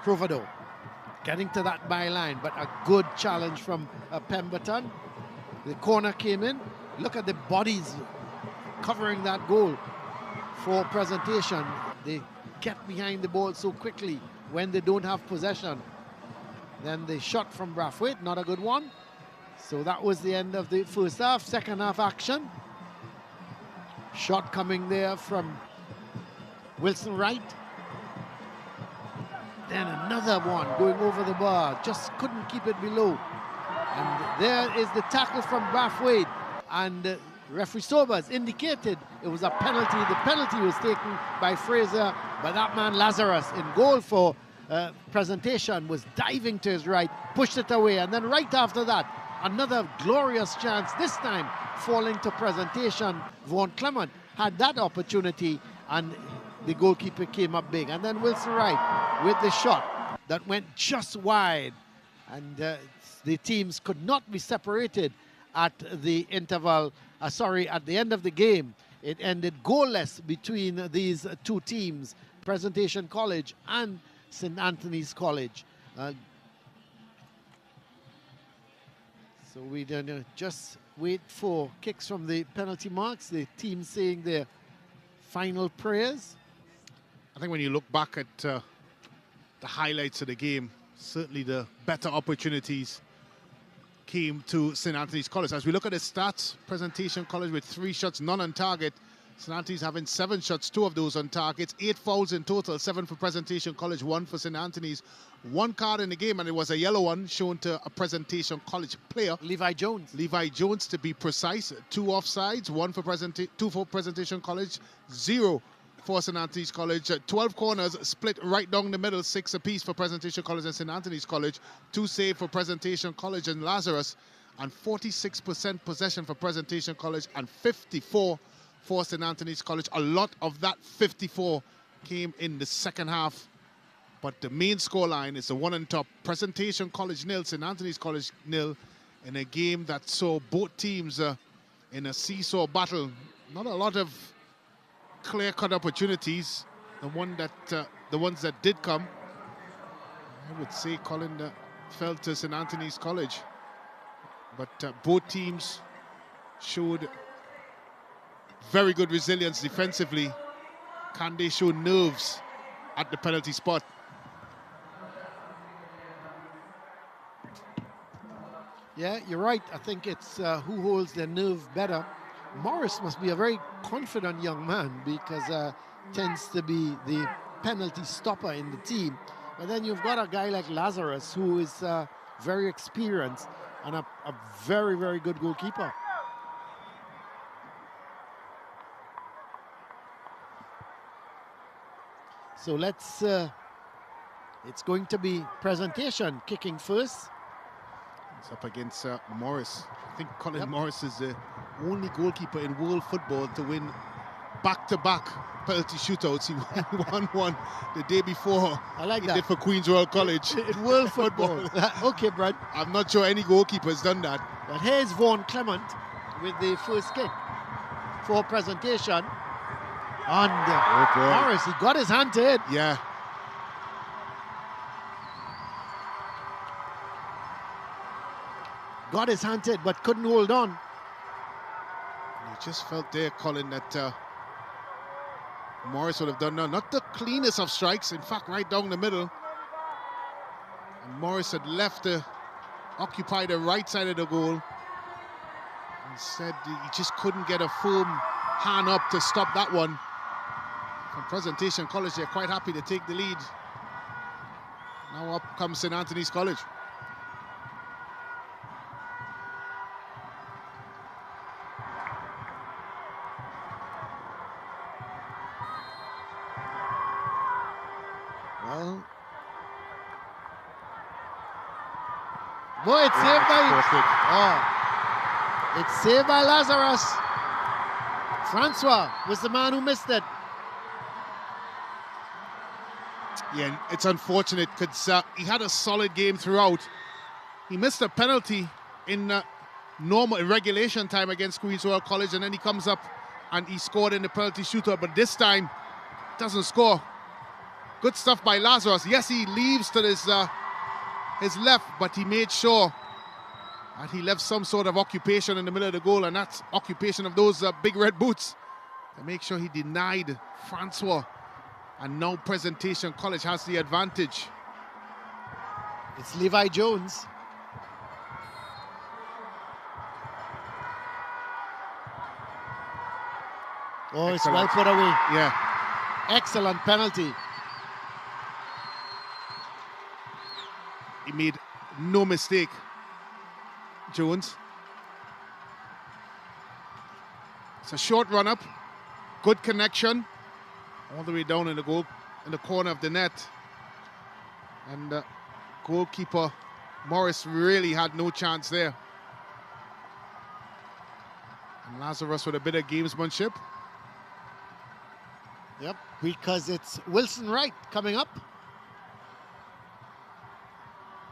Provodo getting to that byline, but a good challenge from Pemberton. The corner came in. Look at the bodies covering that goal for Presentation. They get behind the ball so quickly when they don't have possession. Then the shot from Brathwaite, not a good one. So that was the end of the first half. Second half action. Shot coming there from Wilson Wright. Then another one going over the bar. Just couldn't keep it below. And there is the tackle from Brathwaite. And referee Sobers indicated it was a penalty. The penalty was taken by Fraser, but that man Lazarus in goal for Presentation was diving to his right, pushed it away, and then right after that, another glorious chance, this time falling to Presentation. Vaughan Clement had that opportunity, and the goalkeeper came up big. And then Wilson Wright with the shot that went just wide, and the teams could not be separated at the interval, at the end of the game. It ended goalless between these two teams, Presentation College and St. Anthony's College. So we don't just wait for kicks from the penalty marks, the team saying their final prayers. I think when you look back at the highlights of the game, certainly the better opportunities came to St. Anthony's College. As we look at the stats, Presentation College with 3 shots, none on target. St. Anthony's having 7 shots, 2 of those on targets, 8 fouls in total, 7 for Presentation College, 1 for St. Anthony's. 1 card in the game, and it was a yellow one shown to a Presentation College player. Levi Jones. Levi Jones, to be precise. 2 offsides, 2 for Presentation College, 0 for St. Anthony's College. 12 corners split right down the middle, 6 apiece for Presentation College and St. Anthony's College, 2 save for Presentation College and Lazarus, and 46% possession for Presentation College and 54 for St. Anthony's College. A lot of that 54 came in the second half, but the main scoreline is the one on top. Presentation College 0, St. Anthony's College 0, in a game that saw both teams in a seesaw battle. Not a lot of clear-cut opportunities. The ones that did come, I would say Colin fell to St. Anthony's College. But both teams showed very good resilience defensively. Can they show nerves at the penalty spot? Yeah, you're right. I think it's who holds their nerve better. Morris must be a very confident young man because tends to be the penalty stopper in the team. But then you've got a guy like Lazarus who is very experienced and a very, very good goalkeeper. So let's, it's going to be Presentation kicking first. It's up against Morris. I think Colin Morris is the only goalkeeper in world football to win back-to-back penalty shootouts. He won one the day before. I like he that. did for Queen's Royal College. In world football. Okay, Brad. I'm not sure any goalkeeper has done that. But here's Vaughan Clement with the first kick for Presentation. And Morris, he got his hand to it. Yeah. Got his hand to it, but couldn't hold on. You just felt there, Colin, that Morris would have done not the cleanest of strikes, in fact, right down the middle. And Morris had left to occupy the right side of the goal. Instead, he just couldn't get a firm hand up to stop that one. From Presentation College, they're quite happy to take the lead. Now up comes St. Anthony's College. Well, boy, it's saved by it's saved by Lazarus. Francois was the man who missed it. Yeah, it's unfortunate because he had a solid game throughout. He missed a penalty in regulation time against Queen's Royal College, and then he comes up and he scored in the penalty shootout, but this time doesn't score. Good stuff by Lazarus. Yes, he leaves to his left, but he made sure that he left some sort of occupation in the middle of the goal, and that's occupation of those big red boots to make sure he denied Francois. And now Presentation College has the advantage. It's Levi Jones. Oh, it's well put away. Yeah. Excellent penalty. He made no mistake, Jones. It's a short run up, good connection, all the way down in the goal, in the corner of the net. And goalkeeper Morris really had no chance there. And Lazarus with a bit of gamesmanship. Yep, because it's Wilson Wright coming up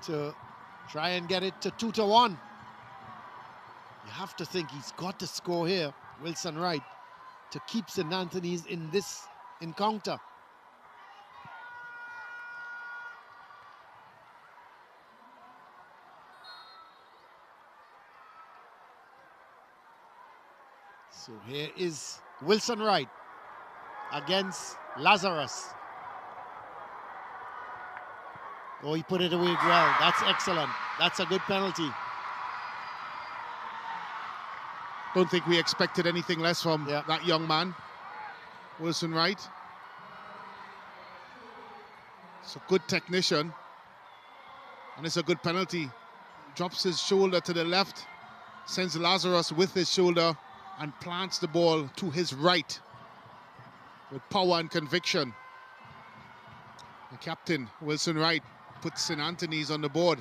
to try and get it to 2-1. You have to think he's got to score here, Wilson Wright, to keep St. Anthony's in this encounter. So here is Wilson Wright against Lazarus. Oh, he put it away well. That's excellent. That's a good penalty. Don't think we expected anything less from that young man, Wilson Wright. It's a good technician, and it's a good penalty. Drops his shoulder to the left, sends Lazarus with his shoulder, and plants the ball to his right. with power and conviction. The captain, Wilson Wright, puts St. Anthony's on the board.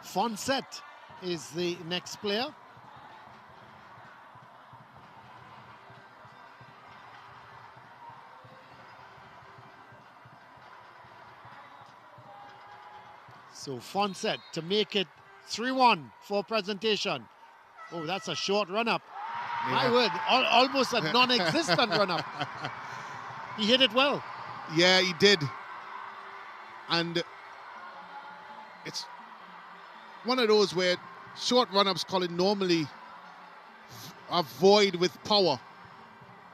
Fonset is the next player. So Fonset to make it 3-1 for presentation. Oh, that's a short run-up. Yeah. My word, almost a non-existent run-up. He hit it well. Yeah, he did. And it's one of those where short run-ups, Colin, normally are void with power.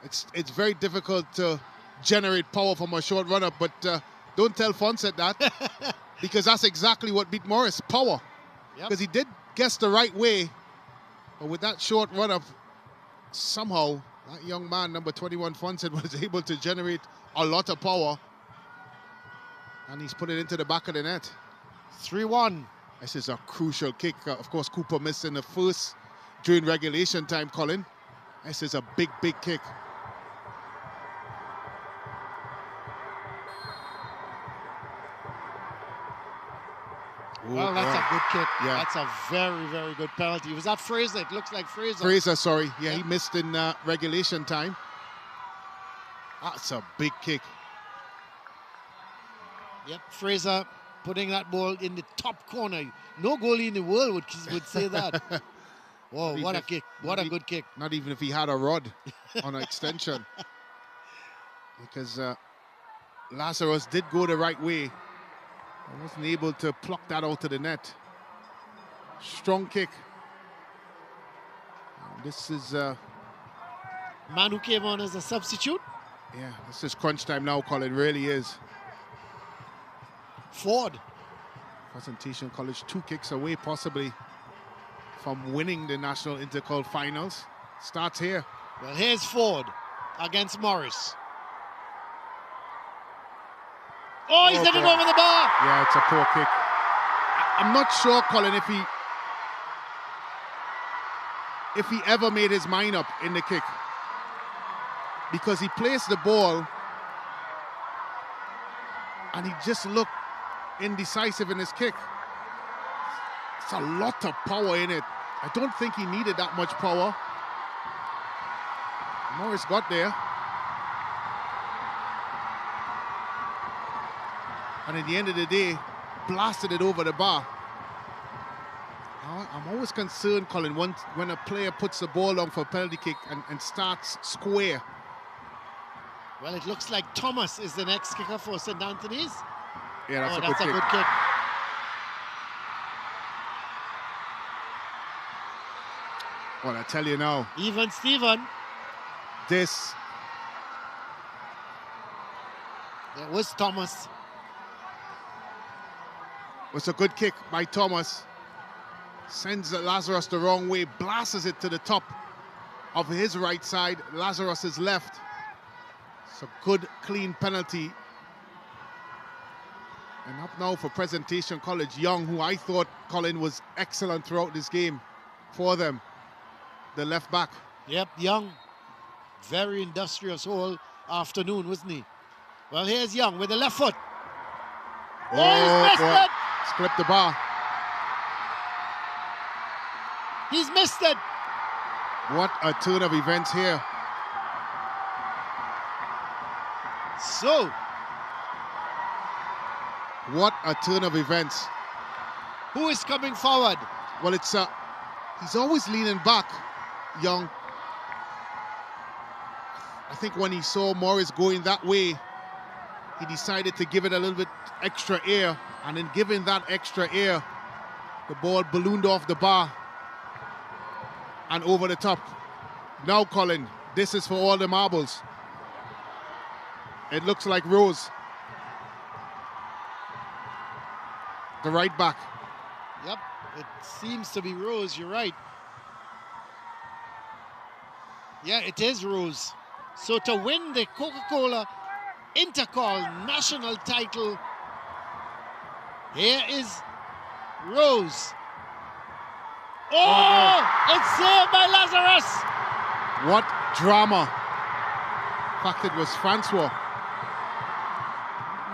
It's very difficult to generate power from a short run-up, but don't tell Fonset that. Because that's exactly what beat Morris, power. Because he did guess the right way, but with that short run-up, somehow that young man, number 21 Fonset, was able to generate a lot of power, and he's put it into the back of the net. 3-1. This is a crucial kick. Of course, Cooper missed in the first during regulation time, Colin. This is a big, big kick. Well, that's a good kick. Yeah. That's a very, very good penalty. Was that Fraser? It looks like Fraser. Fraser, sorry. Yeah, he missed in regulation time. That's a big kick. Yep, Fraser putting that ball in the top corner. No goalie in the world would say that. Whoa, what a kick. What a good kick. Not even if he had a rod on an extension. Because Lazarus did go the right way. I wasn't able to pluck that out of the net. Strong kick. This is... Man who came on as a substitute. Yeah, this is crunch time now, Colin. Really is. Ford. Presentation College 2 kicks away, possibly, from winning the National Intercol Finals. Starts here. Well, here's Ford against Morris. Oh, he's hit it over the bar. Yeah, it's a poor kick. I'm not sure, Colin, if he ever made his mind up in the kick. Because he placed the ball and he just looked indecisive in his kick. It's a lot of power in it. I don't think he needed that much power. Morris got there. And at the end of the day, blasted it over the bar. I'm always concerned, Colin, when a player puts the ball on for a penalty kick and starts square. Well, it looks like Thomas is the next kicker for St. Anthony's. Yeah, that's a good kick. Well, I tell you now. Even Steven. This. There was Thomas. Was a good kick by Thomas. Sends Lazarus the wrong way, blasts it to the top of his right side. Lazarus is left. It's a good, clean penalty. And up now for Presentation College, Young, who I thought, Colin, was excellent throughout this game for them. The left back. Yep, Young. Very industrious whole afternoon, wasn't he? Well, here's Young with the left foot. Oh, he's missed it! It's clipped the bar. He's missed it. What a turn of events here. So. What a turn of events. Who is coming forward? Well, it's he's always leaning back, Young. I think when he saw Morris going that way, he decided to give it a little bit extra air, and in giving that extra air, the ball ballooned off the bar and over the top. Now, Colin, this is for all the marbles. It looks like Rose. The right back. Yep, it seems to be Rose, you're right. Yeah, it is Rose. So to win the Coca-Cola Intercol national title, here is Rose. Oh, it's saved by Lazarus. What drama In fact, it was Francois.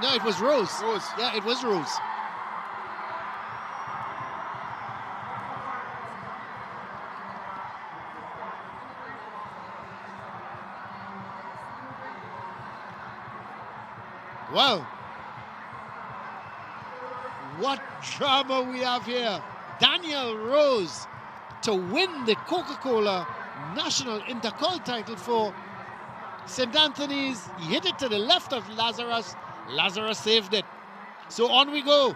No, it was Rose. Rose. Yeah, it was Rose. Well, what drama we have here. Daniel Rose to win the Coca-Cola National Intercol title for St. Anthony's. He hit it to the left of Lazarus. Lazarus saved it. So on we go.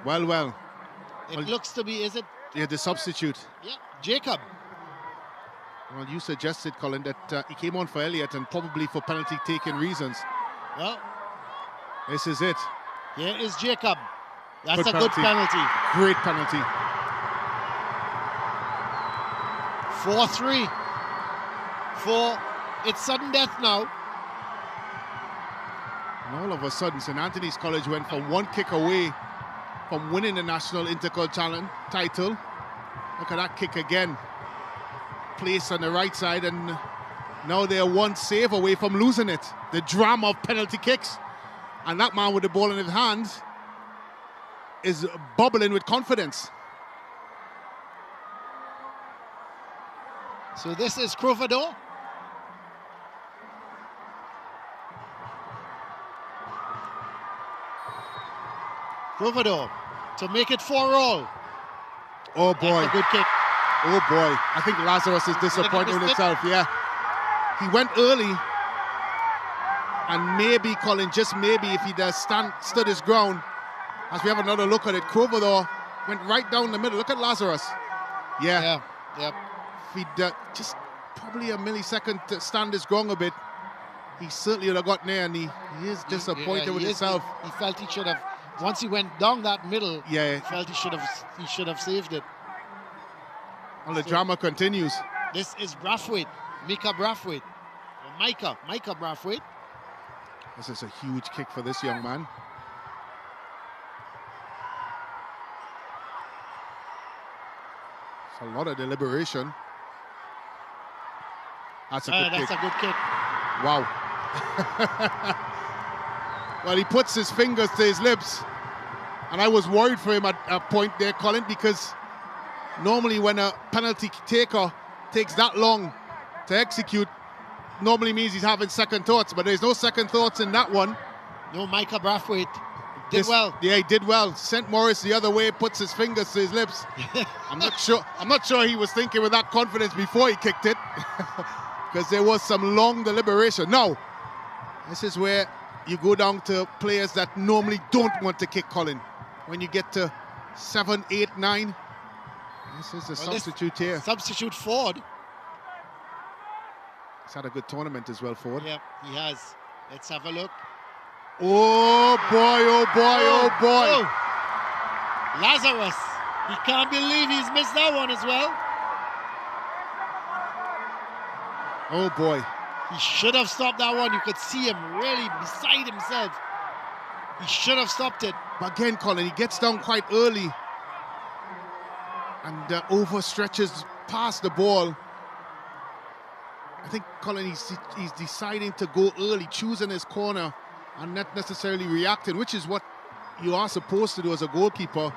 Well. It looks to be, is it? Yeah, the substitute. Yeah, Jacob. Well, you suggested, Colin, that he came on for Elliott and probably for penalty-taking reasons. Well, this is it. Here is Jacob. That's Good a good penalty. Great penalty. 4-3 for it's sudden death now. And all of a sudden, St. Anthony's College went from one kick away from winning the National Intercol title. Look at that kick again. Placed on the right side, and now they're one save away from losing it. The drama of penalty kicks. And that man with the ball in his hands is bubbling with confidence. So this is Crovador. Crovador to make it 4-all. Oh boy. That's a good kick. Oh boy. I think Lazarus is disappointed with himself. Yeah. He went early. And maybe, Colin, just maybe, if he stood his ground, as we have another look at it, Crovador went right down the middle. Look at Lazarus. Yeah. Yep. If he'd just probably a millisecond to stand his ground a bit, he certainly would have gotten there, and he is disappointed with himself. He felt he should have, once he went down that middle, yeah, he felt he should have saved it. Well, the drama continues. This is Brathwaite, Micah Brathwaite. Micah Brathwaite. This is a huge kick for this young man. It's a lot of deliberation. That's a good kick. That's a good kick. Wow. Well, he puts his fingers to his lips. And I was worried for him at a point there, Colin, because normally when a penalty taker takes that long to execute, normally means he's having second thoughts, but there's no second thoughts in that one. No, Micah Brathwaite did well. Yeah, he did well. Sent Morris the other way, puts his fingers to his lips. I'm not sure he was thinking with that confidence before he kicked it, because there was some long deliberation. Now, this is where you go down to players that normally don't want to kick, Colin. When you get to 7, 8, 9, this is a substitute here. Substitute Ford. He's had a good tournament as well, Ford. Yep, he has. Let's have a look. Oh boy, oh boy, oh boy. Oh. Lazarus. He can't believe he's missed that one as well. Oh boy. He should have stopped that one. You could see him really beside himself. He should have stopped it. But again, Colin, he gets down quite early and overstretches past the ball. I think, Colin, he's deciding to go early, choosing his corner and not necessarily reacting, which is what you are supposed to do as a goalkeeper.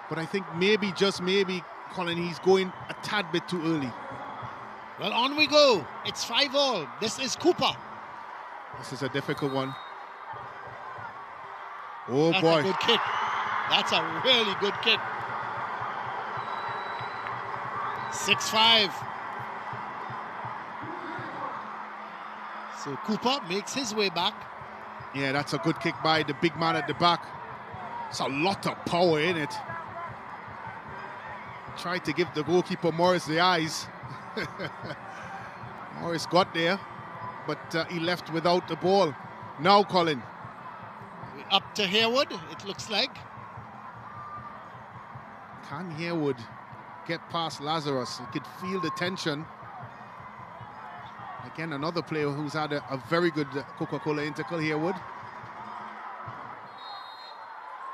But I think maybe, just maybe, Colin, he's going a tad bit too early. Well, on we go. It's 5-all. This is Cooper. This is a difficult one. Oh, That's boy. a good kick. That's a really good kick. 6-5. So Cooper makes his way back. Yeah, that's a good kick by the big man at the back. It's a lot of power in it. Tried to give the goalkeeper Morris the eyes. Morris got there, but he left without the ball. Now, Colin. Up to Harewood, it looks like. Can Harewood get past Lazarus? He could feel the tension. Again, another player who's had a very good Coca-Cola Intercol, Harewood.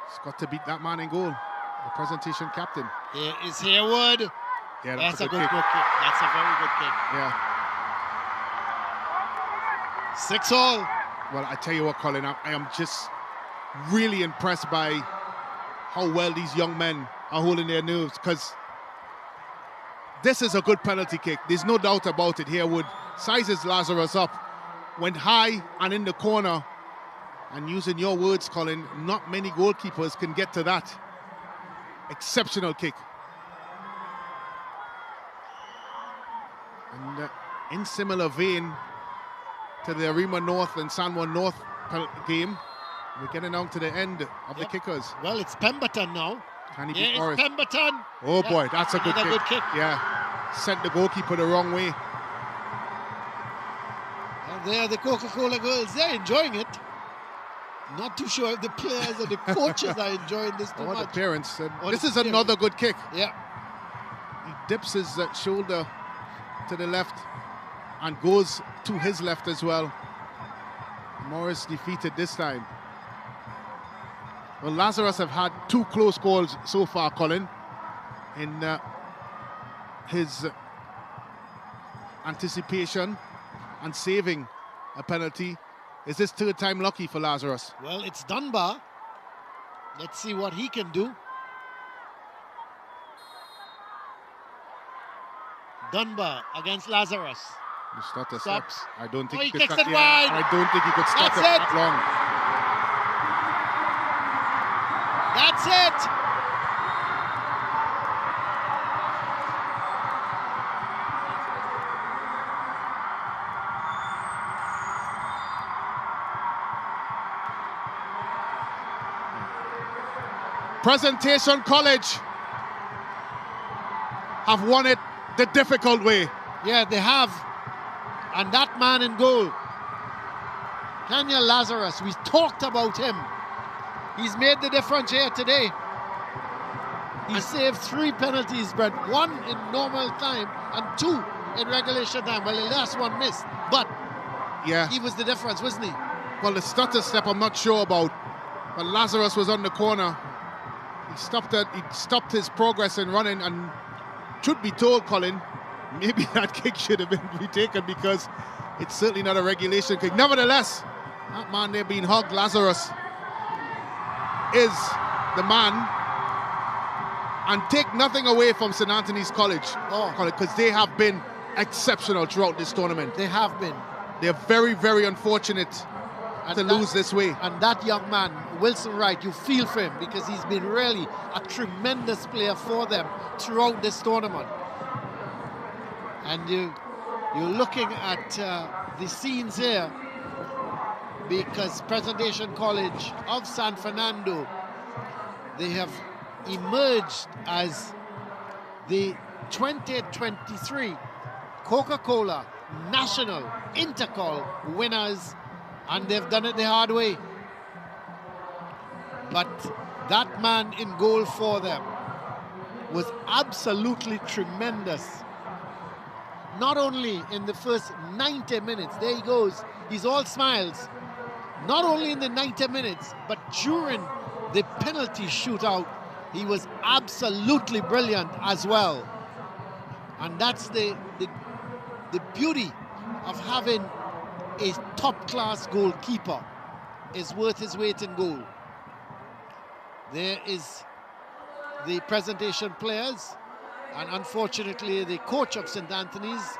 He's got to beat that man in goal, the presentation captain. Here is Harewood. Yeah, That's a a good good kick. kick. That's a very good kick. Yeah. 6-all. Well, I tell you what, Colin, I am just really impressed by how well these young men are holding their nerves, because this is a good penalty kick. There's no doubt about it. Harewood sizes Lazarus up, went high and in the corner, and using your words, Colin, not many goalkeepers can get to that. Exceptional kick. And in similar vein to the Arima North and San Juan North game, we're getting down to the end of the kickers. Well, it's Pemberton now. Can he Yeah, beat it's Morris? Pemberton. Oh boy, that's a good Another kick. good kick. Yeah, sent the goalkeeper the wrong way. And there, the Coca-Cola girls, they're enjoying it. Not too sure if the players or the coaches are enjoying this too Or the much. parents. Or This the is parents. another good kick. Yeah. He dips his shoulder to the left and goes to his left as well. Morris defeated this time. Well, Lazarus have had 2 close calls so far, Colin, in his anticipation and saving a penalty. Is this 3rd time lucky for Lazarus? Well, it's Dunbar. Let's see what he can do. Dunbar against Lazarus. It's not a Stops. step. I don't think Oh, he he could kicks stop. it wide. I don't think he could stop That's it it. that long. That's it. Presentation College have won it the difficult way. Yeah, they have. And that man in goal, Kenya Lazarus, we talked about him. He's made the difference here today. He saved 3 penalties, Brent. 1 in normal time and 2 in regulation time. Well, the last one missed, but Yeah. he was the difference, wasn't he? Well, the stutter step I'm not sure about, but Lazarus was on the corner. He stopped it. He stopped his progress in running, and truth be told, Colin, maybe that kick should have been retaken, because it's certainly not a regulation kick. Nevertheless, that man there being hugged, Lazarus, is the man. And take nothing away from St. Anthony's College, because they have been exceptional throughout this tournament. They have been. They're very, very unfortunate to lose this way. And that young man, Wilson Wright, you feel for him, because he's been really a tremendous player for them throughout this tournament. And you're looking at the scenes here, because Presentation College of San Fernando, they have emerged as the 2023 Coca-Cola National Intercol winners, and they've done it the hard way. But that man in goal for them was absolutely tremendous. Not only in the first 90 minutes, there he goes, he's all smiles. Not only in the 90 minutes, but during the penalty shootout, he was absolutely brilliant as well. And that's the beauty of having a top-class goalkeeper. Is worth his weight in goal. There is the Presentation players, and unfortunately the coach of St. Anthony's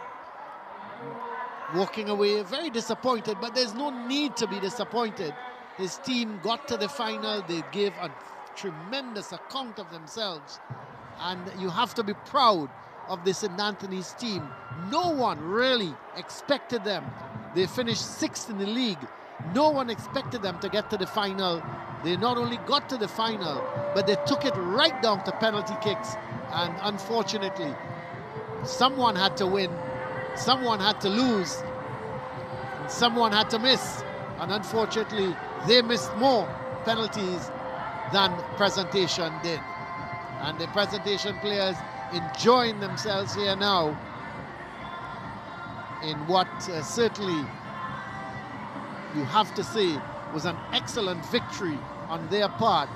walking away very disappointed, but there's no need to be disappointed. His team got to the final, they gave a tremendous account of themselves, and you have to be proud of the St. Anthony's team. No one really expected them. They finished 6th in the league. No one expected them to get to the final. They not only got to the final, but they took it right down to penalty kicks, and unfortunately someone had to win, someone had to lose, and someone had to miss, and unfortunately they missed more penalties than Presentation did. And the Presentation players enjoying themselves here now in what certainly you have to say was an excellent victory on their part.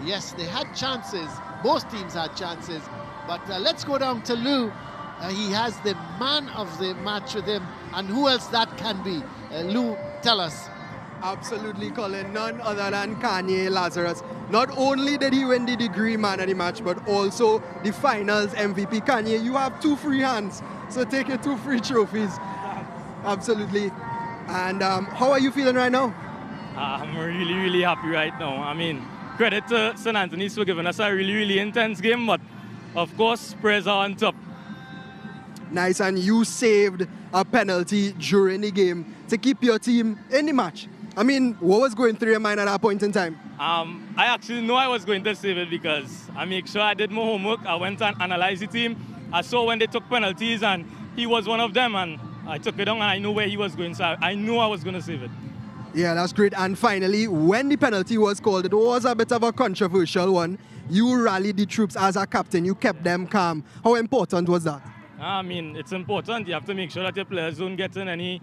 Yes, they had chances, both teams had chances, But let's go down to Lou. He has the man of the match with him, and who else that can be? Lou, tell us. Absolutely, Colin. None other than Kanye Lazarus. Not only did he win the degree man of the match, but also the finals MVP. Kanye, you have 2 free hands, so take your 2 free trophies. Absolutely. And how are you feeling right now? I'm really, really happy right now. I mean, credit to St. Anthony's for giving us a really, really intense game, but of course, praise are on top. Nice, and you saved a penalty during the game to keep your team in the match. I mean, what was going through your mind at that point in time? I actually know I was going to save it because I make sure I did my homework. I went and analyzed the team. I saw when they took penalties, and he was one of them, and I took it on, and I know where he was going, so I knew I was going to save it. Yeah, that's great. And finally, when the penalty was called, it was a bit of a controversial one. You rallied the troops as a captain. You kept them calm. How important was that? I mean, it's important. You have to make sure that your players don't get in any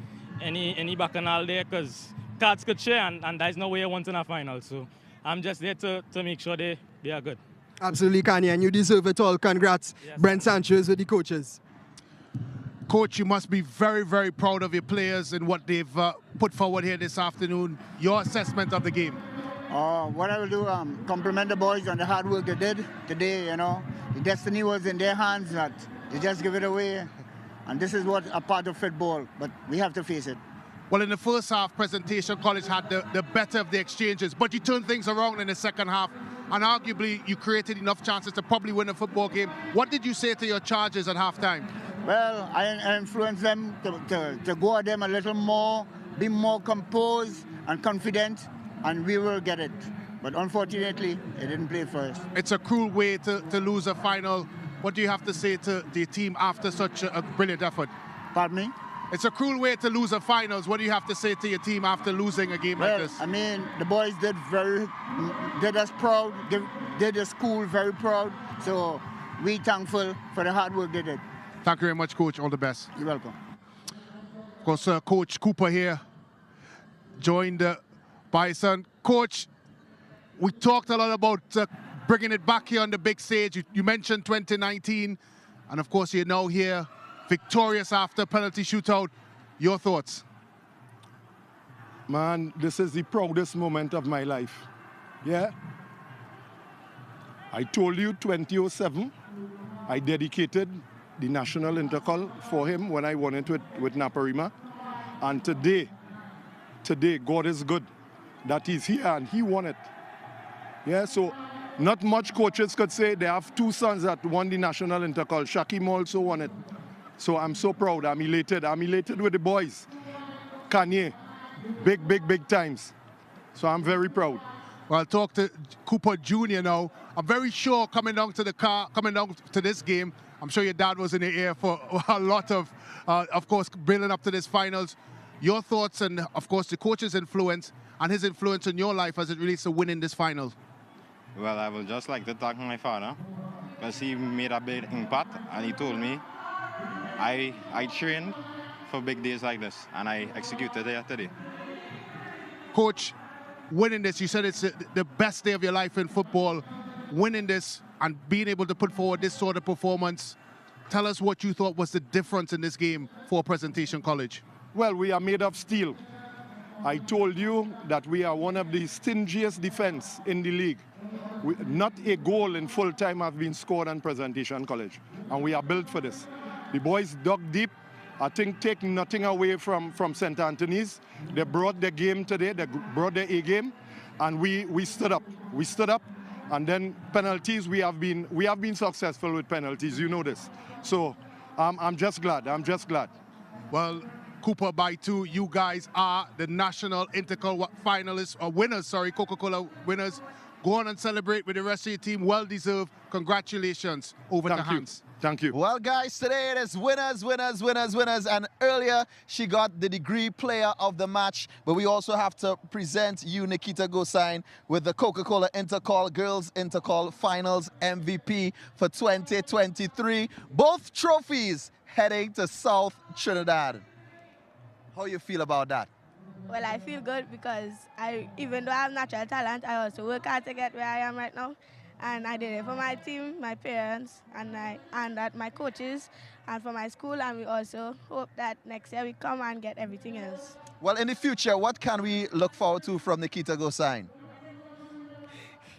bacchanal there, because cards could share, and there's no way you want in a final. So I'm just there to make sure they are good. Absolutely, Kanye, and you deserve it all. Congrats, yes. Brent Sanchez with the coaches. Coach, you must be very, very proud of your players and what they've put forward here this afternoon. Your assessment of the game. What I will do, compliment the boys on the hard work they did today. You know, the destiny was in their hands, that they just give it away. And this is what a part of football, but we have to face it. Well, in the first half, Presentation College had the better of the exchanges, but you turned things around in the second half, and arguably you created enough chances to probably win a football game. What did you say to your charges at halftime? Well, I influenced them to go at them a little more, be more composed and confident, and we will get it. But unfortunately, it didn't play for us. It's a cruel way to lose a final. What do you have to say to the team after such a brilliant effort? Pardon me? It's a cruel way to lose a finals. What do you have to say to your team after losing a game like this? I mean, the boys did us proud, did the school very proud. So we thankful for the hard work they did. Thank you very much, Coach. All the best. You're welcome. Of course, Coach Cooper here, joined by his son. Coach, we talked a lot about bringing it back here on the big stage. You mentioned 2019, and of course you're now here, victorious after penalty shootout. Your thoughts? Man, this is the proudest moment of my life. Yeah? I told you 2007, I dedicated the National Intercol for him when I won it with Naparima. And today, God is good that he's here and he won it. Yeah, so not much coaches could say. They have 2 sons that won the National Intercol. Shakim also won it. So I'm so proud. I'm elated. I'm elated with the boys. Kanye, big times. So I'm very proud. Well, I'll talk to Cooper Jr. now. I'm very sure coming down to this game, I'm sure your dad was in the air for a lot of course, building up to this finals. Your thoughts and, of course, the coach's influence and his influence in your life as it relates to winning this final. Well, I would just like to thank my father because he made a big impact, and he told me I trained for big days like this, and I executed it today. Coach, winning this, you said it's the best day of your life in football. Winning this and being able to put forward this sort of performance, tell us what you thought was the difference in this game for Presentation College. Well, we are made of steel. I told you that we are one of the stingiest defense in the league. Not a goal in full time has been scored on Presentation College, and we are built for this. The boys dug deep. I think taking nothing away from St. Anthony's. They brought the game today. They brought the A game, and we stood up. We stood up, and then penalties. We have been successful with penalties. You know this. So I'm just glad. I'm just glad. Well, Cooper, by 2, you guys are the National Intercol finalists, or winners, sorry, Coca-Cola winners. Go on and celebrate with the rest of your team. Well deserved. Congratulations. Over to Hans. Thank you. Well, guys, today it is winners. And earlier, she got the degree player of the match. But we also have to present you, Nikita Gosain, with the Coca-Cola Intercol Girls Intercol Finals MVP for 2023. Both trophies heading to South Trinidad. How you feel about that? Well, I feel good because even though I have natural talent, I also work hard to get where I am right now. And I did it for my team, my parents, and at my coaches, and for my school. And we also hope that next year we come and get everything else. Well, in the future, what can we look forward to from Nikita Gosain?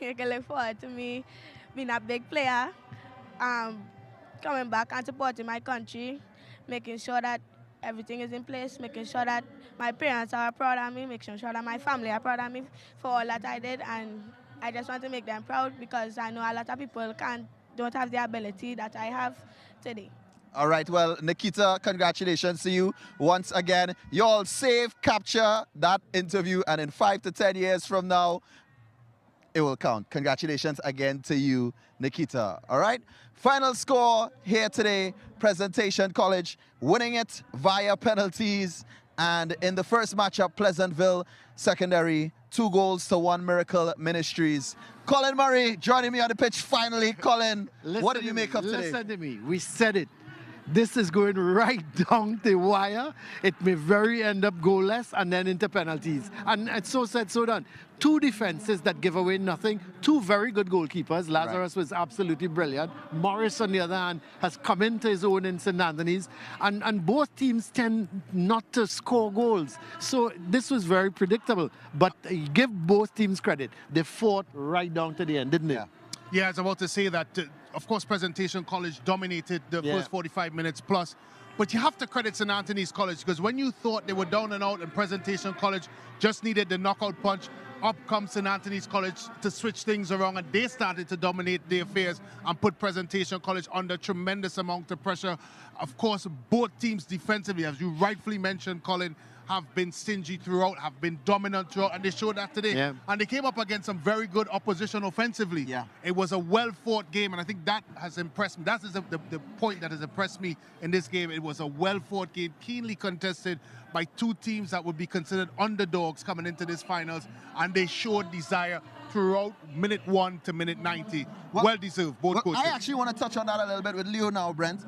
You can look forward to me being a big player, coming back and supporting my country, making sure that everything is in place, making sure that my parents are proud of me, making sure that my family are proud of me for all that I did. And I just want to make them proud because I know a lot of people don't have the ability that I have today. All right, well, Nikita, congratulations to you once again. You all save, capture that interview, and in 5 to 10 years from now, it will count. Congratulations again to you, Nikita. All right, final score here today, Presentation College winning it via penalties. And in the first matchup, Pleasantville Secondary, 2-1 Miracle Ministries. Colin Murray joining me on the pitch finally. Colin, what did you make of today? Listen to me, we said it. This is going right down the wire. It may very end up goalless and then into penalties. And it's so said, so done. 2 defenses that give away nothing. 2 very good goalkeepers. Lazarus was absolutely brilliant. Morris, on the other hand, has come into his own in St. Anthony's. And both teams tend not to score goals. So this was very predictable. But give both teams credit. They fought right down to the end, didn't they? Yeah, I was about to say that, of course, Presentation College dominated the first 45 minutes plus. But you have to credit St. Anthony's College because when you thought they were down and out and Presentation College just needed the knockout punch, up comes St. Anthony's College to switch things around, and they started to dominate the affairs and put Presentation College under tremendous amount of pressure. Of course, both teams defensively, as you rightfully mentioned, Colin, have been stingy throughout, have been dominant throughout, and they showed that today. Yeah. And they came up against some very good opposition offensively. Yeah. It was a well-fought game, and I think that has impressed me. That is the point that has impressed me in this game. It was a well-fought game, keenly contested by 2 teams that would be considered underdogs coming into this finals, and they showed desire throughout minute 1 to minute 90. Well-deserved, both coaches. I actually want to touch on that a little bit with Leo now, Brent.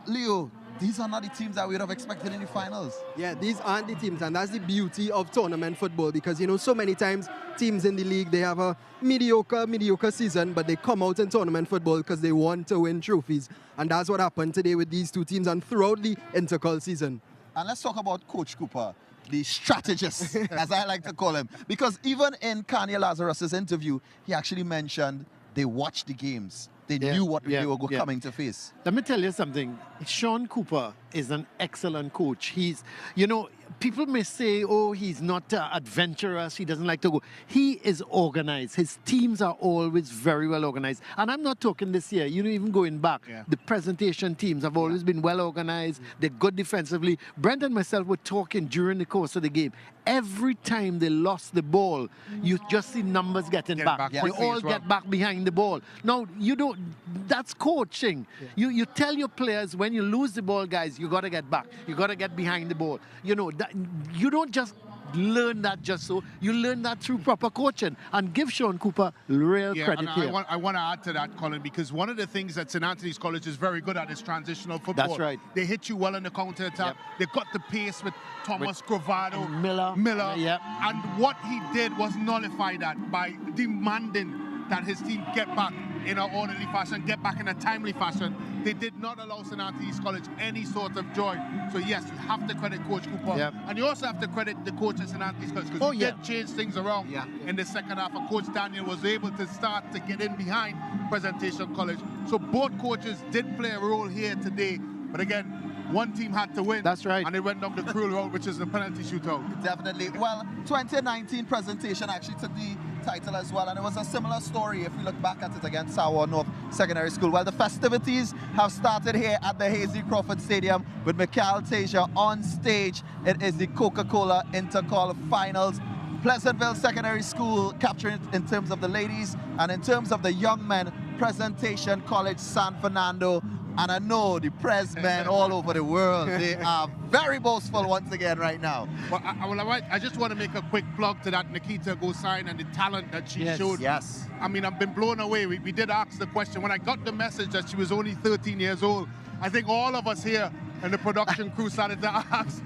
Leo, these are not the teams that we would have expected in the finals. Yeah, these aren't the teams, and that's the beauty of tournament football because, you know, so many times teams in the league, they have a mediocre season, but they come out in tournament football because they want to win trophies. And that's what happened today with these 2 teams and throughout the Intercol season. And let's talk about Coach Cooper, the strategist, as I like to call him. Because even in Kanye Lazarus's interview, he actually mentioned they watched the games. They knew what they were coming to face. Let me tell you something. Sean Cooper is an excellent coach. He's, you know, people may say, oh, he's not adventurous, he doesn't like to go. He is organized. His teams are always very well organized. And I'm not talking this year, you know, even going back. The presentation teams have always been well organized. They're good defensively. Brent and myself were talking during the course of the game. Every time they lost the ball, you just see numbers getting back. They all get back behind the ball. Now, you don't, that's coaching. You tell your players when you lose the ball, guys, you got to get back. You got to get behind the ball. You know, that, you don't just learn that just so. You learn that through proper coaching. And give Sean Cooper real credit here. I want to add to that, Colin, because one of the things that St. Anthony's College is very good at is transitional football. That's right. They hit you well in the counter-attack. They got the pace with Thomas Gravado, Miller. And what he did was nullify that by demanding that his team get back in an orderly fashion, get back in a timely fashion. They did not allow St. Anthony's College any sort of joy. So yes, you have to credit Coach Cooper. And you also have to credit the coach at St. Anthony's College because he did change things around in the second half. And Coach Daniel was able to start to get in behind Presentation College. So both coaches did play a role here today. But again, one team had to win. That's right. And they went down the cruel road, which is the penalty shootout. Definitely. Well, 2019 Presentation actually took the title as well, and it was a similar story if we look back at it against Sour North Secondary School. Well, the festivities have started here at the Hazy Crawford Stadium with Mikhail Tasia on stage. It is the Coca-Cola Intercol Finals. Pleasantville Secondary School capturing it in terms of the ladies, and in terms of the young men, Presentation College San Fernando. And I know the press men all over the world, they are very boastful once again right now. Well, I just want to make a quick plug to that Nikita Gosain and the talent that she showed. Yes. I mean, I've been blown away. We did ask the question. When I got the message that she was only 13 years old, I think all of us here and the production crew started to ask.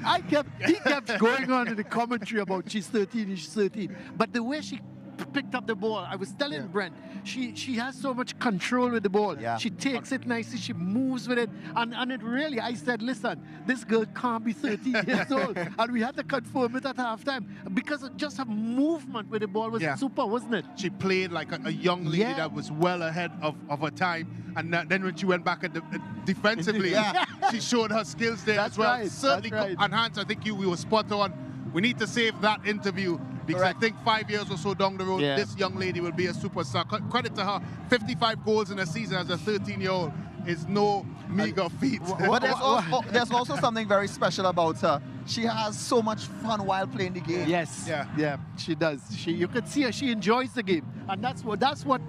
He kept going on in the commentary about she's 13 and she's 13. But the way she picked up the ball, I was telling Brent, she has so much control with the ball. Yeah. She takes it nicely, she moves with it, and it really, I said, listen, this girl can't be 13 years old. And we had to confirm it at halftime because just her movement with the ball was super, wasn't it? She played like a young lady that was well ahead of her time. And then when she went back at defensively, she showed her skills there as well. Right, Certainly enhanced. I think we were spot on. We need to save that interview because I think 5 years or so down the road, this young lady will be a superstar. Credit to her. 55 goals in a season as a 13-year-old is no meager feat. But there's also something very special about her. She has so much fun while playing the game. Yes, yeah, she does. You could see her. She enjoys the game, and that's what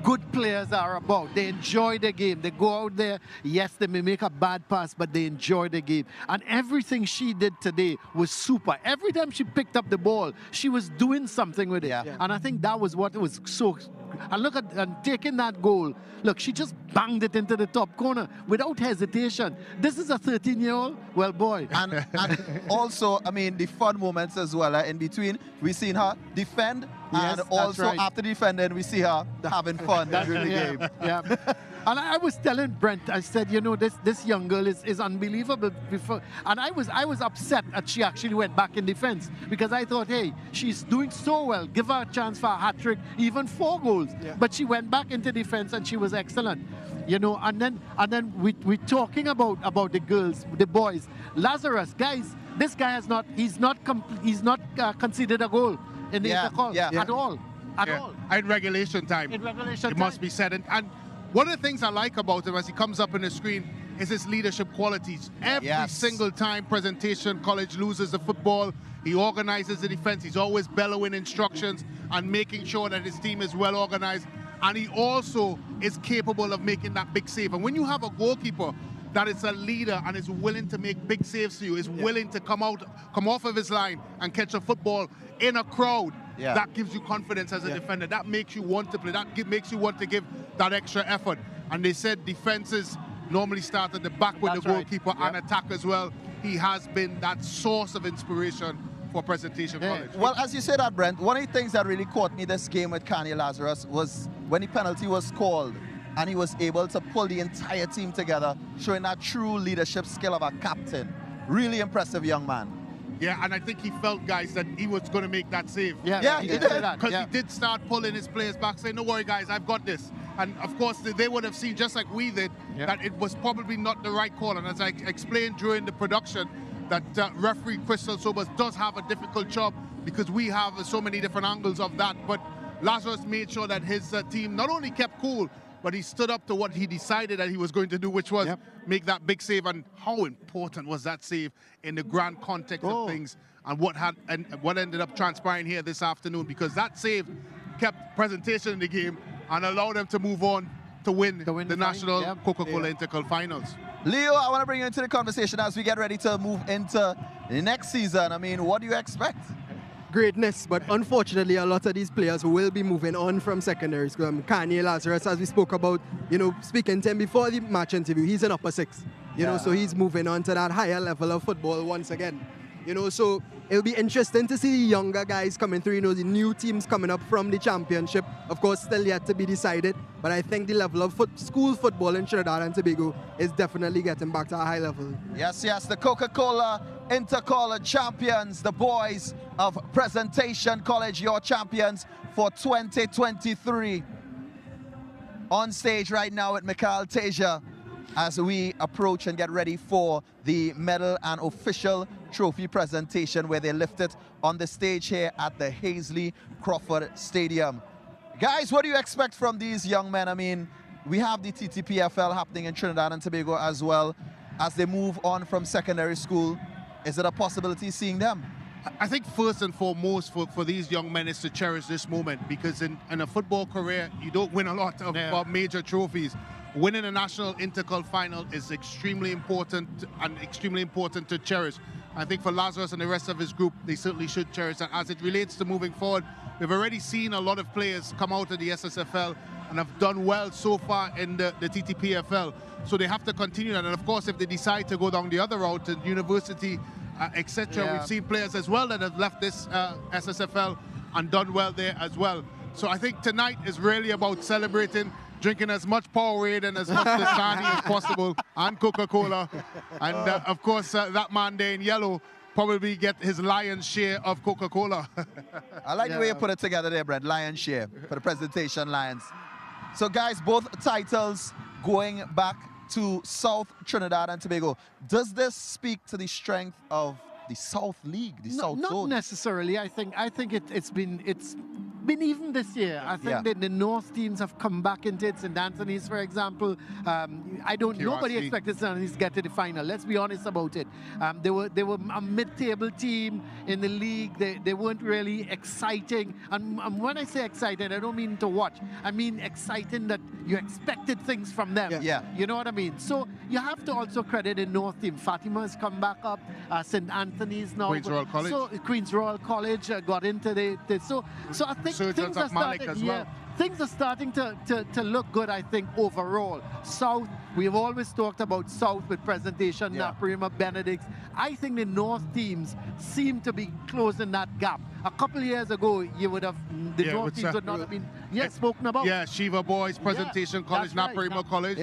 good players are about. They enjoy the game. They go out there. Yes, they may make a bad pass, but they enjoy the game. And everything she did today was super. Every time she picked up the ball, she was doing something with it. And I think that was what was so. And look at taking that goal. Look, she just banged it into the top corner without hesitation. This is a 13-year-old. Well, boy. And also, I mean, the fun moments as well. In between, we seen her defend, and also after defending, we see her having fun during the game. And I was telling Brent, I said, you know, this young girl is unbelievable. And I was upset that she actually went back in defense because I thought, hey, she's doing so well. Give her a chance for a hat-trick, even 4 goals. But she went back into defense and she was excellent. You know, and then we're talking about the girls, the boys. Lazarus, guys, this guy he's not conceded a goal in the Intercol at all. At all. In regulation time. It must be said. And one of the things I like about him as he comes up on the screen is his leadership qualities. Every single time Presentation College loses the football, he organizes the defense. He's always bellowing instructions and making sure that his team is well organized. And he also is capable of making that big save. And when you have a goalkeeper that is a leader and is willing to make big saves for you, is willing to come off of his line and catch a football in a crowd, that gives you confidence as a defender. That makes you want to play. That makes you want to give that extra effort. And they said defenses normally start at the back with the goalkeeper and attack as well. He has been that source of inspiration for Presentation College. Well, as you said that, Brent, one of the things that really caught me this game with Kanye Lazarus was when the penalty was called and he was able to pull the entire team together, showing that true leadership skill of a captain. Really impressive young man. Yeah, and I think he felt, guys, that he was going to make that save. He did. Because he did start pulling his players back, saying, don't worry, guys, I've got this. And, of course, they would have seen, just like we did, that it was probably not the right call. And as I explained during the production, that referee Crystal Sobers does have a difficult job because we have so many different angles of that. But Lazarus made sure that his team not only kept cool, but he stood up to what he decided that he was going to do, which was make that big save. And how important was that save in the grand context of things and what ended up transpiring here this afternoon? Because that save kept Presentation in the game and allowed them to move on to win the national Coca-Cola Intercol finals. Leo, I want to bring you into the conversation as we get ready to move into the next season. I mean, what do you expect? Greatness, but unfortunately a lot of these players will be moving on from secondary school. Kanye Lazarus, as we spoke about, you know, speaking to him before the match interview, he's an upper 6, you know, so he's moving on to that higher level of football once again. You know, so it'll be interesting to see the younger guys coming through, you know, the new teams coming up from the championship. Of course, still yet to be decided, but I think the level of school football in Trinidad and Tobago is definitely getting back to a high level. Yes, the Coca-Cola Intercol champions, the boys of Presentation College, your champions for 2023. On stage right now with Mikhail Teja as we approach and get ready for the medal and official trophy presentation where they lift it on the stage here at the Hazley Crawford Stadium. Guys, what do you expect from these young men? I mean, we have the TTPFL happening in Trinidad and Tobago as well as they move on from secondary school. Is it a possibility seeing them? I think first and foremost for these young men is to cherish this moment because in a football career, you don't win a lot of major trophies. Winning a national Intercol final is extremely important and extremely important to cherish. I think for Lazarus and the rest of his group, they certainly should cherish that. As it relates to moving forward, we've already seen a lot of players come out of the SSFL and have done well so far in the TTPFL. So they have to continue that. And of course, if they decide to go down the other route to university, etc., we've seen players as well that have left this SSFL and done well there as well. So I think tonight is really about celebrating, drinking as much Powerade and as much Dasani as possible, and Coca-Cola. And of course, that man there in yellow probably get his lion's share of Coca-Cola. I like the way you put it together there, Brad. Lion's share for the presentation, Lions. So guys, both titles going back to South Trinidad and Tobago. Does this speak to the strength of the South League, the South Zone? Not necessarily. I think it's been even this year. I think that the North teams have come back into it. St. Anthony's, for example. Nobody expected St. Anthony's to get to the final. Let's be honest about it. They were a mid-table team in the league. They weren't really exciting. And when I say exciting, I don't mean to watch. I mean exciting that you expected things from them. Yeah. You know what I mean? So you have to also credit the North team. Fatima's come back up. St. Anthony's now. Queen's Royal College. So Queen's Royal College got into the so I think things are starting. Things are starting to look good, I think, overall. South, we've always talked about South with presentation, Naparima, Benedict's. I think the North teams seem to be closing that gap. A couple of years ago, you would have, the North teams would not have been spoken about. Yeah, Shiva Boys, Presentation College, Naparima College.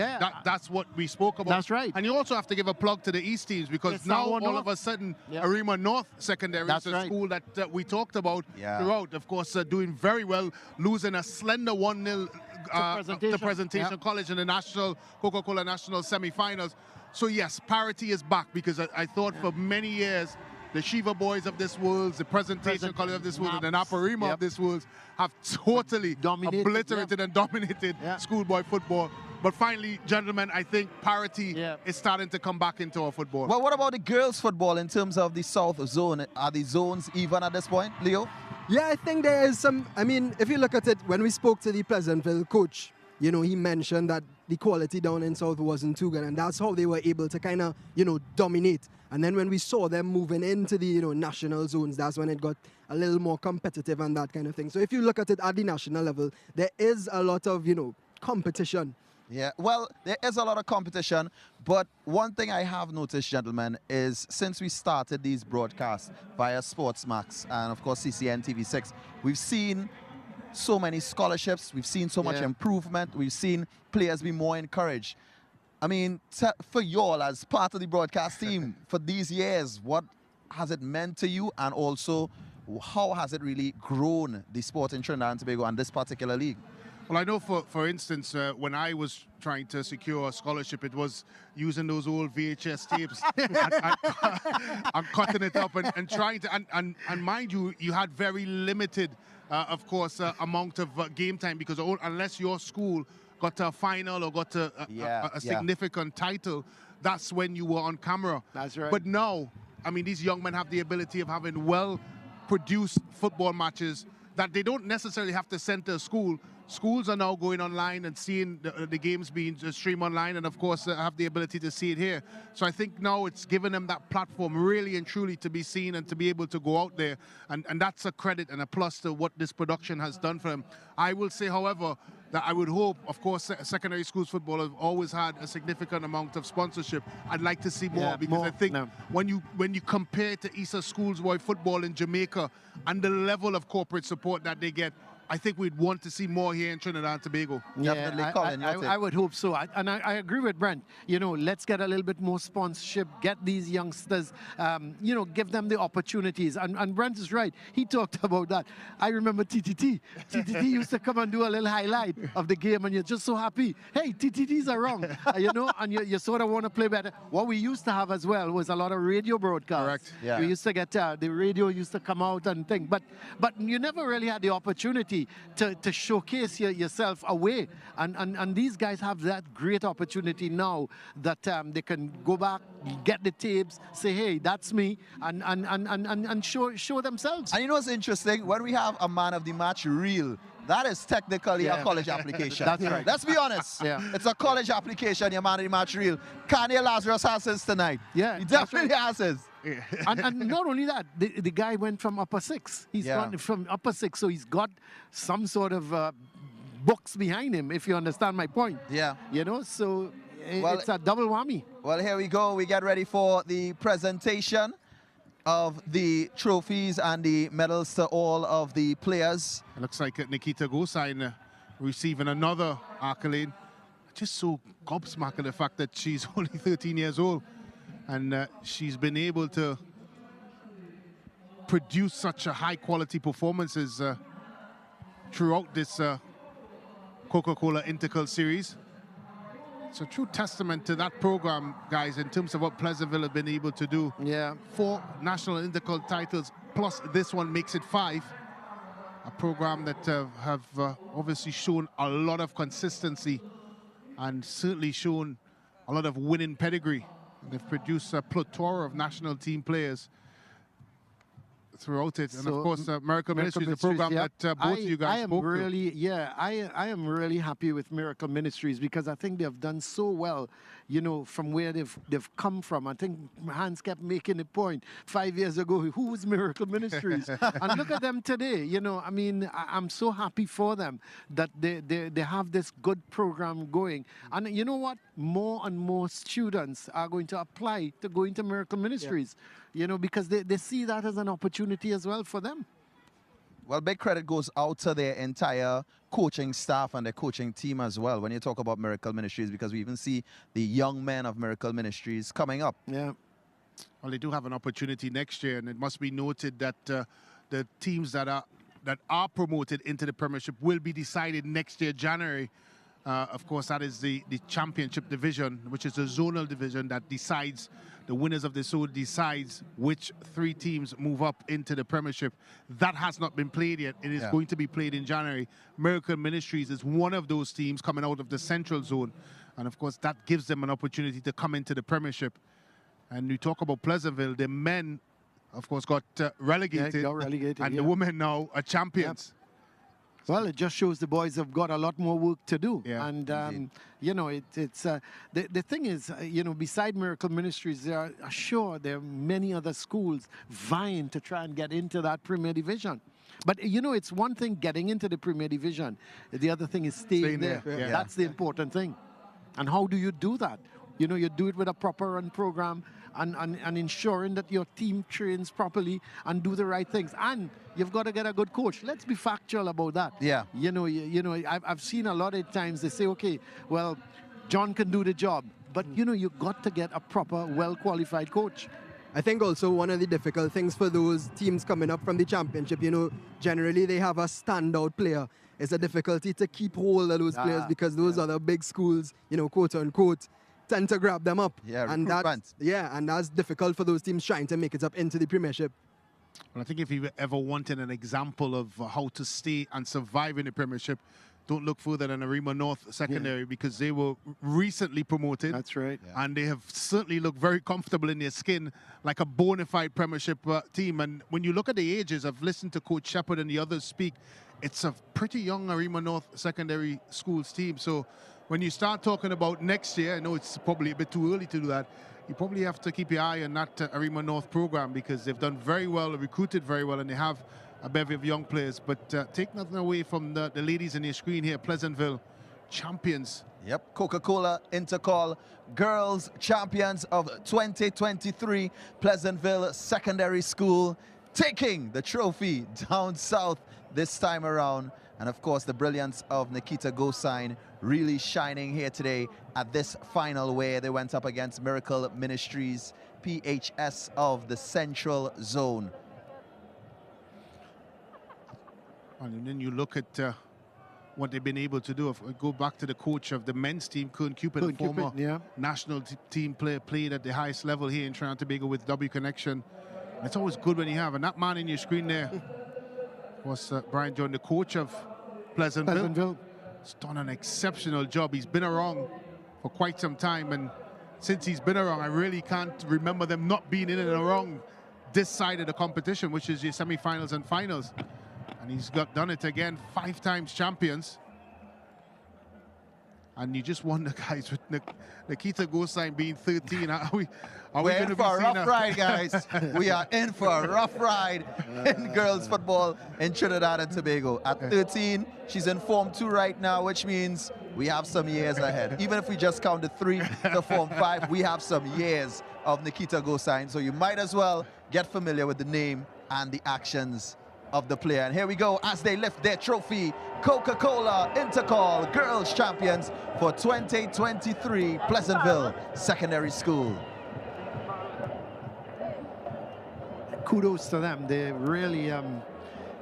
That's what we spoke about. That's right. And you also have to give a plug to the East teams, because now all of a sudden, Arima North Secondary is a school that we talked about throughout. Of course, doing very well, losing a slender 1-0 the Presentation College in the National Coca-Cola National semi-finals. So yes, parity is back, because I thought for many years the Shiva Boys of this world, the Presentation College of this world, and the Naparima of this world have totally obliterated and dominated schoolboy football. But finally, gentlemen, I think parity is starting to come back into our football. Well, what about the girls' football in terms of the South Zone? Are the zones even at this point, Leo? Yeah, I think there is some, I mean, if you look at it, when we spoke to the Pleasantville coach, you know, he mentioned that the quality down in South wasn't too good, and that's how they were able to kind of, you know, dominate. And then when we saw them moving into the, you know, national zones, that's when it got a little more competitive and that kind of thing. So if you look at it at the national level, there is a lot of, you know, competition. Yeah, well, there is a lot of competition, but one thing I have noticed, gentlemen, is since we started these broadcasts via SportsMax and, of course, CCN TV6, we've seen so many scholarships, we've seen so much improvement, we've seen players be more encouraged. I mean, for you all as part of the broadcast team for these years, what has it meant to you, and also how has it really grown the sport in Trinidad and Tobago and this particular league? Well, I know, for instance, when I was trying to secure a scholarship, it was using those old VHS tapes and cutting it up and trying to, and mind you, you had very limited, of course, amount of game time, because unless your school got to a final or got to a significant title, that's when you were on camera. That's right. But now, I mean, these young men have the ability of having well-produced football matches that they don't necessarily have to send to a school. Schools are now going online and seeing the games being streamed online, and of course have the ability to see it here. So I think now it's given them that platform really and truly to be seen and to be able to go out there, and that's a credit and a plus to what this production has done for them. I will say, however, that I would hope, of course, secondary schools football have always had a significant amount of sponsorship. I'd like to see more, because I think when you compare to Easter Schools Boy football in Jamaica and the level of corporate support that they get, I think we'd want to see more here in Trinidad and Tobago. Yeah, Colin, I would hope so. I agree with Brent. You know, let's get a little bit more sponsorship, get these youngsters, you know, give them the opportunities. And Brent is right. He talked about that. I remember TTT. TTT used to come and do a little highlight of the game, and you're just so happy. Hey, TTT's around, you know, and you sort of want to play better. What we used to have as well was a lot of radio broadcasts. Correct. Yeah. We used to get, the radio used to come out and things. But you never really had the opportunity to showcase yourself away, and these guys have that great opportunity now that they can go back, get the tapes, say, hey, that's me, and show themselves. And you know what's interesting? When we have a man of the match reel, that is technically a college application. That's right. Let's be honest. It's a college application, your man of the match reel. Kanye Lazarus has his tonight. Yeah, he definitely has his. And not only that, the guy went from upper six. He's gone from upper six, so he's got some sort of books behind him, if you understand my point. Yeah. You know, so it's a double whammy. Well, here we go. We get ready for the presentation of the trophies and the medals to all of the players. It looks like Nikita Gosain receiving another accolade. Just so gobsmacked at the fact that she's only 13 years old and she's been able to produce such a high-quality performances throughout this Coca-Cola Intercol series. It's a true testament to that program, guys, in terms of what Pleasantville have been able to do. Yeah. 4 national Intercol titles, plus this one makes it 5. A program that have obviously shown a lot of consistency and certainly shown a lot of winning pedigree. They've produced a plethora of national team players throughout it, and of course Miracle Ministries, the program that both of you guys spoke to. I am really happy with Miracle Ministries because I think they've done so well, you know, from where they've come from. I think Hans kept making the point 5 years ago, who was Miracle Ministries? And look at them today, you know. I mean, I'm so happy for them that they have this good program going. And you know what? More and more students are going to apply to go into Miracle Ministries. Yeah. You know, because they see that as an opportunity as well for them. Well, big credit goes out to their entire coaching staff and their coaching team as well when you talk about Miracle Ministries, because we even see the young men of Miracle Ministries coming up. Yeah. Well, they do have an opportunity next year, and it must be noted that the teams that are promoted into the Premiership will be decided next year, January. Of course, that is the championship division, which is the zonal division that decides, the winners of the zone decides which 3 teams move up into the Premiership. That has not been played yet. It is going to be played in January. Miracle Ministries is one of those teams coming out of the central zone. And of course, that gives them an opportunity to come into the Premiership. And you talk about Pleasantville, the men, of course, got relegated. Yeah, got relegated, and the women now are champions. Yep. Well, it just shows the boys have got a lot more work to do. Yeah, and, you know, the thing is, you know, beside Miracle Ministries, there are many other schools vying to try and get into that Premier Division. But, you know, it's one thing getting into the Premier Division. The other thing is staying there. Yeah. That's the important thing. And how do you do that? You know, you do it with a proper run program and ensuring that your team trains properly and do the right things. And you've got to get a good coach. Let's be factual about that. Yeah. You know, I've seen a lot of times they say, okay, well, John can do the job. But, you know, you've got to get a proper, well-qualified coach. I think also one of the difficult things for those teams coming up from the championship, you know, generally they have a standout player. It's a difficulty to keep hold of those players because those other big schools, you know, quote unquote, tend to grab them up. Yeah, and that's difficult for those teams trying to make it up into the Premiership. Well, I think if you ever wanted an example of how to stay and survive in the Premiership, don't look further than Arima North Secondary because they were recently promoted. That's right. And they have certainly looked very comfortable in their skin, like a bona fide Premiership team. And when you look at the ages, I've listened to Coach Shepard and the others speak, it's a pretty young Arima North Secondary Schools team. So when you start talking about next year, I know it's probably a bit too early to do that, you probably have to keep your eye on that Arima North program because they've done very well, recruited very well, and they have a bevy of young players. But take nothing away from the ladies on your screen here, Pleasantville, champions. Yep, Coca-Cola Intercol Girls Champions of 2023, Pleasantville Secondary School, taking the trophy down south this time around. And of course, the brilliance of Nikita Gosain really shining here today at this final where they went up against Miracle Ministries, PHS of the Central Zone. And then you look at what they've been able to do. If we go back to the coach of the men's team, Kern Cupid, the former national team player, played at the highest level here in Trinidad and Tobago with W Connection. It's always good when you have, and that man in your screen there was Brian John, the coach of Pleasantville. He's done an exceptional job. He's been around for quite some time, and since he's been around, I really can't remember them not being in and around this side of the competition, which is your semi-finals and finals. And he's done it again, 5 times champions. And you just wonder, guys, with Nikita Gosine being 13, We're in for a rough ride, guys. We are in for a rough ride in girls football in Trinidad and Tobago. At 13, she's in Form 2 right now, which means we have some years ahead. Even if we just count the 3 to Form 5, we have some years of Nikita Gosine. So you might as well get familiar with the name and the actions of the player. And here we go as they lift their trophy. Coca-Cola Intercol Girls Champions for 2023 Pleasantville Secondary School. Kudos to them. They really,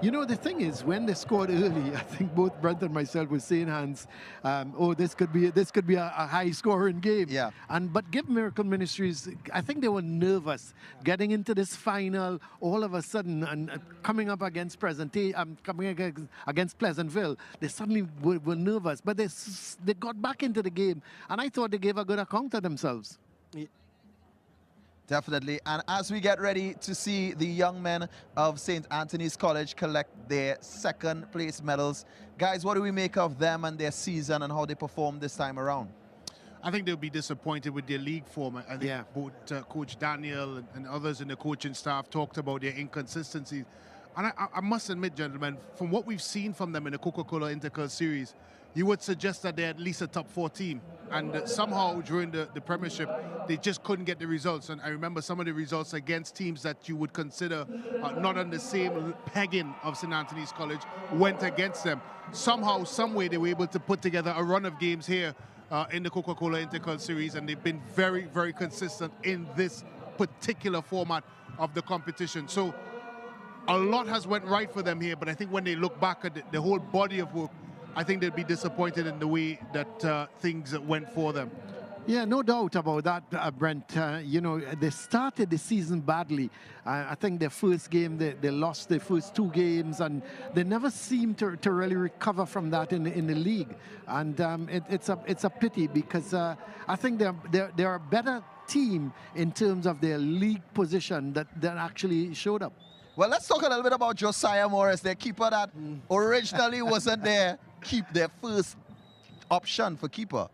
you know, the thing is, when they scored early, I think both Brent and myself were saying, Hans, oh, this could be a high-scoring game. Yeah. But give Miracle Ministries, I think they were nervous getting into this final all of a sudden and coming up against against Pleasantville. They suddenly were nervous, but they got back into the game, and I thought they gave a good account of themselves. Yeah. Definitely. And as we get ready to see the young men of St. Anthony's College collect their second place medals, guys, what do we make of them and their season and how they perform this time around? I think they'll be disappointed with their league form. I think both Coach Daniel and others in the coaching staff talked about their inconsistencies. And I must admit, gentlemen, from what we've seen from them in the Coca-Cola Intercol Series, you would suggest that they're at least a top 4 team. And somehow during the Premiership, they just couldn't get the results. And I remember some of the results against teams that you would consider not on the same pegging of St. Anthony's College went against them. Somehow, some way, they were able to put together a run of games here in the Coca-Cola Intercol Series, and they've been very, very consistent in this particular format of the competition. So a lot has went right for them here, but I think when they look back at the whole body of work, I think they'll be disappointed in the way that things went for them. Yeah, no doubt about that, Brent. You know, they started the season badly. I think their first game, they lost their first 2 games, and they never seemed to really recover from that in the league. And it's a pity, because I think they're a better team in terms of their league position that actually showed up. Well, let's talk a little bit about Josiah Morris, their keeper that originally wasn't their first option for keeper.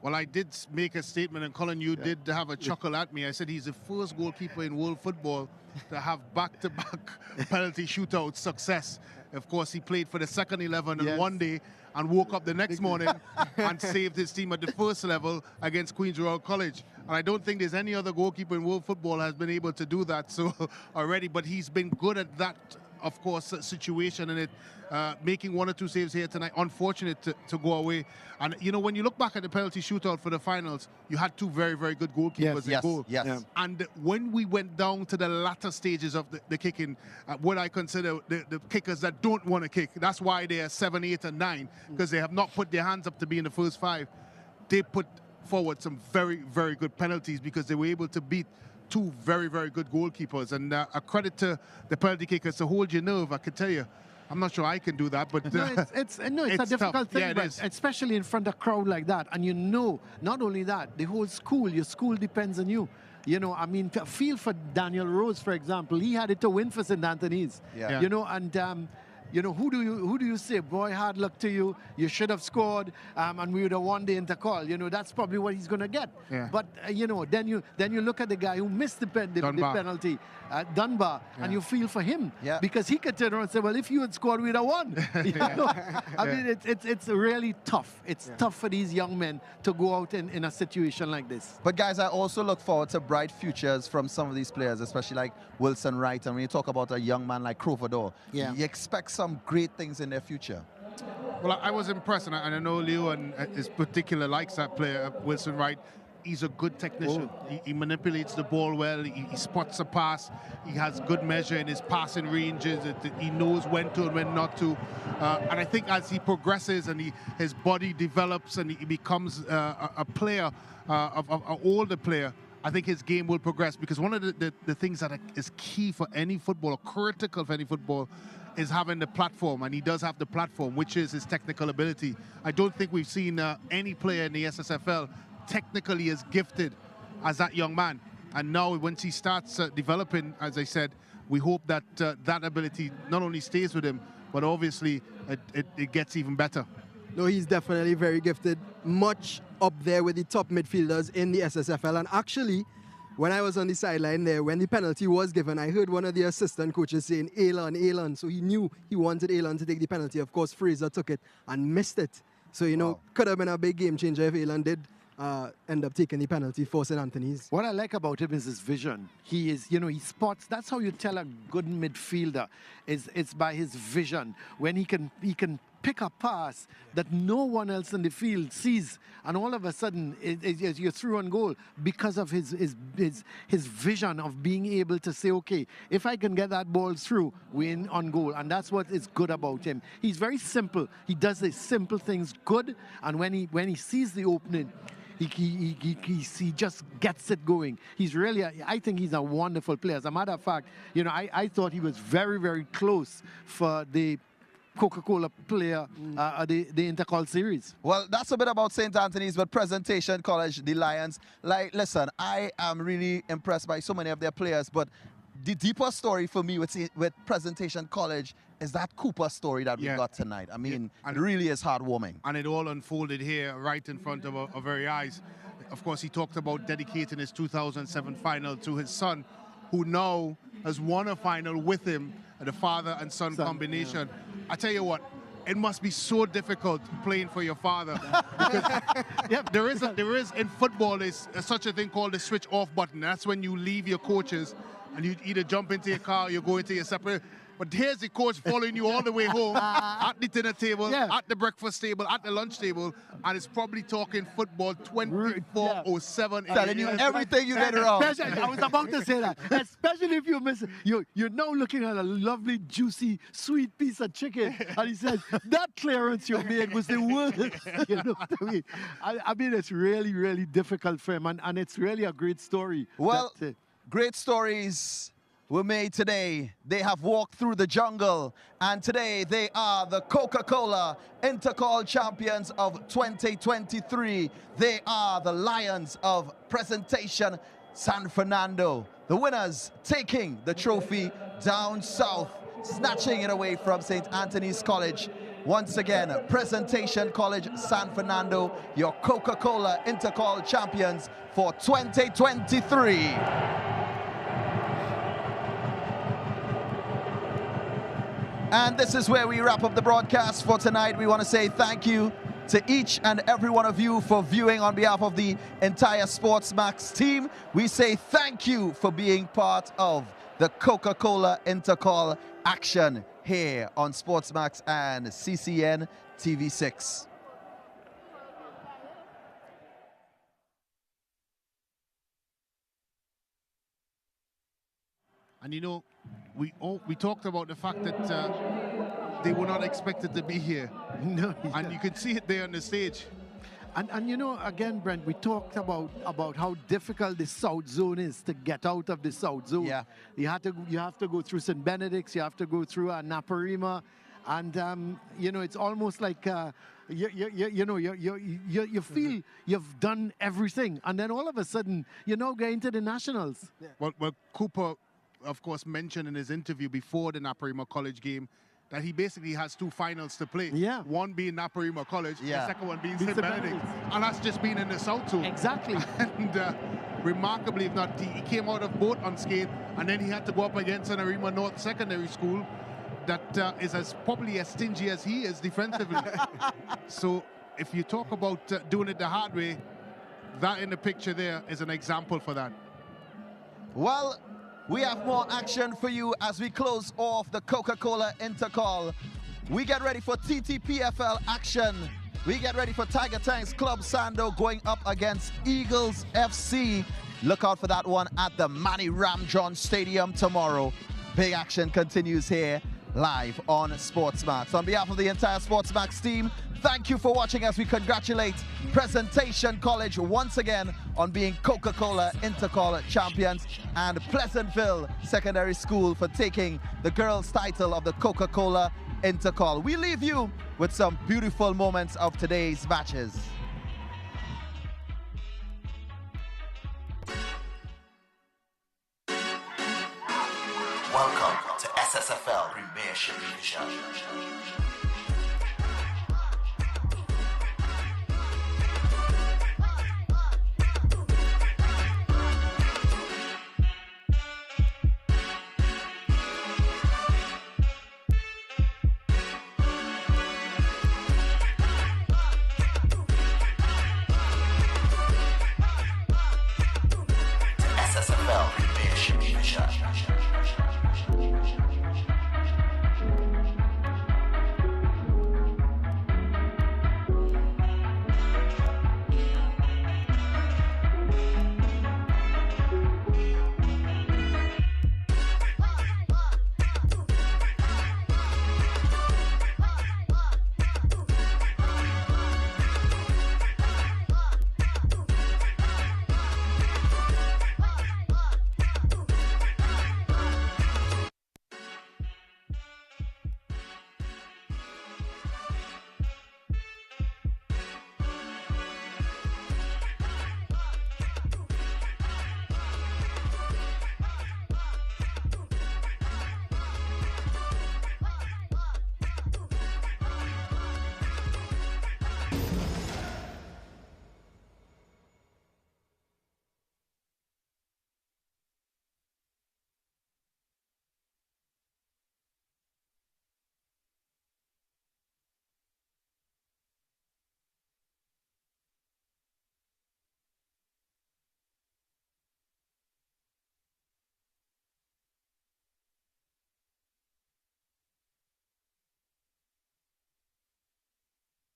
Well, I did make a statement, and Colin, you did have a chuckle at me. I said he's the first goalkeeper in world football to have back-to-back penalty shootout success. Of course, he played for the second 11 on one day and woke up the next morning and saved his team at the first level against Queen's Royal College. And I don't think there's any other goalkeeper in world football has been able to do that so already, but he's been good at that, of course, situation, and making 1 or 2 saves here tonight. Unfortunate to go away. And, you know, when you look back at the penalty shootout for the finals, you had 2 very, very good goalkeepers in goal. Yes. And when we went down to the latter stages of the kicking, what I consider the kickers that don't want to kick, that's why they are 7, 8, and 9, because they have not put their hands up to be in the first 5. They put forward some very, very good penalties because they were able to beat 2 very, very good goalkeepers. And a credit to the penalty kickers to hold your nerve, I can tell you. I'm not sure I can do that, but it's a difficult thing, yeah, especially in front of a crowd like that. And you know, not only that, the whole school, your school depends on you. You know, I mean, feel for Daniel Rose, for example. He had it to win for St. Anthony's. Yeah. You know, and you know, who do you say, boy, hard luck to you, you should have scored, and we would have won the Intercol. You know, that's probably what he's going to get. Yeah. But, you know, then you look at the guy who missed the penalty, Dunbar, and you feel for him. Yeah. Because he could turn around and say, well, if you had scored, we'd have won. You know? I mean, it's really tough. It's tough for these young men to go out in a situation like this. But, guys, I also look forward to bright futures from some of these players, especially like Wilson Wright. And when you talk about a young man like Croverdor, you expect some great things in their future. Well, I was impressed, and I know Leo and his particular likes that player, Wilson Wright. He's a good technician. He manipulates the ball well. He spots a pass. He has good measure in his passing ranges. He knows when to and when not to. And I think as he progresses and his body develops and he becomes a player, an older player, I think his game will progress, because one of the things that is key for any football, or critical for any football, is having the platform, and he does have the platform, which is his technical ability. I don't think we've seen any player in the SSFL technically as gifted as that young man. And now once he starts developing, as I said, we hope that that ability not only stays with him, but obviously it gets even better. No, he's definitely very gifted. Much up there with the top midfielders in the SSFL. And actually, when I was on the sideline there, when the penalty was given, I heard one of the assistant coaches saying, Elon, Elon. So he knew he wanted Elon to take the penalty. Of course, Fraser took it and missed it. So, you know, could have been a big game changer if Elon did end up taking the penalty for St. Anthony's. What I like about him is his vision. He is, you know, he spots. That's how you tell a good midfielder. It's by his vision. When he can pick a pass that no one else in the field sees, and all of a sudden you're through on goal because of his vision of being able to say, okay, if I can get that ball through, we're in on goal. And that's what is good about him. He's very simple. He does the simple things good, and when he sees the opening, he just gets it going. He's really, I think he's a wonderful player. As a matter of fact, you know, I thought he was very, very close for the Coca-Cola player, the Intercol series. Well, that's a bit about St. Anthony's, but Presentation College, the Lions. Like, listen, I am really impressed by so many of their players, but the deeper story for me with Presentation College is that Cooper story that we got tonight. I mean, it really is heartwarming. And it all unfolded here right in front of our very eyes. Of course, he talked about dedicating his 2007 final to his son, who now has won a final with him, the father and son combination. Yeah. I tell you what, it must be so difficult playing for your father. Because there is in football is such a thing called the switch off button. That's when you leave your coaches and you either jump into your car or you go into your separate. But here's the coach following you all the way home, at the dinner table, at the breakfast table, at the lunch table, and it's probably talking football 24/7. Telling you everything you did wrong. I was about to say that. Especially if you miss it. You're now looking at a lovely, juicy, sweet piece of chicken, and he says, that clearance you made was the worst. You know what I mean? I mean, it's really, really difficult for him, and it's really a great story. Well, great stories were made today. They have walked through the jungle, and today they are the Coca-Cola Intercol champions of 2023. They are the Lions of Presentation San Fernando. The winners taking the trophy down south, snatching it away from St. Anthony's College. Once again, Presentation College San Fernando, your Coca-Cola Intercol champions for 2023. And this is where we wrap up the broadcast for tonight. We want to say thank you to each and every one of you for viewing. On behalf of the entire SportsMax team, we say thank you for being part of the Coca-Cola Intercol action here on SportsMax and CCN TV6. And you know, we talked about the fact that they were not expected to be here. No, and you can see it there on the stage. And you know, again, Brent, we talked about how difficult the South Zone is to get out of the South Zone. Yeah. You have to go through St. Benedict's, you have to go through Naparima, and you know, it's almost like you feel you've done everything, and then all of a sudden you're now getting to the nationals. Yeah. Well, Cooper, of course, mentioned in his interview before the Naparima College game that he basically has two finals to play. Yeah. One being Naparima College, the second one being St. Benedict's. And that's just been in the South Zone. Exactly. And remarkably, if not, he came out of both unscathed, and then he had to go up against an Arima North Secondary School that is probably as stingy as he is defensively. So if you talk about doing it the hard way, that in the picture there is an example for that. Well, we have more action for you as we close off the Coca-Cola Intercol. We get ready for TTPFL action. We get ready for Tiger Tanks Club Sando going up against Eagles FC. Look out for that one at the Manny Ramjohn Stadium tomorrow. Big action continues here live on SportsMax. On behalf of the entire SportsMax team, thank you for watching as we congratulate Presentation College once again on being Coca-Cola Intercol champions, and Pleasantville Secondary School for taking the girls' title of the Coca-Cola Intercol. We leave you with some beautiful moments of today's matches.